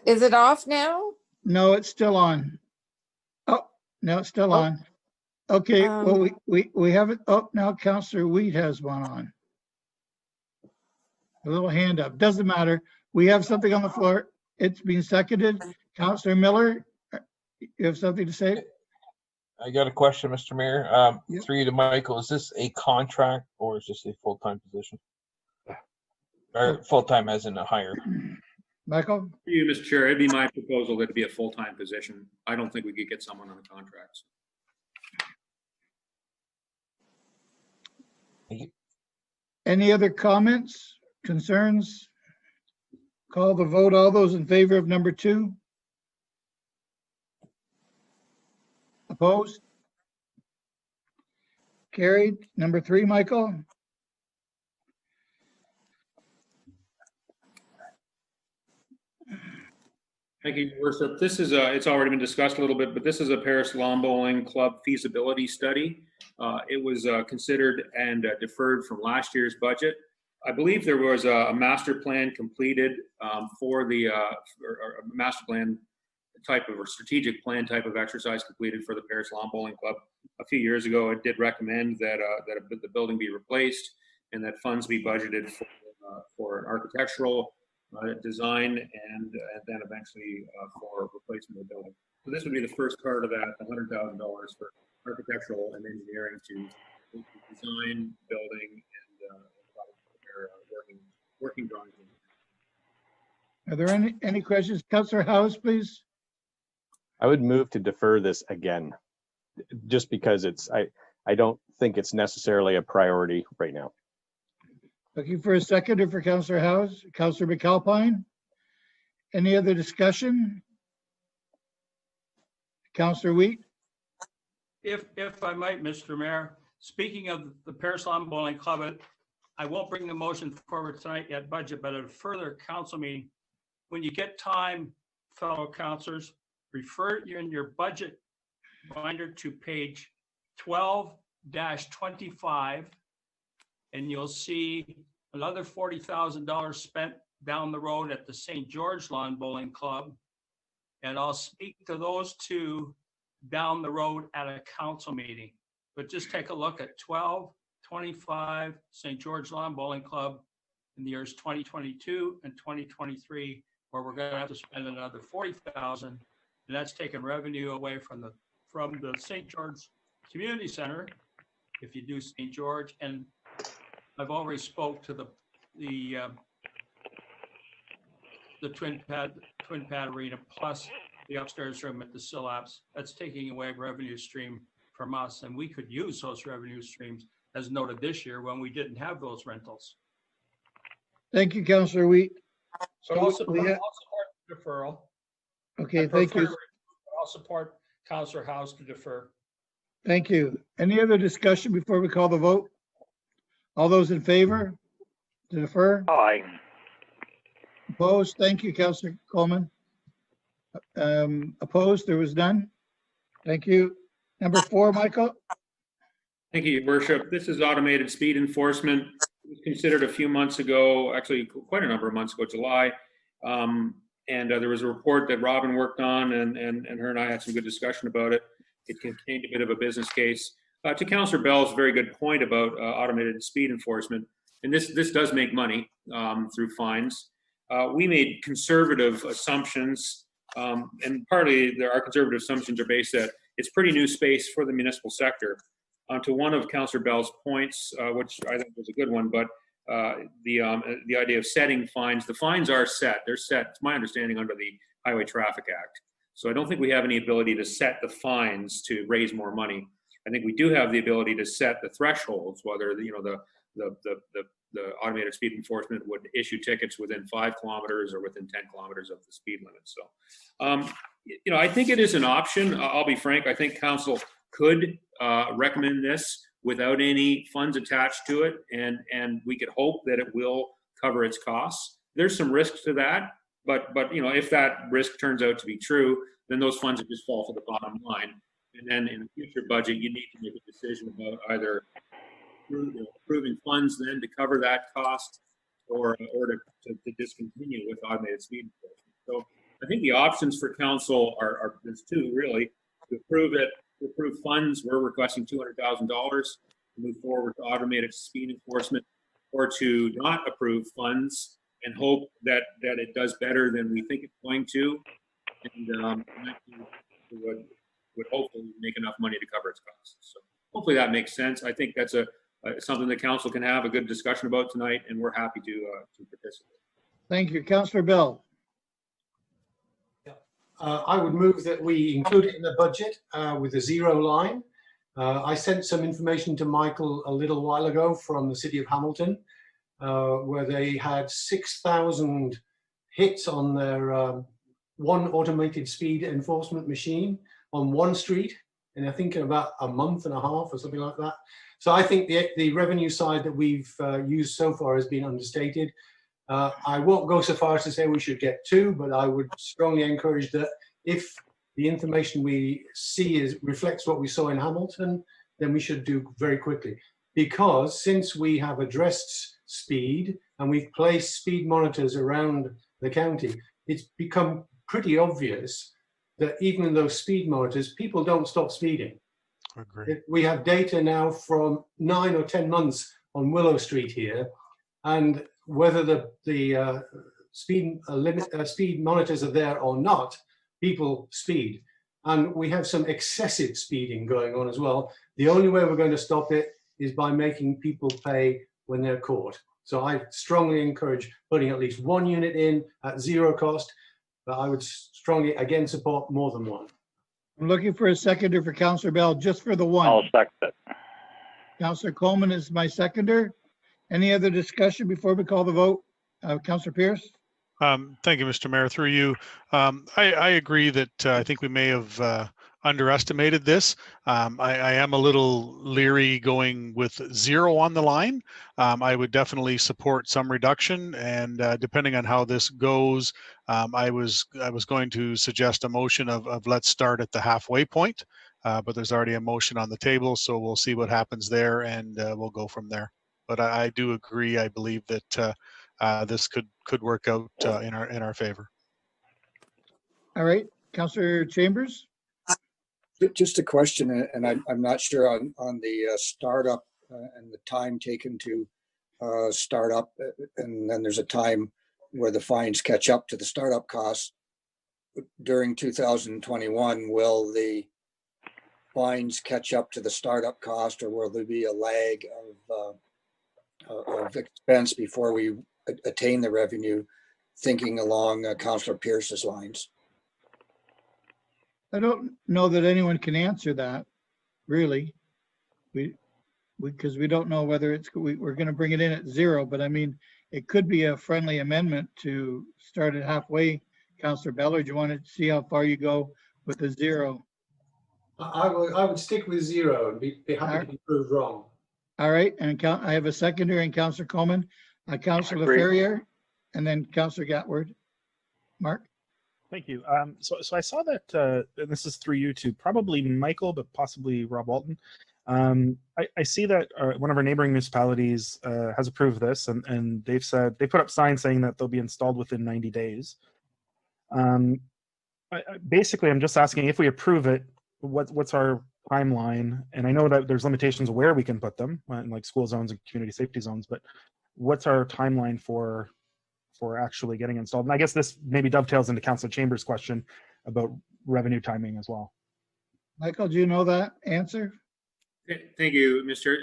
[SPEAKER 2] it off now?
[SPEAKER 1] No, it's still on. Oh, no, it's still on. Okay, well, we have it. Oh, now Councillor Wheat has one on. A little hand up. Doesn't matter. We have something on the floor. It's been seconded. Councillor Miller, you have something to say?
[SPEAKER 9] I got a question, Mr. Mayor. Through you to Michael, is this a contract or is this a full-time position? Or full-time as in a hire?
[SPEAKER 1] Michael?
[SPEAKER 3] For you, Mr. Chair, it'd be my proposal that it be a full-time position. I don't think we could get someone on a contract.
[SPEAKER 1] Any other comments, concerns? Call the vote. All those in favor of number 2? Opposed? Carried. Number 3, Michael?
[SPEAKER 3] Thank you, Your Worship. This is it's already been discussed a little bit, but this is a Paris Lawn Bowling Club feasibility study. It was considered and deferred from last year's budget. I believe there was a master plan completed for the or a master plan type of, or strategic plan type of exercise completed for the Paris Lawn Bowling Club a few years ago. It did recommend that the building be replaced and that funds be budgeted for an architectural design and then eventually for replacement of the building. So this would be the first part of that, $100,000 for architectural and engineering to design, building, and prepare working drawings.
[SPEAKER 1] Are there any questions? Councillor House, please.
[SPEAKER 8] I would move to defer this again, just because I don't think it's necessarily a priority right now.
[SPEAKER 1] Looking for a seconder for Councillor House. Councillor McAlpine. Any other discussion? Councillor Wheat.
[SPEAKER 17] If I might, Mr. Mayor, speaking of the Paris Lawn Bowling Club, I won't bring the motion forward tonight at budget, but at a further council meeting, when you get time, fellow councilors, refer in your budget binder to page 12-25, and you'll see another $40,000 spent down the road at the St. George Lawn Bowling Club. And I'll speak to those two down the road at a council meeting. But just take a look at 12, 25 St. George Lawn Bowling Club in the years 2022 and 2023, where we're going to have to spend another $40,000, and that's taking revenue away from the St. George Community Center if you do St. George. And I've already spoke to the twin pad arena plus the upstairs room at the Syllabs. That's taking away revenue stream from us, and we could use those revenue streams as noted this year when we didn't have those rentals.
[SPEAKER 1] Thank you, Councillor Wheat.
[SPEAKER 17] But I'll support the deferral.
[SPEAKER 1] Okay, thank you.
[SPEAKER 17] I'll support Councillor House to defer.
[SPEAKER 1] Thank you. Any other discussion before we call the vote? All those in favor to defer?
[SPEAKER 16] Aye.
[SPEAKER 1] Opposed? Thank you, Councillor Coleman. Opposed? There was none. Thank you. Number 4, Michael.
[SPEAKER 3] Thank you, Your Worship. This is automated speed enforcement. It was considered a few months ago, actually quite a number of months ago, July. There was a report that Robin worked on, and her and I had some good discussion about it. It contained a bit of a business case. To Councillor Bell's very good point about automated speed enforcement, and this does make money through fines. We made conservative assumptions, and partly our conservative assumptions are based that it's pretty new space for the municipal sector. To one of Councillor Bell's points, which I think was a good one, but the idea of setting fines, the fines are set. They're set, it's my understanding, under the Highway Traffic Act. So I don't think we have any ability to set the fines to raise more money. I think we do have the ability to set the thresholds, whether the automated speed enforcement would issue tickets within 5 kilometers or within 10 kilometers of the speed limit. So, I think it is an option. I'll be frank. I think council could recommend this without any funds attached to it, and we could hope that it will cover its costs. There's some risks to that, but if that risk turns out to be true, then those funds would just fall to the bottom line. And then in the future budget, you need to make a decision about either approving funds then to cover that cost, or to discontinue with automated speed enforcement. So I think the options for council are there's two really: to approve it, to approve funds. We're requesting $200,000 to move forward to automated speed enforcement, or to not approve funds and hope that it does better than we think it's going to, and would hopefully make enough money to cover its costs. So hopefully that makes sense. I think that's something the council can have a good discussion about tonight, and we're happy to participate.
[SPEAKER 1] Thank you, Councillor Bell.
[SPEAKER 15] I would move that we include it in the budget with a zero line. I sent some information to Michael a little while ago from the City of Hamilton, where they had 6,000 hits on their one automated speed enforcement machine on one street, and I think in about a month and a half or something like that. So I think the revenue side that we've used so far has been understated. I won't go so far as to say we should get 2, but I would strongly encourage that if the information we see reflects what we saw in Hamilton, then we should do very quickly. Because since we have addressed speed and we've placed speed monitors around the county, it's become pretty obvious that even in those speed monitors, people don't stop speeding.
[SPEAKER 5] I agree.
[SPEAKER 15] We have data now from 9 or 10 months on Willow Street here, and whether the speed monitors are there or not, people speed. And we have some excessive speeding going on as well. The only way we're going to stop it is by making people pay when they're caught. So I strongly encourage putting at least 1 unit in at zero cost, but I would strongly again support more than 1.
[SPEAKER 1] I'm looking for a seconder for Councillor Bell, just for the 1.
[SPEAKER 16] I'll second it.
[SPEAKER 1] Councillor Coleman is my seconder. Any other discussion before we call the vote? Councillor Pierce?
[SPEAKER 5] Thank you, Mr. Mayor. Through you, I agree that I think we may have underestimated this. I am a little leery going with 0 on the line. I would definitely support some reduction, and depending on how this goes, I was going to suggest a motion of let's start at the halfway point, but there's already a motion on the table, so we'll see what happens there, and we'll go from there. but I do agree. I believe that this could work out in our favor.
[SPEAKER 1] All right, Councillor Chambers.
[SPEAKER 18] Just a question, and I'm not sure on the startup and the time taken to start up, and then there's a time where the fines catch up to the startup costs. During 2021, will the fines catch up to the startup cost, or will there be a lag of expense before we attain the revenue, thinking along Councillor Pierce's lines?
[SPEAKER 1] I don't know that anyone can answer that, really. Because we don't know whether we're going to bring it in at zero, but I mean, it could be a friendly amendment to start it halfway. Councillor Beller, do you want to see how far you go with the zero?
[SPEAKER 15] I would stick with zero and be happy to be proved wrong.
[SPEAKER 1] All right, and I have a seconder in Councillor Coleman, Councillor Ferrier, and then Councillor Gatward. Mark?
[SPEAKER 7] Thank you. So I saw that, and this is through you to probably Michael, but possibly Rob Walton. I see that one of our neighboring municipalities has approved this, and they've said, they put up signs saying that they'll be installed within 90 days. Basically, I'm just asking, if we approve it, what's our timeline? And I know that there's limitations where we can put them, like school zones and community safety zones, but what's our timeline for actually getting installed? And I guess this maybe dovetails into Councillor Chambers' question about revenue timing as well.
[SPEAKER 1] Michael, do you know that answer?
[SPEAKER 3] Thank you, Mr.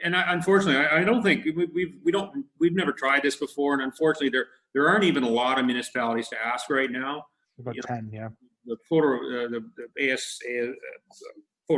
[SPEAKER 3] And unfortunately, I don't think we've never tried this before, and unfortunately, there aren't even a lot of municipalities to ask right now.
[SPEAKER 7] About 10, yeah.
[SPEAKER 3] The photo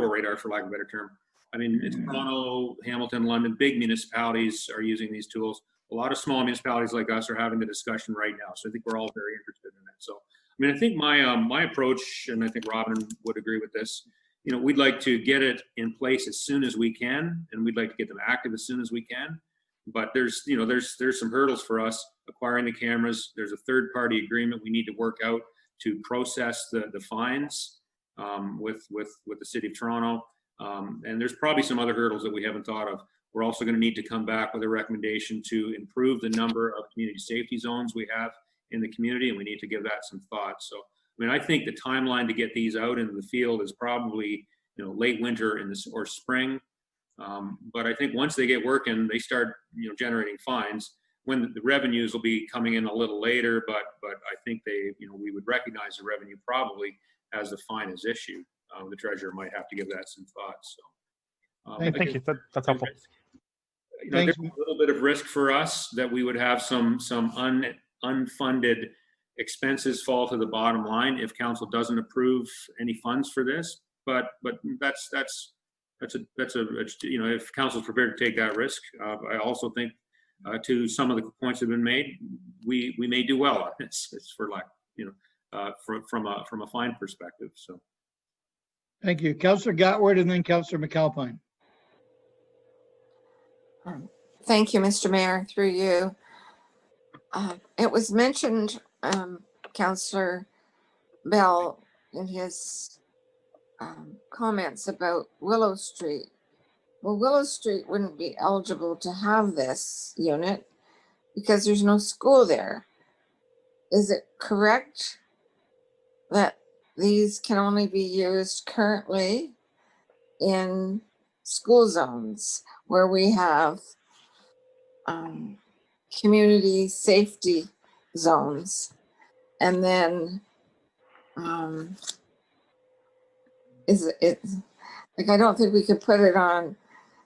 [SPEAKER 3] radar, for lack of a better term. I mean, it's Toronto, Hamilton, London, big municipalities are using these tools. A lot of small municipalities like us are having the discussion right now. So I think we're all very interested in it. So, I mean, I think my approach, and I think Robin would agree with this, we'd like to get it in place as soon as we can, and we'd like to get them active as soon as we can. But there's some hurdles for us acquiring the cameras. There's a third-party agreement we need to work out to process the fines with the City of Toronto. And there's probably some other hurdles that we haven't thought of. We're also going to need to come back with a recommendation to improve the number of community safety zones we have in the community, and we need to give that some thought. So, I mean, I think the timeline to get these out into the field is probably, late winter or spring. But I think once they get working, they start, generating fines. When the revenues will be coming in a little later, but I think we would recognize the revenue probably as the fine is issued. The treasurer might have to give that some thought. So,
[SPEAKER 7] thank you. That's helpful.
[SPEAKER 3] There's a little bit of risk for us that we would have some unfunded expenses fall to the bottom line if council doesn't approve any funds for this. But that's if council's prepared to take that risk. I also think to some of the points that have been made, we may do well on this. It's for like from a fine perspective. So.
[SPEAKER 1] Thank you. Councillor Gatward and then Councillor McAlpine.
[SPEAKER 2] Thank you, Mr. Mayor, through you. It was mentioned, Councillor Bell, in his comments about Willow Street. Well, Willow Street wouldn't be eligible to have this unit because there's no school there. Is it correct that these can only be used currently in school zones where we have community safety zones? And then is it like, I don't think we could put it on,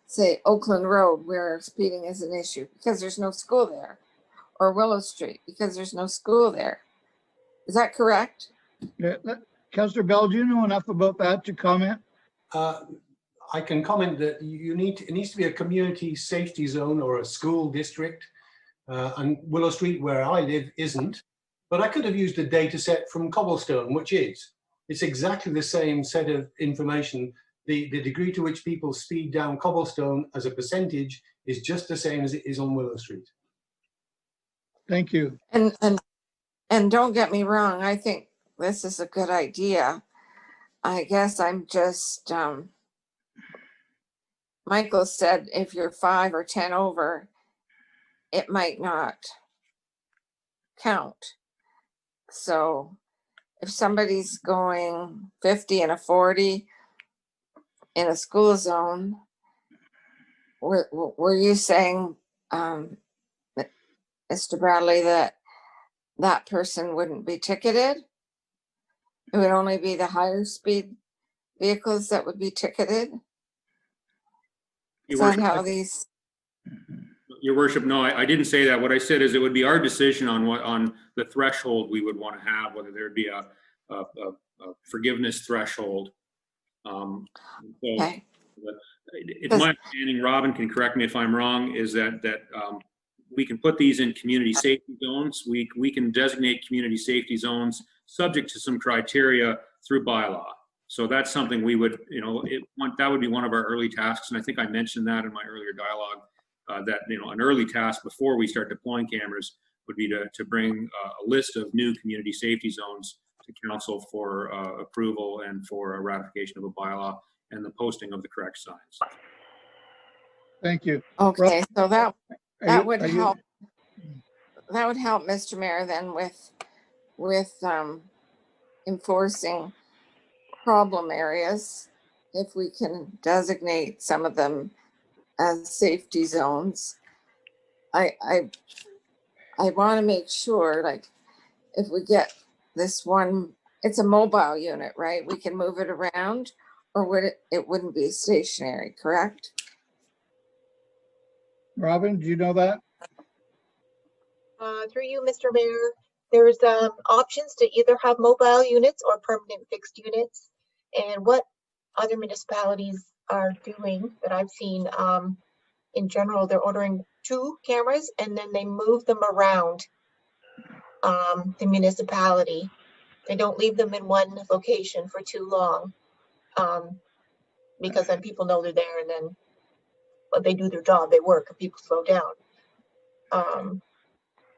[SPEAKER 2] say, Oakland Road where speeding is an issue because there's no school there, or Willow Street because there's no school there. Is that correct?
[SPEAKER 1] Yeah, Councillor Bell, do you know enough about that to comment?
[SPEAKER 15] I can comment that it needs to be a community safety zone or a school district, and Willow Street, where I live, isn't. But I could have used a data set from Cobblestone, which is. It's exactly the same set of information. The degree to which people speed down Cobblestone as a percentage is just the same as it is on Willow Street.
[SPEAKER 1] Thank you.
[SPEAKER 2] And don't get me wrong, I think this is a good idea. I guess I'm just, Michael said if you're 5 or 10 over, it might not count. So if somebody's going 50 and a 40 in a school zone, were you saying, Mr. Bradley, that that person wouldn't be ticketed? It would only be the higher speed vehicles that would be ticketed? Is that how these?
[SPEAKER 3] Your worship, no, I didn't say that. What I said is it would be our decision on on the threshold we would want to have, whether there'd be a forgiveness threshold.
[SPEAKER 2] Okay.
[SPEAKER 3] It's my understanding, Robin can correct me if I'm wrong, is that we can put these in community safety zones. We can designate community safety zones subject to some criteria through bylaw. So that's something we would, that would be one of our early tasks. And I think I mentioned that in my earlier dialogue, that, an early task before we start deploying cameras would be to bring a list of new community safety zones to council for approval and for a ratification of a bylaw and the posting of the correct signs.
[SPEAKER 1] Thank you.
[SPEAKER 2] Okay, so that would
[SPEAKER 1] are you-
[SPEAKER 2] help. That would help, Mr. Mayor, then with enforcing problem areas, if we can designate some of them as safety zones. I want to make sure, like, if we get this one, it's a mobile unit, right? We can move it around, or it wouldn't be stationary, correct?
[SPEAKER 1] Robin, do you know that?
[SPEAKER 11] Through you, Mr. Mayor, there's options to either have mobile units or permanent fixed units. And what other municipalities are doing that I've seen, in general, they're ordering 2 cameras and then they move them around the municipality. They don't leave them in one location for too long, because then people know they're there, and then they do their job, they work, and people slow down.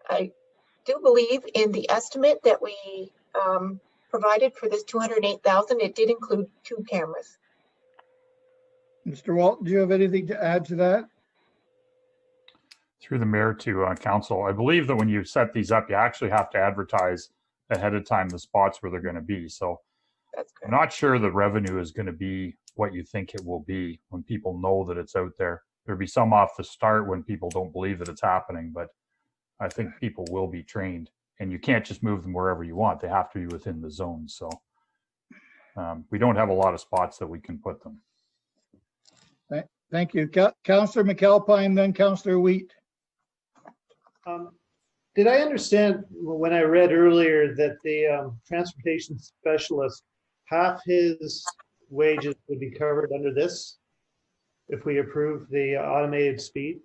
[SPEAKER 11] I do believe in the estimate that we provided for this 208,000. It did include 2 cameras.
[SPEAKER 1] Mr. Walton, do you have anything to add to that?
[SPEAKER 13] Through the mayor to council, I believe that when you set these up, you actually have to advertise ahead of time the spots where they're going to be. So I'm not sure the revenue is going to be what you think it will be when people know that it's out there. There'll be some off the start when people don't believe that it's happening, but I think people will be trained, and you can't just move them wherever you want. They have to be within the zone. So we don't have a lot of spots that we can put them.
[SPEAKER 1] Thank you. Councillor McAlpine, then Councillor Wheat.
[SPEAKER 14] Did I understand when I read earlier that the transportation specialist, half his wages would be covered under this if we approve the automated speed?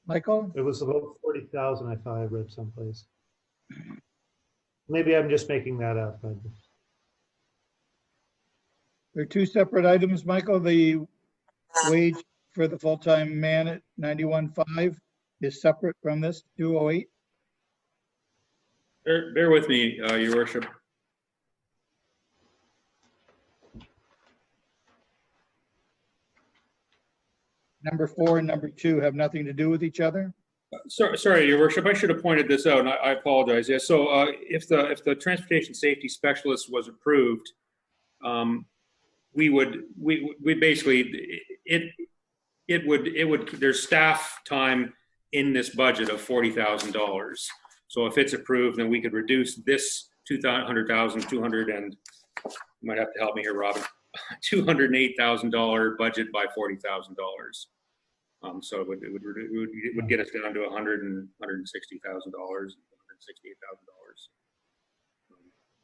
[SPEAKER 1] Michael?
[SPEAKER 14] It was about 40,000, I thought I read someplace. Maybe I'm just making that up.
[SPEAKER 1] They're 2 separate items, Michael. The wage for the full-time man at 91.5 is separate from this 208.
[SPEAKER 3] Bear with me, your worship.
[SPEAKER 1] Number 4 and number 2 have nothing to do with each other.
[SPEAKER 3] Sorry, your worship, I should have pointed this out, and I apologize. Yeah, so if the transportation safety specialist was approved, we basically it would there's staff time in this budget of $40,000. So if it's approved, then we could reduce this 200,000, and you might have to help me here, Robin, $208,000 budget by $40,000. So it would get us down to $160,000, $168,000.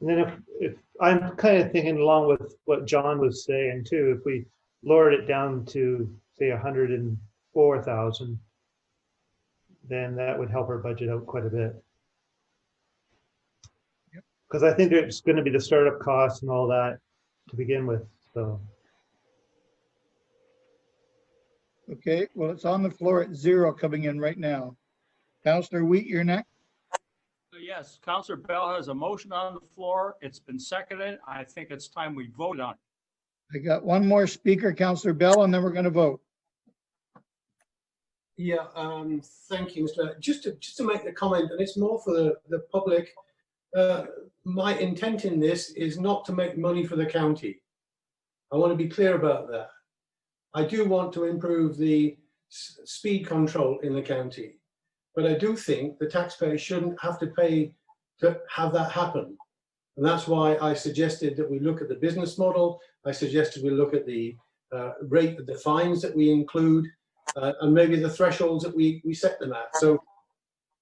[SPEAKER 14] And then if I'm kind of thinking along with what John was saying too, if we lowered it down to say 104,000, then that would help our budget out quite a bit. Because I think it's going to be the startup costs and all that to begin with. So.
[SPEAKER 1] Okay, well, it's on the floor at 0 coming in right now. Councillor Wheat, you're next.
[SPEAKER 17] Yes, Councillor Bell has a motion on the floor. It's been seconded. I think it's time we vote on it.
[SPEAKER 1] I got one more speaker, Councillor Bell, and then we're going to vote.
[SPEAKER 15] Yeah, thank you, Mr. Just to make the comment, and it's more for the public. My intent in this is not to make money for the county. I want to be clear about that. I do want to improve the speed control in the county, but I do think the taxpayer shouldn't have to pay to have that happen. And that's why I suggested that we look at the business model. I suggested we look at the rate of the fines that we include, and maybe the thresholds that we set them at. So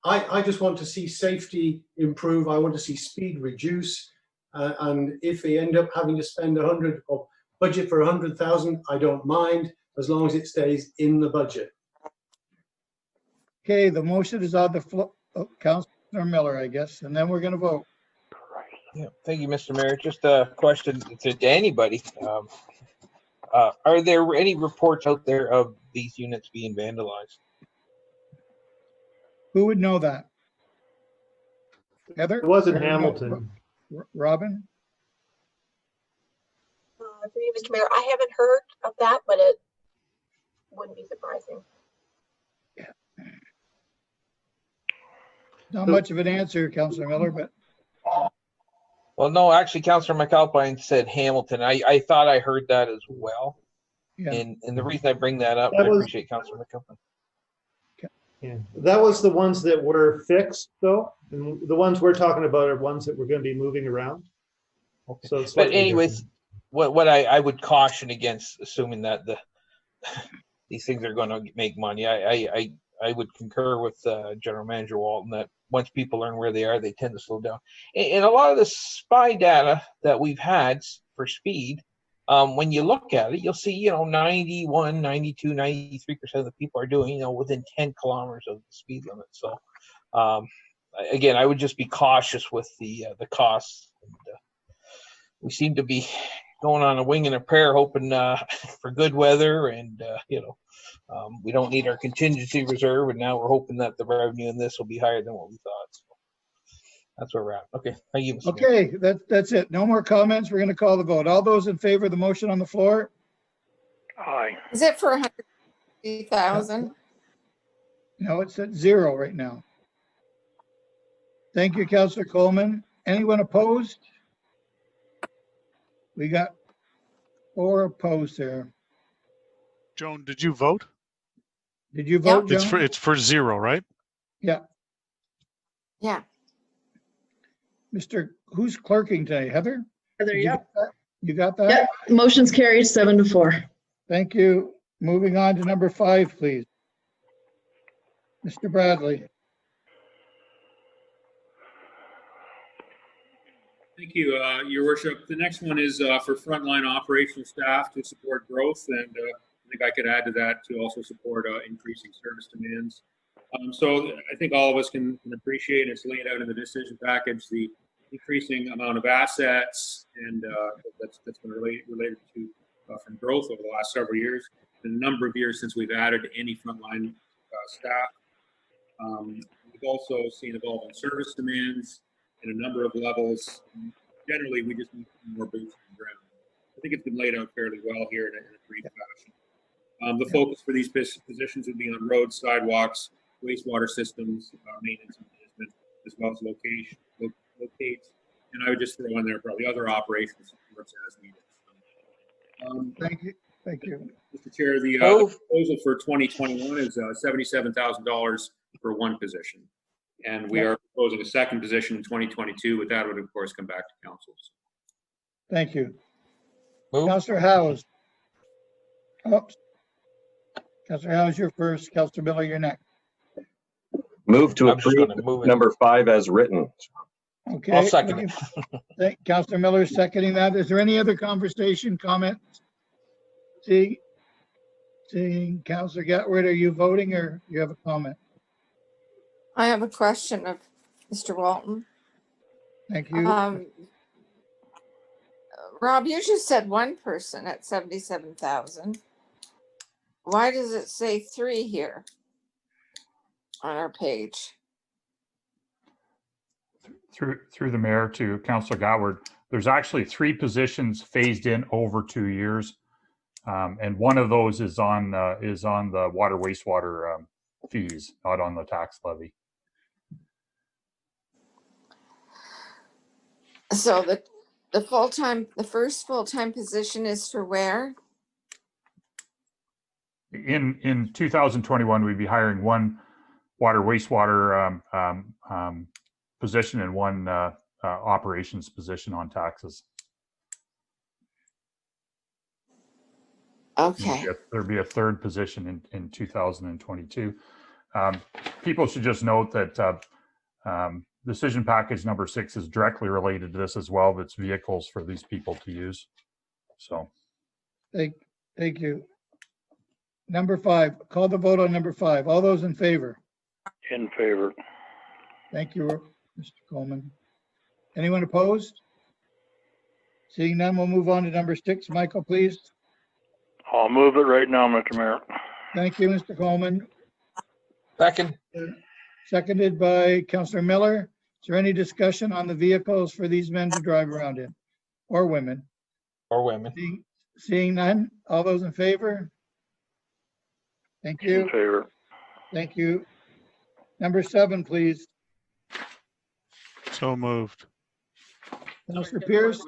[SPEAKER 15] I just want to see safety improve. I want to see speed reduce. And if we end up having to spend 100 or budget for 100,000, I don't mind, as long as it stays in the budget.
[SPEAKER 1] Okay, the motion is on the floor. Oh, Councillor Miller, I guess, and then we're going to vote.
[SPEAKER 9] Yeah, thank you, Mr. Mayor. Just a question to anybody. Are there any reports out there of these units being vandalized?
[SPEAKER 1] Who would know that? Heather?
[SPEAKER 14] It was in
[SPEAKER 1] Or no,
[SPEAKER 14] Hamilton.
[SPEAKER 1] Robin?
[SPEAKER 11] Through you, Mr. Mayor, I haven't heard of that, but it wouldn't be surprising.
[SPEAKER 1] Not much of an answer, Councillor Miller, but
[SPEAKER 9] Well, no, actually, Councillor McAlpine said Hamilton. I thought I heard that as well.
[SPEAKER 1] yeah.
[SPEAKER 9] And the reason I bring that up,
[SPEAKER 14] That
[SPEAKER 9] I
[SPEAKER 14] was-
[SPEAKER 9] appreciate Councillor McAlpine.
[SPEAKER 14] Yeah, that was the ones that were fixed though. And the ones we're talking about are ones that we're going to be moving around.
[SPEAKER 9] Okay.
[SPEAKER 14] So it's
[SPEAKER 9] But
[SPEAKER 14] slightly
[SPEAKER 9] anyways, what I would caution against assuming that these things are going to make money. I would concur with General Manager Walton that once people learn where they are, they tend to slow down. And a lot of the spy data that we've had for speed, when you look at it, you'll see, 91, 92, 93% of the people are doing, within 10 kilometers of the speed limit. So, again, I would just be cautious with the costs. And, we seem to be going on a wing and a prayer, hoping for good weather, and we don't need our contingency reserve, and now we're hoping that the revenue in this will be higher than what we thought. So that's where we're at. Okay, thank you, Mr. Mayor.
[SPEAKER 1] Okay, that's it. No more comments. We're going to call the vote. All those in favor of the motion on the floor?
[SPEAKER 16] Aye.
[SPEAKER 2] Is it for 150,000?
[SPEAKER 1] No, it's at 0 right now. Thank you, Councillor Coleman. Anyone opposed? We got 4 opposed there.
[SPEAKER 5] Joan, did you vote?
[SPEAKER 1] Did you vote,
[SPEAKER 5] It's
[SPEAKER 1] Joan?
[SPEAKER 5] for 0, right?
[SPEAKER 1] Yeah.
[SPEAKER 2] Yeah.
[SPEAKER 1] Who's clerking today? Heather?
[SPEAKER 19] Heather,
[SPEAKER 1] Did
[SPEAKER 19] yep.
[SPEAKER 1] You got that?
[SPEAKER 19] Yep, motion's carried 7-4.
[SPEAKER 1] Thank you. Moving on to number 5, please. Mr. Bradley.
[SPEAKER 3] Thank you, Your Worship. The next one is for frontline operational staff to support growth, and I think I could add to that to also support increasing service demands. So I think all of us can appreciate, it's laid out in the decision package, the increasing amount of assets, and that's been related to from growth over the last several years, and a number of years since we've added any frontline staff. We've also seen evolving service demands in a number of levels. Generally, we just need more boots on the ground. I think it's been laid out fairly well here in a brief fashion. The focus for these positions would be on roads, sidewalks, wastewater systems, maintenance and management, as well as locates. And I would just throw in there probably other operational supports as needed.
[SPEAKER 1] Thank you. Thank you.
[SPEAKER 3] Mr. Chair, the proposal for 2021 is $77,000 for one position. And we are proposing a second position in 2022, but that would, of course, come back to councils.
[SPEAKER 1] Thank you. Councillor Howes. Oops. Councillor Howes, you're first. Councillor Miller, you're next.
[SPEAKER 8] Move to approve number 5 as written.
[SPEAKER 1] Okay.
[SPEAKER 8] I'll second
[SPEAKER 1] it. Councillor Miller is seconding that. Is there any other conversation, comments? Seeing Councillor Gatward, are you voting or you have a comment?
[SPEAKER 2] I have a question of Mr. Walton.
[SPEAKER 1] Thank you.
[SPEAKER 2] Rob, you just said one person at 77,000. Why does it say 3 here on our page?
[SPEAKER 13] Through the mayor to Councillor Gatward, there's actually 3 positions phased in over 2 years, and one of those is on the water wastewater fees, not on the tax levy.
[SPEAKER 2] So the first full-time position is for where?
[SPEAKER 13] In 2021, we'd be hiring one water wastewater position and one operations position on taxes.
[SPEAKER 2] Okay.
[SPEAKER 13] There'd be a third position in 2022. People should just note that decision package number 6 is directly related to this as well. That's vehicles for these people to use. So.
[SPEAKER 1] Thank you. Number 5, call the vote on number 5. All those in favor?
[SPEAKER 16] In favor.
[SPEAKER 1] Thank you, Mr. Coleman. Anyone opposed? Seeing none, we'll move on to number 6. Michael, please.
[SPEAKER 16] I'll move it right now, Mr. Mayor.
[SPEAKER 1] Thank you, Mr. Coleman.
[SPEAKER 9] Second.
[SPEAKER 1] Seconded by Councillor Miller. Is there any discussion on the vehicles for these men to drive around in, or women?
[SPEAKER 9] Or women.
[SPEAKER 1] Seeing none, all those in favor? Thank you.
[SPEAKER 16] In favor.
[SPEAKER 1] Thank you. Number 7, please.
[SPEAKER 5] So moved.
[SPEAKER 1] Councillor Pierce,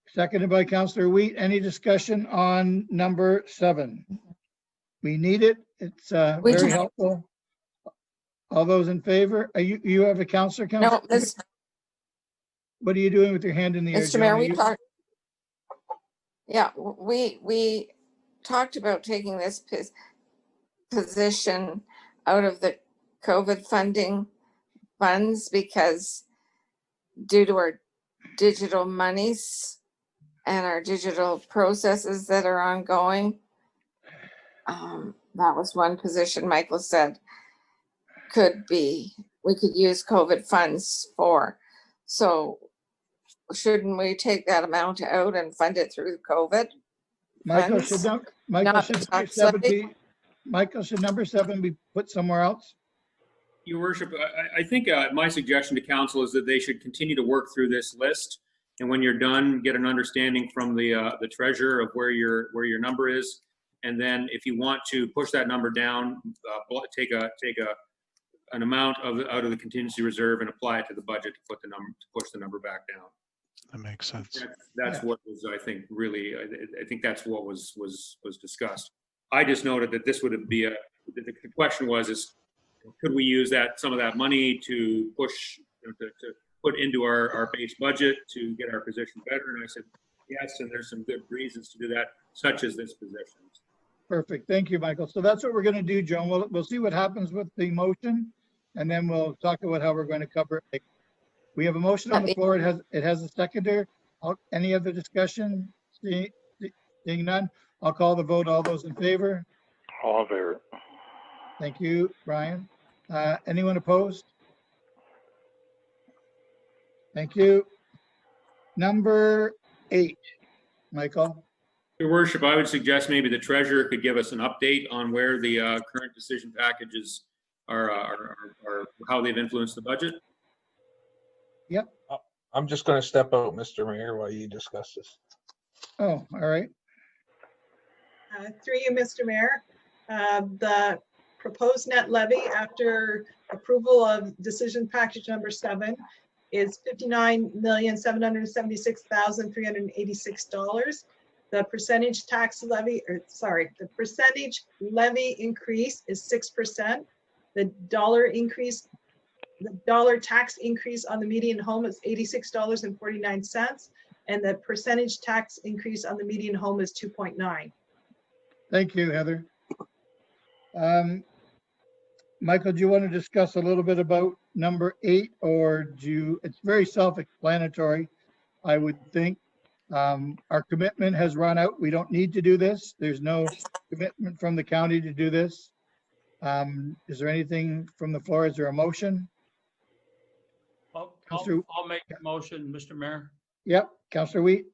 [SPEAKER 1] seconded by Councillor Wheat. Any discussion on number 7? We need it. It's very helpful. All those in favor? Are you have a councillor?
[SPEAKER 2] No,
[SPEAKER 1] What are you doing with your hand in the air?
[SPEAKER 2] Mr. Mayor, we talked. Yeah, we talked about taking this position out of the COVID funding funds because due to our digital monies and our digital processes that are ongoing, that was one position Michael said we could use COVID funds for. So shouldn't we take that amount out and fund it through COVID?
[SPEAKER 1] Michael,
[SPEAKER 2] funds?
[SPEAKER 1] should number 7 be put somewhere else?
[SPEAKER 3] Your worship, I think my suggestion to council is that they should continue to work through this list, and when you're done, get an understanding from the treasurer of where your number is, and then if you want to push that number down, take an amount out of the contingency reserve and apply it to the budget to push the number back down.
[SPEAKER 5] That makes sense.
[SPEAKER 3] That's what was, I think, really, I think that's what was discussed. I just noted that this would be the question is could we use some of that money to push, to put into our base budget to get our position better? And I said, yes, and there's some good reasons to do that, such as this position.
[SPEAKER 1] Perfect. Thank you, Michael. So that's what we're going to do, Joan. We'll see what happens with the motion, and then we'll talk about how we're going to cover it. We have a motion on the floor. It has a seconder. Any other discussion? Seeing none, I'll call the vote. All those in favor?
[SPEAKER 16] All in favor.
[SPEAKER 1] Thank you, Brian. Anyone opposed? Thank you. Number 8, Michael.
[SPEAKER 3] Your worship, I would suggest maybe the treasurer could give us an update on where the current decision packages are how they've influenced the budget.
[SPEAKER 1] Yep.
[SPEAKER 9] I'm just going to step out, Mr. Mayor, while you discuss this.
[SPEAKER 1] Oh, all right.
[SPEAKER 10] Through you, Mr. Mayor, the proposed net levy after approval of decision package number 7 is $59,776,386. The percentage levy increase is 6%. The dollar tax increase on the median home is $86.49, and the percentage tax increase on the median home is 2.9.
[SPEAKER 1] Thank you, Heather. Michael, do you want to discuss a little bit about number 8, or it's very self-explanatory, I would think. Our commitment has run out. We don't need to do this. There's no commitment from the county to do this. Is there anything from the floor? Is there a motion?
[SPEAKER 17] I'll make a motion, Mr. Mayor.
[SPEAKER 1] Yep, Councillor Wheat.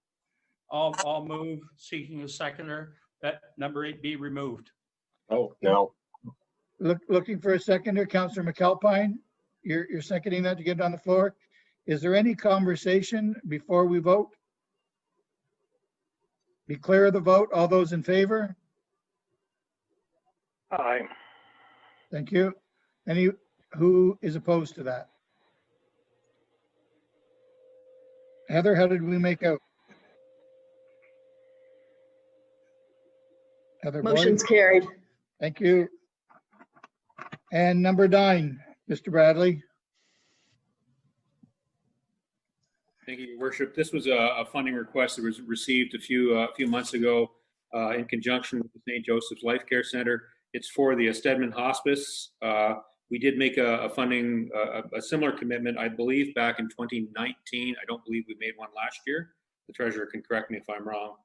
[SPEAKER 17] I'll move, seeking a seconder, that number 8 be removed.
[SPEAKER 8] Oh, no.
[SPEAKER 1] Looking for a seconder, Councillor McAlpine. You're seconding that to get it on the floor. Is there any conversation before we vote? Declare the vote. All those in favor?
[SPEAKER 16] Aye.
[SPEAKER 1] Thank you. Who is opposed to that? Heather, how did we make out? Heather Boyd?
[SPEAKER 19] Motion's carried.
[SPEAKER 1] Thank you. And number 9, Mr. Bradley.
[SPEAKER 3] Thank you, Your Worship. This was a funding request that was received a few months ago in conjunction with the St. Joseph's Life Care Center. It's for the Stedman Hospice. We did make a funding, a similar commitment, I believe, back in 2019. I don't believe we made one last year. The treasurer can correct me if I'm wrong.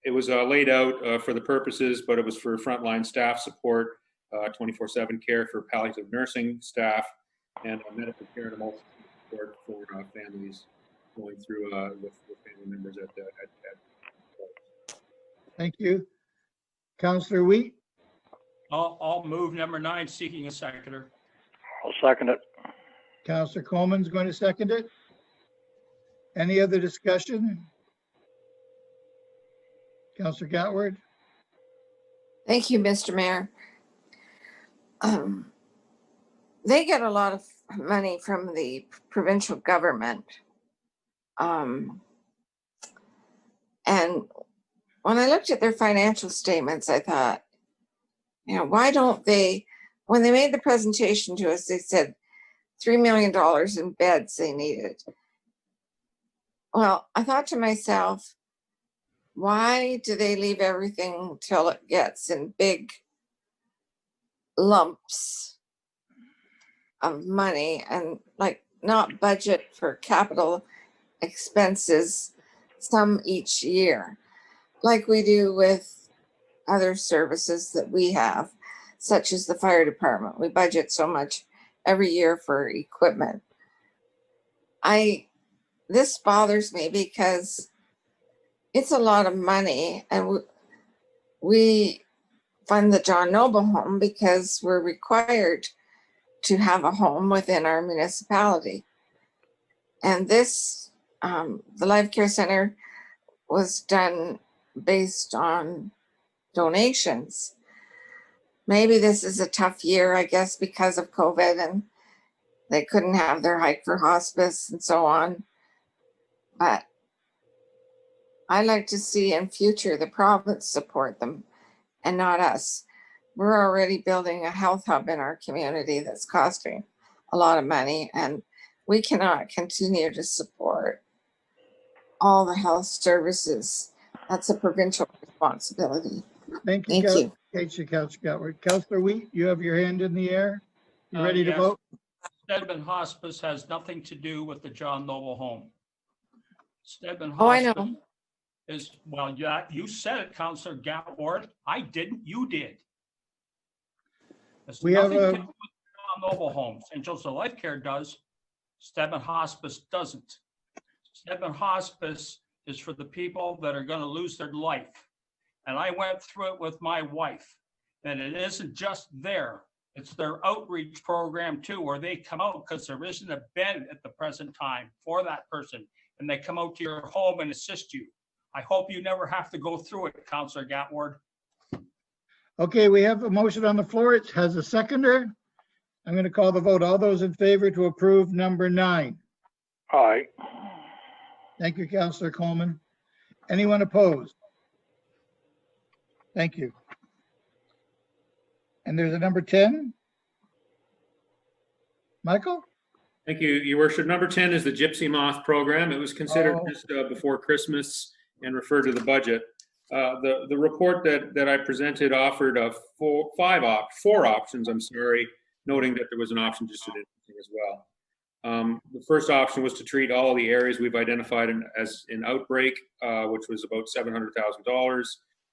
[SPEAKER 3] It was laid out for the purposes, but it was for frontline staff support, 24/7 care for palliative nursing staff, and medical care and emotional support for families going through with family members at
[SPEAKER 1] Thank you. Councillor Wheat?
[SPEAKER 17] I'll move number 9, seeking a seconder.
[SPEAKER 16] I'll second it.
[SPEAKER 1] Councillor Coleman's going to second it. Any other discussion? Councillor Gatward?
[SPEAKER 2] Thank you, Mr. Mayor. They get a lot of money from the provincial government. And when I looked at their financial statements, I thought, you know, why don't they, when they made the presentation to us, they said $3 million in beds they needed. Well, I thought to myself, why do they leave everything till it gets in big lumps of money and like not budget for capital expenses, some each year, like we do with other services that we have, such as the fire department? We budget so much every year for equipment. This bothers me because it's a lot of money, and we fund the John Noble home because we're required to have a home within our municipality. And this, the Life Care Center was done based on donations. Maybe this is a tough year, I guess, because of COVID, and they couldn't have their hike for hospice and so on. But I like to see in future the province support them and not us. We're already building a health hub in our community that's costing a lot of money, and we cannot continue to support all the health services. That's a provincial responsibility.
[SPEAKER 1] Thank you.
[SPEAKER 2] Thank you.
[SPEAKER 1] Councillor Gatward. Councillor Wheat, you have your hand in the air. You ready to
[SPEAKER 17] Yes.
[SPEAKER 1] vote?
[SPEAKER 17] Stedman Hospice has nothing to do with the John Noble home. Stedman
[SPEAKER 2] Oh, I
[SPEAKER 17] Hospice
[SPEAKER 2] know.
[SPEAKER 17] is, well, yeah, you said it, Councillor Gatward. I didn't, you did. It's
[SPEAKER 1] We have
[SPEAKER 17] nothing to
[SPEAKER 1] a-
[SPEAKER 17] do with John Noble home. St. Joseph Life Care does. Stedman Hospice doesn't. Stedman Hospice is for the people that are going to lose their life. And I went through it with my wife. And it isn't just there. It's their outreach program too, where they come out because there isn't a bed at the present time for that person. And they come out to your home and assist you. I hope you never have to go through it, Councillor Gatward.
[SPEAKER 1] Okay, we have a motion on the floor. It has a seconder. I'm going to call the vote. All those in favor to approve number 9.
[SPEAKER 16] Aye.
[SPEAKER 1] Thank you, Councillor Coleman. Anyone opposed? Thank you. And there's a number 10. Michael?
[SPEAKER 3] Thank you, Your Worship. Number 10 is the Gypsy Moth program. It was considered just before Christmas and referred to the budget. The report that I presented offered four options, I'm sorry, noting that there was an option just to do anything as well. The first option was to treat all the areas we've identified as in outbreak, which was about $700,000.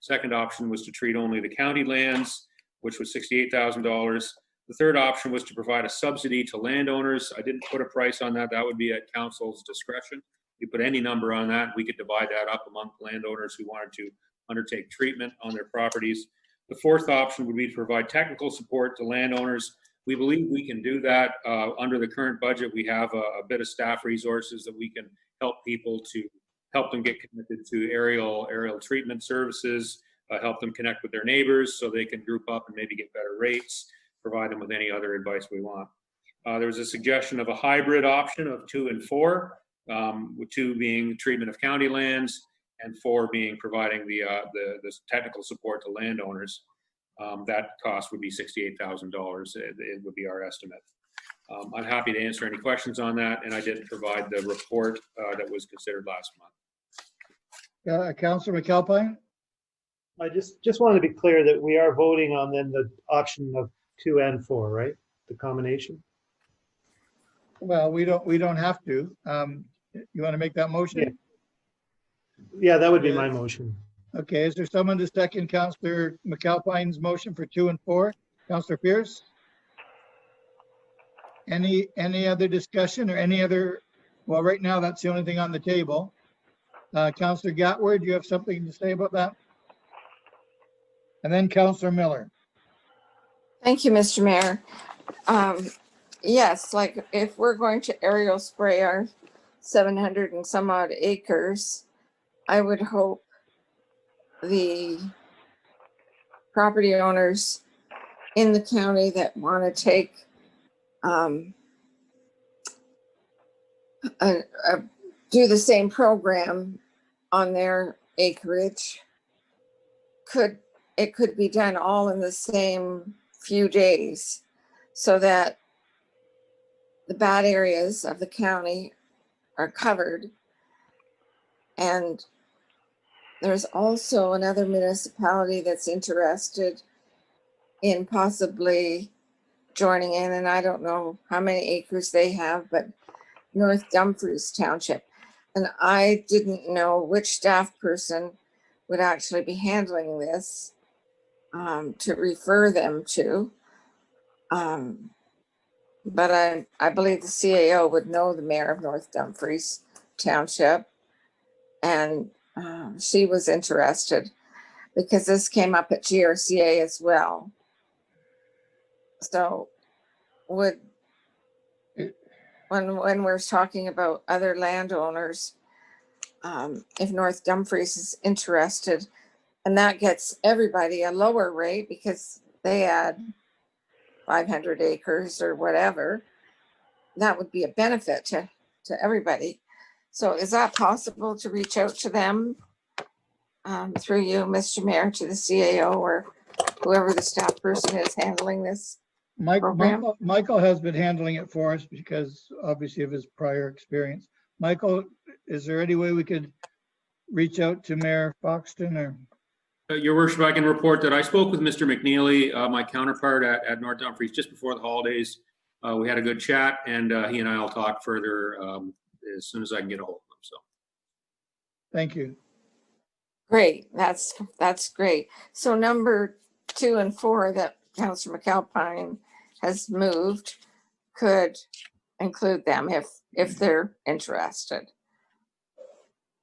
[SPEAKER 3] Second option was to treat only the county lands, which was $68,000. The third option was to provide a subsidy to landowners. I didn't put a price on that. That would be at council's discretion. You put any number on that, we could divide that up among landowners who wanted to undertake treatment on their properties. The fourth option would be to provide technical support to landowners. We believe we can do that under the current budget. We have a bit of staff resources that we can help people to help them get connected to aerial treatment services. help them connect with their neighbors so they can group up and maybe get better rates, provide them with any other advice we want. There was a suggestion of a hybrid option of 2 and 4, with 2 being treatment of county lands and 4 being providing the technical support to landowners. That cost would be $68,000. It would be our estimate. I'm happy to answer any questions on that, and I did provide the report that was considered last month.
[SPEAKER 1] Councillor McAlpine?
[SPEAKER 14] I just want to be clear that we are voting on then the option of 2 and 4, right? The combination.
[SPEAKER 1] Well, we don't have to. You want to make that motion?
[SPEAKER 14] Yeah, that would be my motion.
[SPEAKER 1] Okay, is there someone to second Councillor McAlpine's motion for 2 and 4? Councillor Pierce? Any other discussion or any other? Well, right now, that's the only thing on the table. Councillor Gatward, do you have something to say about that? And then Councillor Miller.
[SPEAKER 2] Thank you, Mr. Mayor. Yes, like if we're going to aerial spray our 700 and some odd acres, I would hope the property owners in the county that want to take do the same program on their acreage it could be done all in the same few days, so that the bad areas of the county are covered. And there's also another municipality that's interested in possibly joining in, and I don't know how many acres they have, but North Dumfries Township. And I didn't know which staff person would actually be handling this to refer them to. But I believe the CAO would know the mayor of North Dumfries Township, and she was interested because this came up at GRCA as well. So when we're talking about other landowners, if North Dumfries is interested, and that gets everybody a lower rate because they add 500 acres or whatever, that would be a benefit to everybody. So is that possible to reach out to them through you, Mr. Mayor, to the CAO or whoever the staff person is handling this program?
[SPEAKER 1] Michael has been handling it for us because obviously of his prior experience. Michael, is there any way we could reach out to Mayor Foxton or?
[SPEAKER 3] Your worship, I can report that I spoke with Mr. McNeely, my counterpart at North Dumfries, just before the holidays. We had a good chat, and he and I will talk further as soon as I can get a hold of him. So,
[SPEAKER 1] thank you.
[SPEAKER 2] Great, that's great. So number 2 and 4 that Councillor McAlpine has moved could include them if they're interested.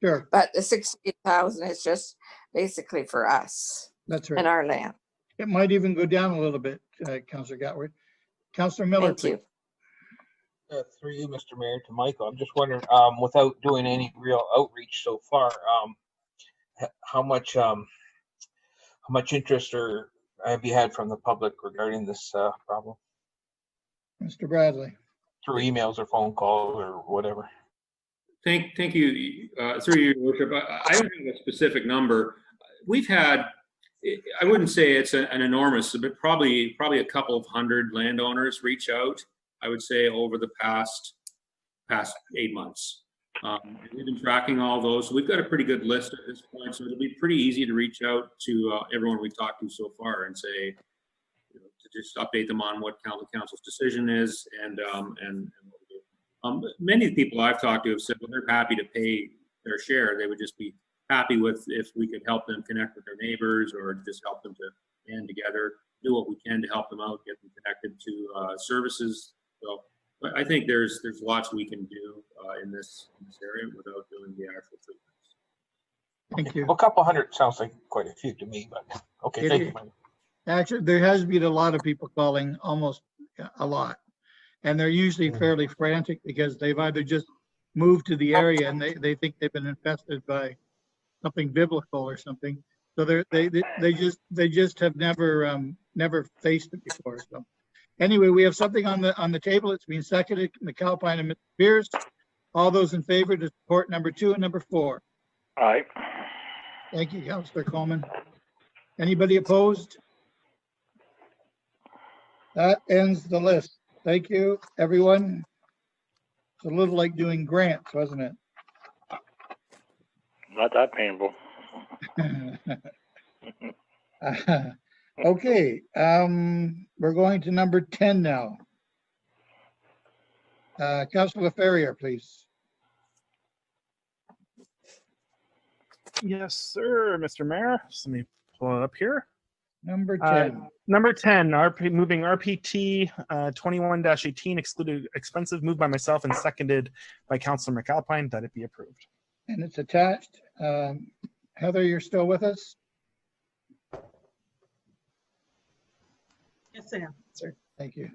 [SPEAKER 1] Sure.
[SPEAKER 2] But the 68,000 is just basically for us.
[SPEAKER 1] That's right.
[SPEAKER 2] And our land.
[SPEAKER 1] It might even go down a little bit, Councillor Gatward. Councillor Miller,
[SPEAKER 2] Thank you.
[SPEAKER 9] Through you, Mr. Mayor, to Michael, I'm just wondering, without doing any real outreach so far, how much interest or have you had from the public regarding this problem?
[SPEAKER 1] Mr. Bradley.
[SPEAKER 9] Through emails or phone calls or whatever.
[SPEAKER 3] Thank you. Through you, Your Worship. I don't have a specific number. We've had, I wouldn't say it's an enormous, but probably a couple of hundred landowners reach out, I would say, over the past 8 months. We've been tracking all those. So we've got a pretty good list at this point, so it'll be pretty easy to reach out to everyone we've talked to so far and say, to just update them on what the council's decision is and what we do. Many of the people I've talked to have said, well, they're happy to pay their share. They would just be happy with if we could help them connect with their neighbors or just help them to band together, do what we can to help them out, get them connected to services. So I think there's lots we can do in this area without doing the actual treatments.
[SPEAKER 1] Thank you.
[SPEAKER 9] Well, a couple hundred sounds like quite a few to me, but okay, thank you.
[SPEAKER 1] Actually, there has been a lot of people calling, almost a lot. And they're usually fairly frantic because they've either just moved to the area and they think they've been infested by something biblical or something. So they just have never faced it before. So anyway, we have something on the table. It's been seconded, McAlpine and Mr. Pierce. All those in favor to support number 2 and number 4.
[SPEAKER 16] Aye.
[SPEAKER 1] Thank you, Councillor Coleman. Anybody opposed? That ends the list. Thank you, everyone. It's a little like doing grants, wasn't it?
[SPEAKER 16] Not that painful.
[SPEAKER 1] Okay, we're going to number 10 now. Councillor Ferrier, please.
[SPEAKER 7] Yes, sir, Mr. Mayor. So let me pull it up here.
[SPEAKER 1] Number 10.
[SPEAKER 7] Number 10, moving RPT 21-18 excluded expensive, moved by myself and seconded by Councillor McAlpine, that it be approved.
[SPEAKER 1] And it's attached. Heather, you're still with us?
[SPEAKER 10] Yes, I am, sir.
[SPEAKER 1] Thank you.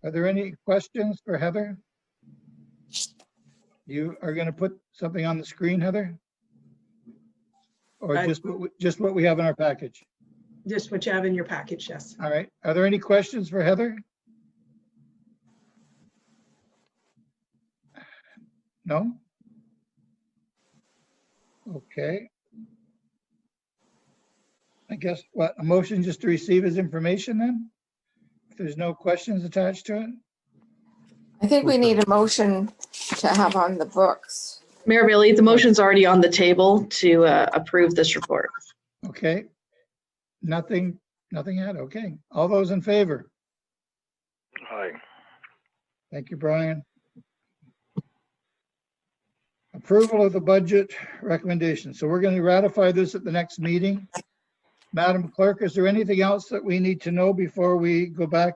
[SPEAKER 1] Are there any questions for Heather? You are going to put something on the screen, Heather? Or just what we have in our package?
[SPEAKER 10] Just what you have in your package, yes.
[SPEAKER 1] All right. Are there any questions for Heather? No? Okay. I guess what, a motion just to receive his information then? If there's no questions attached to it?
[SPEAKER 2] I think we need a motion to have on the books.
[SPEAKER 19] Mayor Bailey, the motion's already on the table to approve this report.
[SPEAKER 1] Okay. Nothing yet. Okay. All those in favor?
[SPEAKER 16] Aye.
[SPEAKER 1] Thank you, Brian. Approval of the budget recommendation. So we're going to ratify this at the next meeting. Madam Clerk, is there anything else that we need to know before we go back?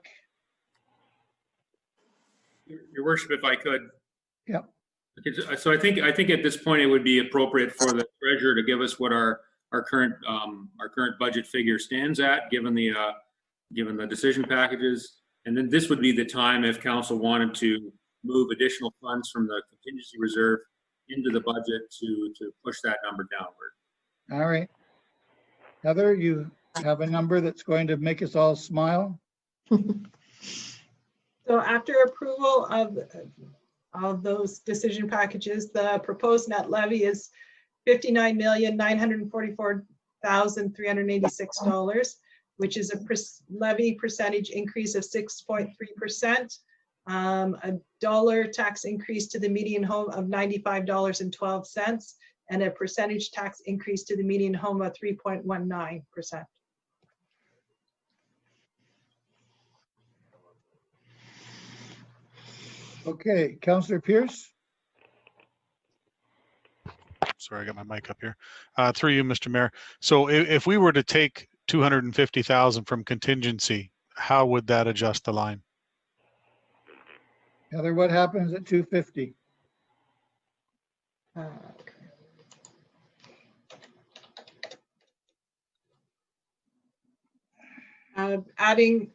[SPEAKER 3] Your worship, if I could.
[SPEAKER 1] Yep.
[SPEAKER 3] So I think at this point it would be appropriate for the treasurer to give us what our current budget figure stands at, given the decision packages, and then this would be the time if council wanted to move additional funds from the contingency reserve into the budget to push that number downward.
[SPEAKER 1] All right. Heather, you have a number that's going to make us all smile.
[SPEAKER 10] So after approval of those decision packages, the proposed net levy is $59,944,386, which is a levy percentage increase of 6.3%. A dollar tax increase to the median home of $95.12, and a percentage tax increase to the median home of 3.19%.
[SPEAKER 1] Okay, Councillor Pierce.
[SPEAKER 5] Sorry, I got my mic up here. Through you, Mr. Mayor. So if we were to take 250,000 from contingency, how would that adjust the line?
[SPEAKER 1] Heather, what happens at 250?
[SPEAKER 10] Adding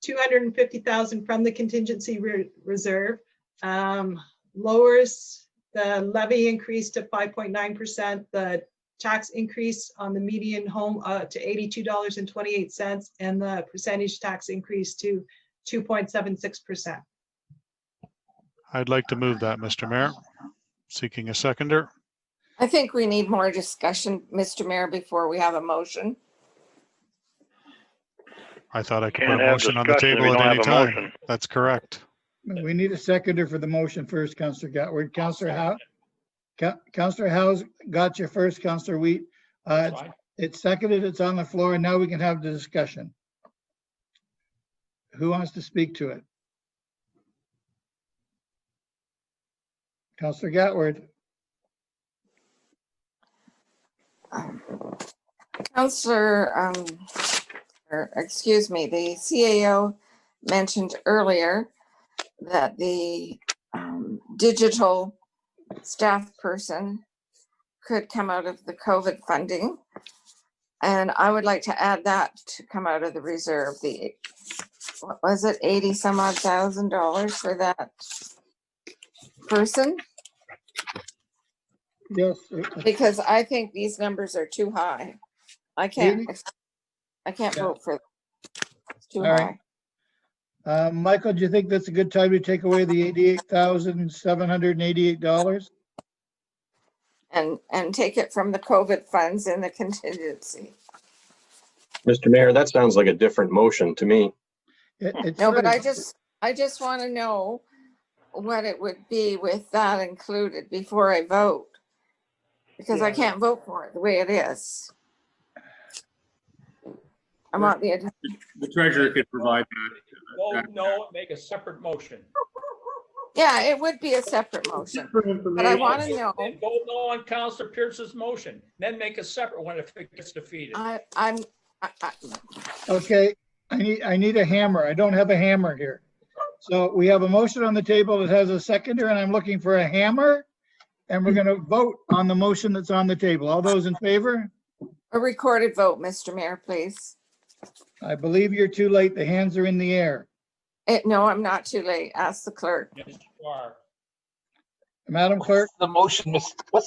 [SPEAKER 10] 250,000 from the contingency reserve lowers the levy increase to 5.9%, the tax increase on the median home to $82.28, and the percentage tax increase to 2.76%.
[SPEAKER 5] I'd like to move that, Mr. Mayor. Seeking a seconder.
[SPEAKER 2] I think we need more discussion, Mr. Mayor, before we have a motion.
[SPEAKER 5] I thought I could
[SPEAKER 16] Can't
[SPEAKER 5] put a
[SPEAKER 16] have
[SPEAKER 5] motion on the
[SPEAKER 16] discussion if
[SPEAKER 5] table
[SPEAKER 16] we
[SPEAKER 5] at
[SPEAKER 16] don't
[SPEAKER 5] any
[SPEAKER 16] have a
[SPEAKER 5] time.
[SPEAKER 16] motion.
[SPEAKER 5] That's correct.
[SPEAKER 1] We need a seconder for the motion first, Councillor Gatward. Councillor Howe. Councillor Howe's got you first, Councillor Wheat. It's seconded, it's on the floor, and now we can have the discussion. Who wants to speak to it? Councillor Gatward.
[SPEAKER 2] Councillor, excuse me, the CAO mentioned earlier that the digital staff person could come out of the COVID funding. And I would like to add that to come out of the reserve. The, what was it, 80 some odd $1,000 for that person?
[SPEAKER 1] Yes.
[SPEAKER 2] because I think these numbers are too high. I can't vote for, it's too
[SPEAKER 1] All right.
[SPEAKER 2] high.
[SPEAKER 1] Michael, do you think that's a good time to take away the $88,788?
[SPEAKER 2] And take it from the COVID funds in the contingency.
[SPEAKER 8] Mr. Mayor, that sounds like a different motion to me.
[SPEAKER 2] No, but I just want to know what it would be with that included before I vote. Because I can't vote for it the way it is. I want the
[SPEAKER 3] treasurer could provide that.
[SPEAKER 17] No, make a separate motion.
[SPEAKER 2] Yeah, it would be a seperate motion. But I want to know.
[SPEAKER 17] Then vote no on Councillor Pierce's motion, then make a separate one if it gets defeated.
[SPEAKER 1] Okay, I need a hammer. I don't have a hammer here. So we have a motion on the table that has a seconder, and I'm looking for a hammer. And we're going to vote on the motion that's on the table. All those in favor?
[SPEAKER 2] A recorded vote, Mr. Mayor, please.
[SPEAKER 1] I believe you're too late. The hands are in the air.
[SPEAKER 2] No, I'm not too late. Ask the clerk.
[SPEAKER 17] Yes, you are.
[SPEAKER 1] Madam Clerk?
[SPEAKER 9] What's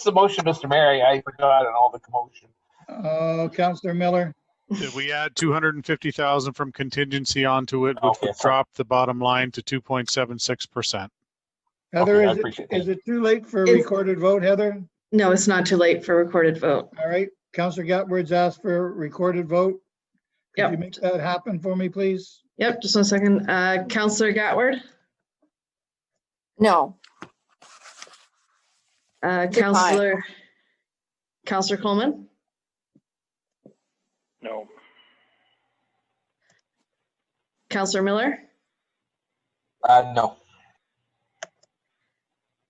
[SPEAKER 9] the motion, Mr. Mayor? I forgot on all the commotion.
[SPEAKER 1] Oh, Councillor Miller.
[SPEAKER 5] Did we add 250,000 from contingency onto it, which would drop the bottom line to 2.76%?
[SPEAKER 1] Heather,
[SPEAKER 9] Okay,
[SPEAKER 1] is it too late for a recorded vote, Heather?
[SPEAKER 19] No, it's not too late for a recorded vote.
[SPEAKER 1] All right, Councillor Gatward's asked for a recorded vote. Could you make that happen for me, please?
[SPEAKER 19] Yep, just 1 second. Councillor Gatward?
[SPEAKER 2] No.
[SPEAKER 19] Councillor Coleman?
[SPEAKER 16] No.
[SPEAKER 19] Councillor Miller?
[SPEAKER 9] No.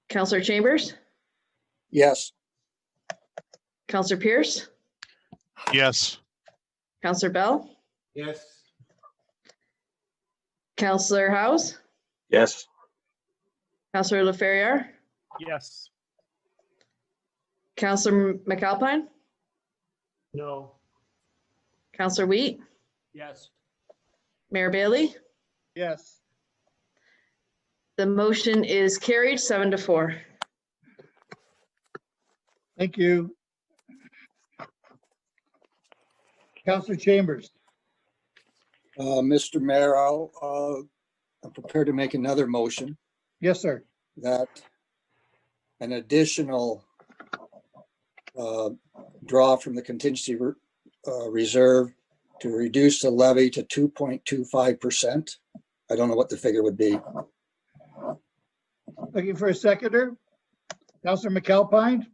[SPEAKER 19] Councillor Chambers?
[SPEAKER 18] Yes.
[SPEAKER 19] Councillor Pierce?
[SPEAKER 5] Yes.
[SPEAKER 19] Councillor Bell?
[SPEAKER 15] Yes.
[SPEAKER 19] Councillor House?
[SPEAKER 8] Yes.
[SPEAKER 19] Councillor LaFerriere?
[SPEAKER 7] Yes.
[SPEAKER 19] Councillor McAlpine?
[SPEAKER 14] No.
[SPEAKER 19] Councillor Wheat?
[SPEAKER 17] Yes.
[SPEAKER 19] Mayor Bailey?
[SPEAKER 1] Yes.
[SPEAKER 19] The motion is carried 7-4.
[SPEAKER 1] Thank you. Councillor Chambers.
[SPEAKER 18] Mr. Mayor, I'm prepared to make another motion
[SPEAKER 1] Yes, sir.
[SPEAKER 18] that an additional draw from the contingency reserve to reduce the levy to 2.25%. I don't know what the figure would be.
[SPEAKER 1] Looking for a seconder. Councillor McAlpine.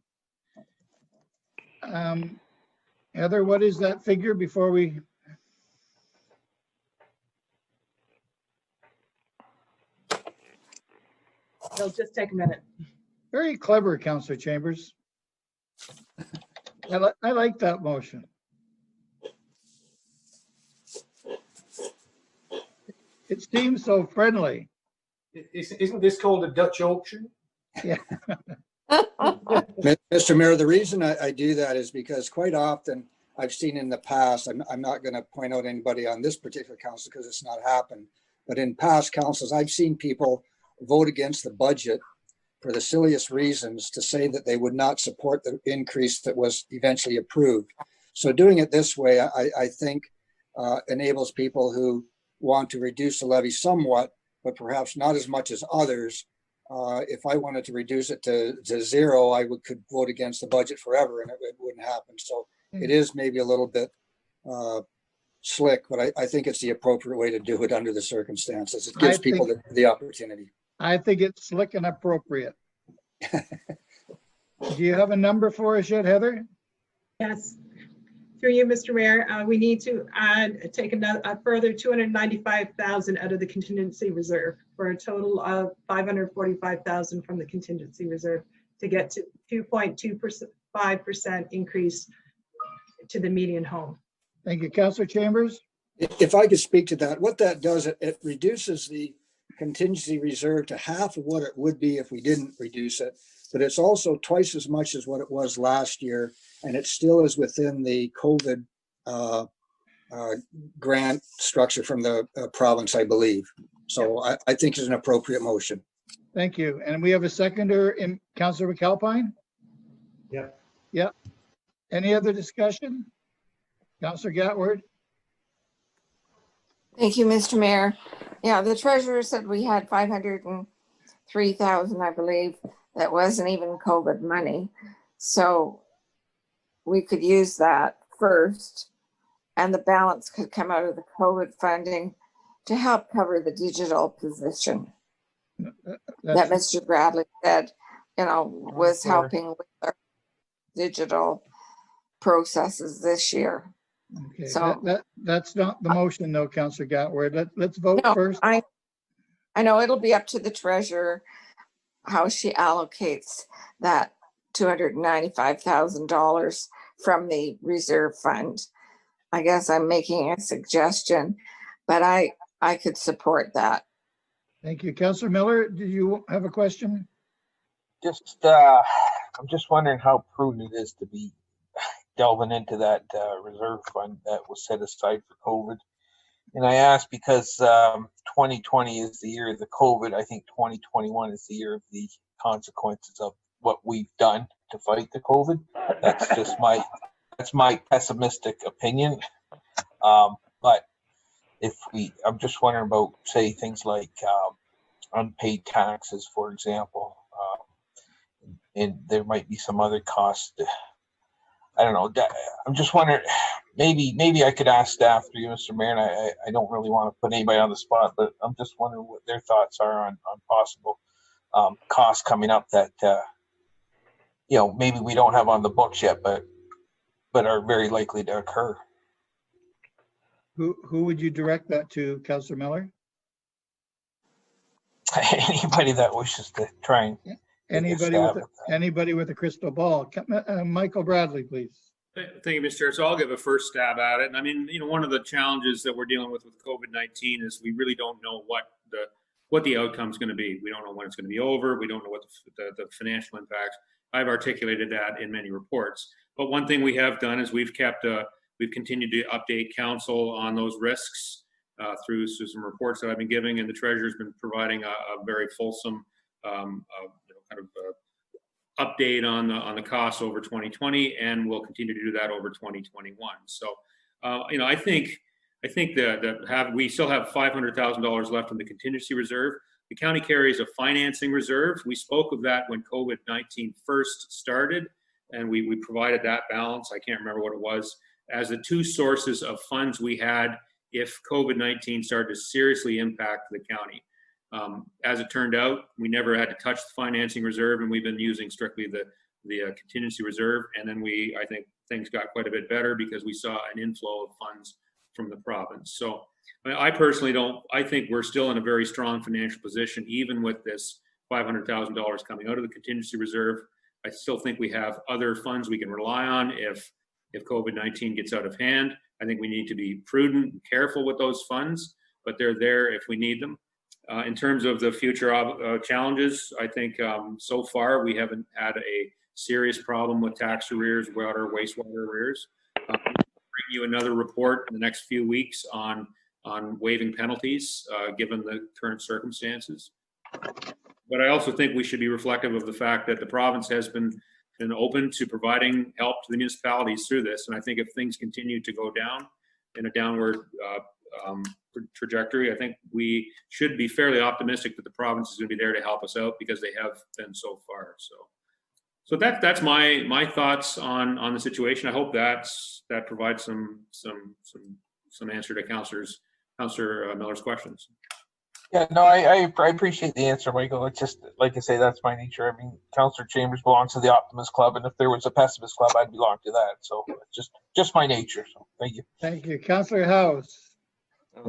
[SPEAKER 1] Heather, what is that figure before we?
[SPEAKER 10] It'll just take a minute.
[SPEAKER 1] Very clever, Councillor Chambers. I like that motion. It seems so friendly.
[SPEAKER 15] Isn't this called a Dutch auction?
[SPEAKER 1] Yeah.
[SPEAKER 18] Mr. Mayor, the reason I do that is because quite often I've seen in the past, I'm not going to point out anybody on this particular council because it's not happened, but in past councils, I've seen people vote against the budget for the silliest reasons to say that they would not support the increase that was eventually approved. So doing it this way, I think enables people who want to reduce the levy somewhat, but perhaps not as much as others. If I wanted to reduce it to zero, I could vote against the budget forever and it wouldn't happen. So it is maybe a little bit slick, but I think it's the appropriate way to do it under the circumstances. It gives people the opportunity.
[SPEAKER 1] I think it's slick and appropriate. Do you have a number for us yet, Heather?
[SPEAKER 10] Yes. Through you, Mr. Mayor, we need to take a further 295,000 out of the contingency reserve for a total of 545,000 from the contingency reserve to get to 2.25% increase to the median home.
[SPEAKER 1] Thank you, Councillor Chambers.
[SPEAKER 18] If I could speak to that, what that does, it reduces the contingency reserve to half of what it would be if we didn't reduce it, but it's also twice as much as what it was last year, and it still is within the COVID grant structure from the province, I believe. So I think it's an appropriate motion.
[SPEAKER 1] Thank you. And we have a seconder in Councillor McAlpine.
[SPEAKER 14] Yep.
[SPEAKER 1] Yep. Any other discussion? Councillor Gatward?
[SPEAKER 2] Thank you, Mr. Mayor. Yeah, the treasurer said we had 503,000, I believe. That wasn't even COVID money. So we could use that first, and the balance could come out of the COVID funding to help cover the digital position that Mr. Bradley said, was helping with our digital processes this year.
[SPEAKER 1] Okay,
[SPEAKER 2] So
[SPEAKER 1] that's not the motion though, Councillor Gatward. Let's vote first.
[SPEAKER 2] I know it'll be up to the treasurer how she allocates that $295,000 from the reserve fund. I guess I'm making a suggestion, but I could support that.
[SPEAKER 1] Thank you. Councillor Miller, do you have a question?
[SPEAKER 9] I'm just wondering how prudent it is to be delving into that reserve fund that was set aside for COVID. And I ask because 2020 is the year of the COVID. I think 2021 is the year of the consequences of what we've done to fight the COVID. That's just my pessimistic opinion. But I'm just wondering about, say, things like unpaid taxes, for example, and there might be some other costs. I don't know. I'm just wondering, maybe I could ask staff through you, Mr. Mayor, and I don't really want to put anybody on the spot, but I'm just wondering what their thoughts are on possible costs coming up that, maybe we don't have on the books yet, but are very likely to occur.
[SPEAKER 1] Who would you direct that to, Councillor Miller?
[SPEAKER 9] Anybody that wishes to try and
[SPEAKER 1] Anybody with a crystal ball. Michael Bradley, please.
[SPEAKER 3] Thank you, Mr. Chair. So I'll give a first stab at it. And I mean, one of the challenges that we're dealing with COVID-19 is we really don't know what the outcome is going to be. We don't know when it's going to be over. We don't know what the financial impacts. I've articulated that in many reports. But one thing we have done is we've continued to update council on those risks through some reports that I've been giving, and the treasurer's been providing a very fulsome update on the costs over 2020, and we'll continue to do that over 2021. So, I think we still have $500,000 left in the contingency reserve. The county carries a financing reserve. We spoke of that when COVID-19 first started, and we provided that balance. I can't remember what it was, as the two sources of funds we had if COVID-19 started to seriously impact the county. As it turned out, we never had to touch the financing reserve, and we've been using strictly the contingency reserve. And then I think things got quite a bit better because we saw an inflow of funds from the province. So I personally I think we're still in a very strong financial position, even with this $500,000 coming out of the contingency reserve. I still think we have other funds we can rely on if COVID-19 gets out of hand. I think we need to be prudent and careful with those funds, but they're there if we need them. In terms of the future challenges, I think so far we haven't had a serious problem with tax arrears, wastewater arrears. I'll bring you another report in the next few weeks on waiving penalties given the current circumstances. But I also think we should be reflective of the fact that the province has been open to providing help to the municipalities through this. And I think if things continue to go down in a downward trajectory, I think we should be fairly optimistic that the province is going to be there to help us out, because they have been so far. So that's my thoughts on the situation. I hope that provides some answer to Councillor Miller's questions.
[SPEAKER 9] Yeah, no, I appreciate the answer, Michael. It's just, like I say, that's my nature. I mean, Councillor Chambers belongs to the Optimist Club, and if there was a Pessimist Club, I'd belong to that. So it's just my nature. So thank you.
[SPEAKER 1] Thank you. Councillor House.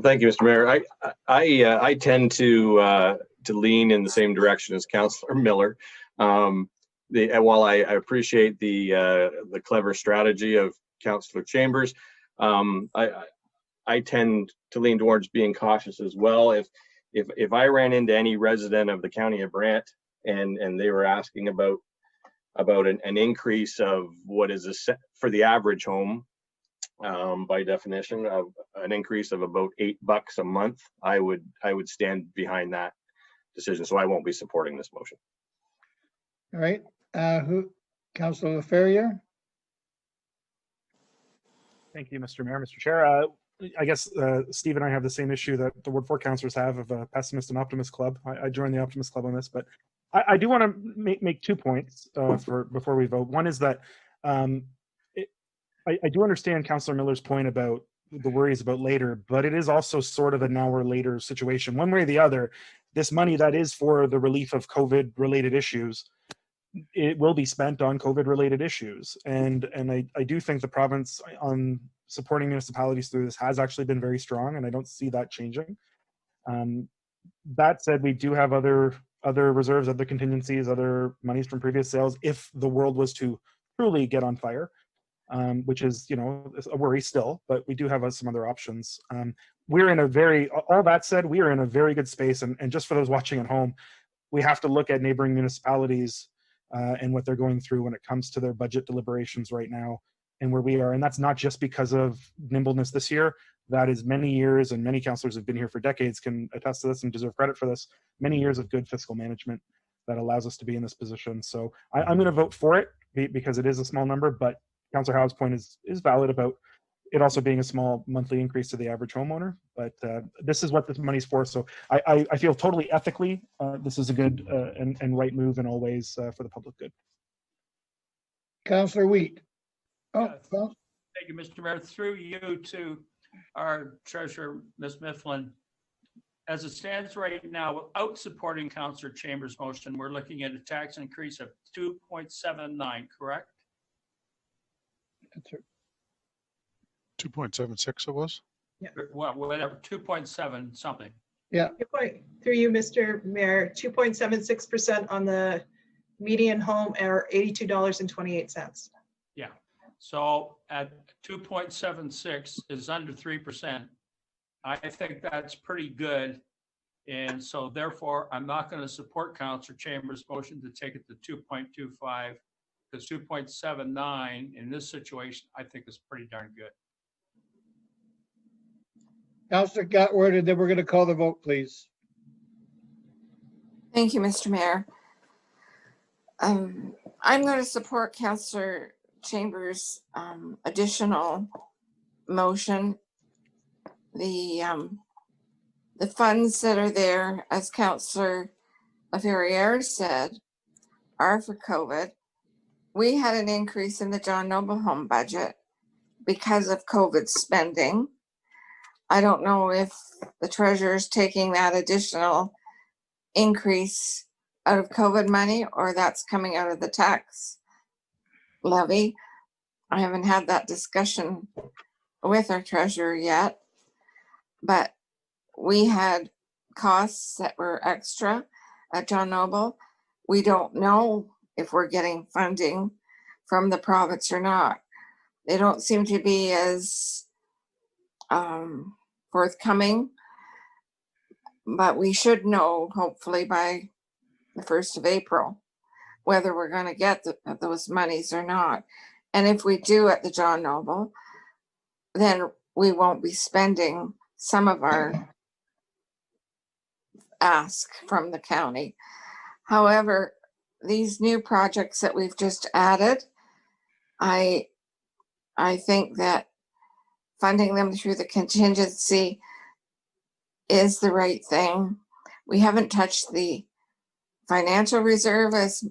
[SPEAKER 20] Thank you, Mr. Mayor. I tend to lean in the same direction as Councillor Miller. While I appreciate the clever strategy of Councillor Chambers, I tend to lean towards being cautious as well. If I ran into any resident of the county of Brant and they were asking about an increase of what is for the average home, by definition, of an increase of about $8 a month, I would stand behind that decision. So I won't be supporting this motion.
[SPEAKER 1] All right. Councillor Ferrier?
[SPEAKER 7] Thank you, Mr. Mayor. Mr. Chair, I guess Steve and I have the same issue that the Ward 4 councillors have of a pessimist and optimist club. I joined the optimist club on this, but I do want to make 2 points before we vote. One is that I do understand Councillor Miller's point about the worries about later, but it is also sort of a now or later situation. One way or the other, this money that is for the relief of COVID-related issues, it will be spent on COVID-related issues. And I do think the province on supporting municipalities through this has actually been very strong, and I don't see that changing. That said, we do have other reserves, other contingencies, other monies from previous sales if the world was to truly get on fire, which is, a worry still, but we do have some other options. We're in all that said, we are in a very good space. And just for those watching at home, we have to look at neighboring municipalities and what they're going through when it comes to their budget deliberations right now and where we are. And that's not just because of nimbleness this year. That is many years, and many councillors have been here for decades can attest to this and deserve credit for this, many years of good fiscal management that allows us to be in this position. So I'm going to vote for it because it is a small number, but Councillor Howe's point is valid about it also being a small monthly increase to the average homeowner. But this is what this money's for. So I feel totally ethically this is a good and right move in all ways for the public good.
[SPEAKER 1] Councillor Wheat.
[SPEAKER 17] Thank you, Mr. Mayor. Through you to our treasurer, Ms. Mifflin. As it stands right now, without supporting Councillor Chambers' motion, we're looking at a tax increase of 2.79, correct?
[SPEAKER 1] That's right.
[SPEAKER 5] 2.76 it was?
[SPEAKER 10] Yeah.
[SPEAKER 17] Well, whatever, 2.7 something.
[SPEAKER 1] Yeah.
[SPEAKER 10] Through you, Mr. Mayor, 2.76% on the median home or $82.28.
[SPEAKER 17] Yeah. So at 2.76 is under 3%. I think that's pretty good. And so therefore, I'm not going to support Councillor Chambers' motion to take it to 2.25, because 2.79 in this situation, I think is pretty darn good.
[SPEAKER 1] Councillor got worded that we're going to call the vote, please.
[SPEAKER 2] Thank you, Mr. Mayor. I'm going to support Councillor Chambers' additional motion. The funds that are there, as Councillor Ferrier said, are for COVID. We had an increase in the John Noble home budget because of COVID spending. I don't know if the treasurer is taking that additional increase out of COVID money or that's coming out of the tax levy. I haven't had that discussion with our treasurer yet, but we had costs that were extra at John Noble. We don't know if we're getting funding from the province or not. They don't seem to be as forthcoming, but we should know hopefully by the 1st of April whether we're going to get those monies or not. And if we do at the John Noble, then we won't be spending some of our ask from the county. However, these new projects that we've just added, I think that funding them through the contingency is the right thing. We haven't touched the financial reserve, as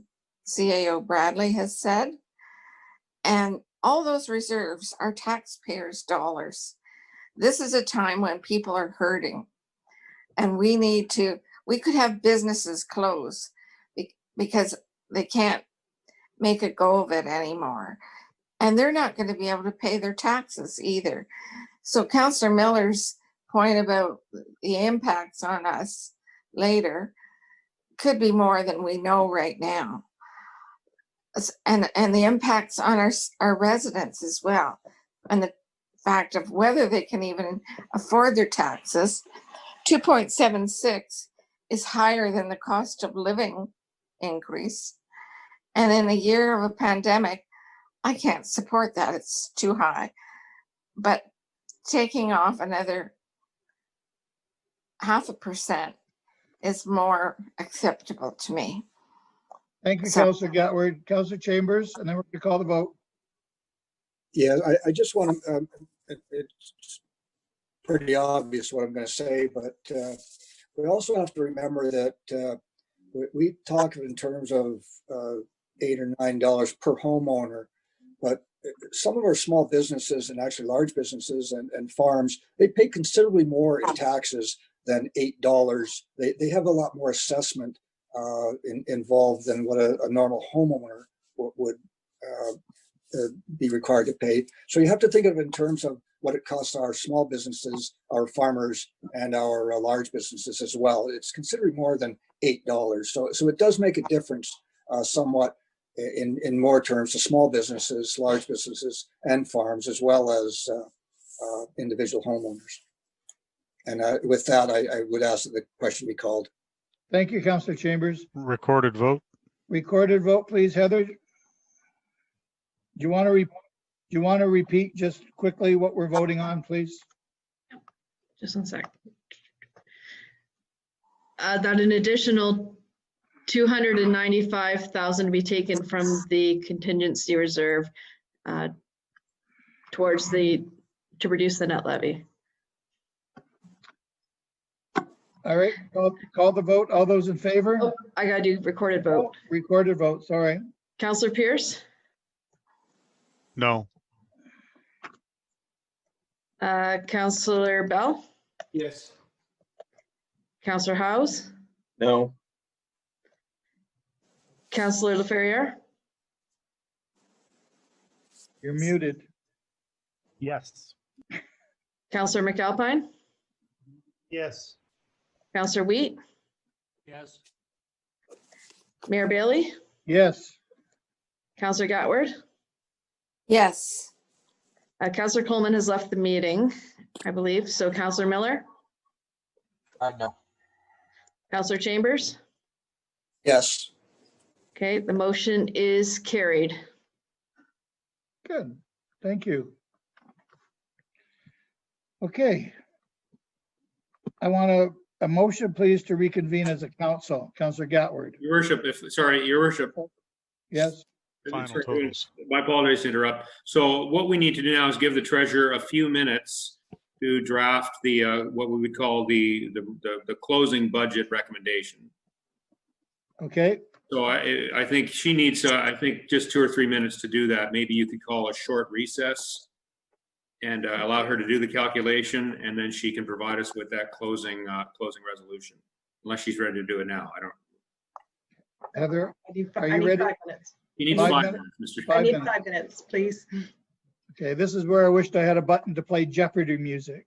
[SPEAKER 2] CAO Bradley has said, and all those reserves are taxpayers' dollars. This is a time when people are hurting, and we could have businesses close because they can't make a go of it anymore. And they're not going to be able to pay their taxes either. So Councillor Miller's point about the impacts on us later could be more than we know right now. And the impacts on our residents as well. And the fact of whether they can even afford their taxes. 2.76 is higher than the cost of living increase. And in a year of a pandemic, I can't support that. It's too high. But taking off another 0.5% is more acceptable to me.
[SPEAKER 1] Thank you,
[SPEAKER 2] So-
[SPEAKER 1] Councillor Gatward. Councillor Chambers, and then we're going to call the vote.
[SPEAKER 18] Yeah, I just want to, it's pretty obvious what I'm going to say, but we also have to remember that we talk in terms of $8 or $9 per homeowner, but some of our small businesses and actually large businesses and farms, they pay considerably more in taxes than $8. They have a lot more assessment involved than what a normal homeowner would be required to pay. So you have to think of it in terms of what it costs our small businesses, our farmers, and our large businesses as well. It's considerably more than $8. So it does make a difference somewhat in more terms to small businesses, large businesses, and farms, as well as individual homeowners. And with that, I would ask that the question be called.
[SPEAKER 1] Thank you, Councillor Chambers.
[SPEAKER 5] Recorded vote.
[SPEAKER 1] Recorded vote, please, Heather. Do you want to repeat just quickly what we're voting on, please?
[SPEAKER 19] Just one sec. That an additional 295,000 be taken from the contingency reserve towards to reduce the net levy.
[SPEAKER 1] All right, call the vote. All those in favor?
[SPEAKER 19] Oh, I gotta do recorded vote.
[SPEAKER 1] Oh, recorded vote, sorry.
[SPEAKER 19] Councillor Pierce,
[SPEAKER 5] No.
[SPEAKER 19] Councillor Bell,
[SPEAKER 15] Yes.
[SPEAKER 19] Councillor House,
[SPEAKER 20] No.
[SPEAKER 19] Councillor LaFerriere,
[SPEAKER 1] You're muted.
[SPEAKER 7] Yes.
[SPEAKER 19] Councillor McAlpine,
[SPEAKER 14] Yes.
[SPEAKER 19] Councillor Wheat,
[SPEAKER 17] Yes.
[SPEAKER 19] Mayor Bailey,
[SPEAKER 1] Yes.
[SPEAKER 19] Councillor Gatward.
[SPEAKER 2] Yes.
[SPEAKER 19] Councillor Coleman has left the meeting, I believe. So Councillor Miller,
[SPEAKER 9] No.
[SPEAKER 19] Councillor Chambers.
[SPEAKER 18] Yes.
[SPEAKER 19] Okay, the motion is carried.
[SPEAKER 1] Good, thank you. Okay. I want a motion, please, to reconvene as a council. Councillor Gatward.
[SPEAKER 3] Your worship, Your worship.
[SPEAKER 1] Yes.
[SPEAKER 5] Final totals.
[SPEAKER 3] My apologies to interrupt. So what we need to do now is give the treasurer a few minutes to draft the what we would call the closing budget recommendation.
[SPEAKER 1] Okay.
[SPEAKER 3] So I think she needs I think just 2 or 3 minutes to do that. Maybe you could call a short recess and allow her to do the calculation, and then she can provide us with that closing resolution. Unless she's ready to do it now. I don't.
[SPEAKER 1] Heather, are
[SPEAKER 10] I
[SPEAKER 1] you
[SPEAKER 10] need
[SPEAKER 1] ready?
[SPEAKER 10] 5 minutes.
[SPEAKER 3] You need 5 minutes, Mr.
[SPEAKER 10] I need
[SPEAKER 1] minutes.
[SPEAKER 10] 5 minutes, please.
[SPEAKER 1] Okay, this is where I wished I had a button to play Jeopardy music.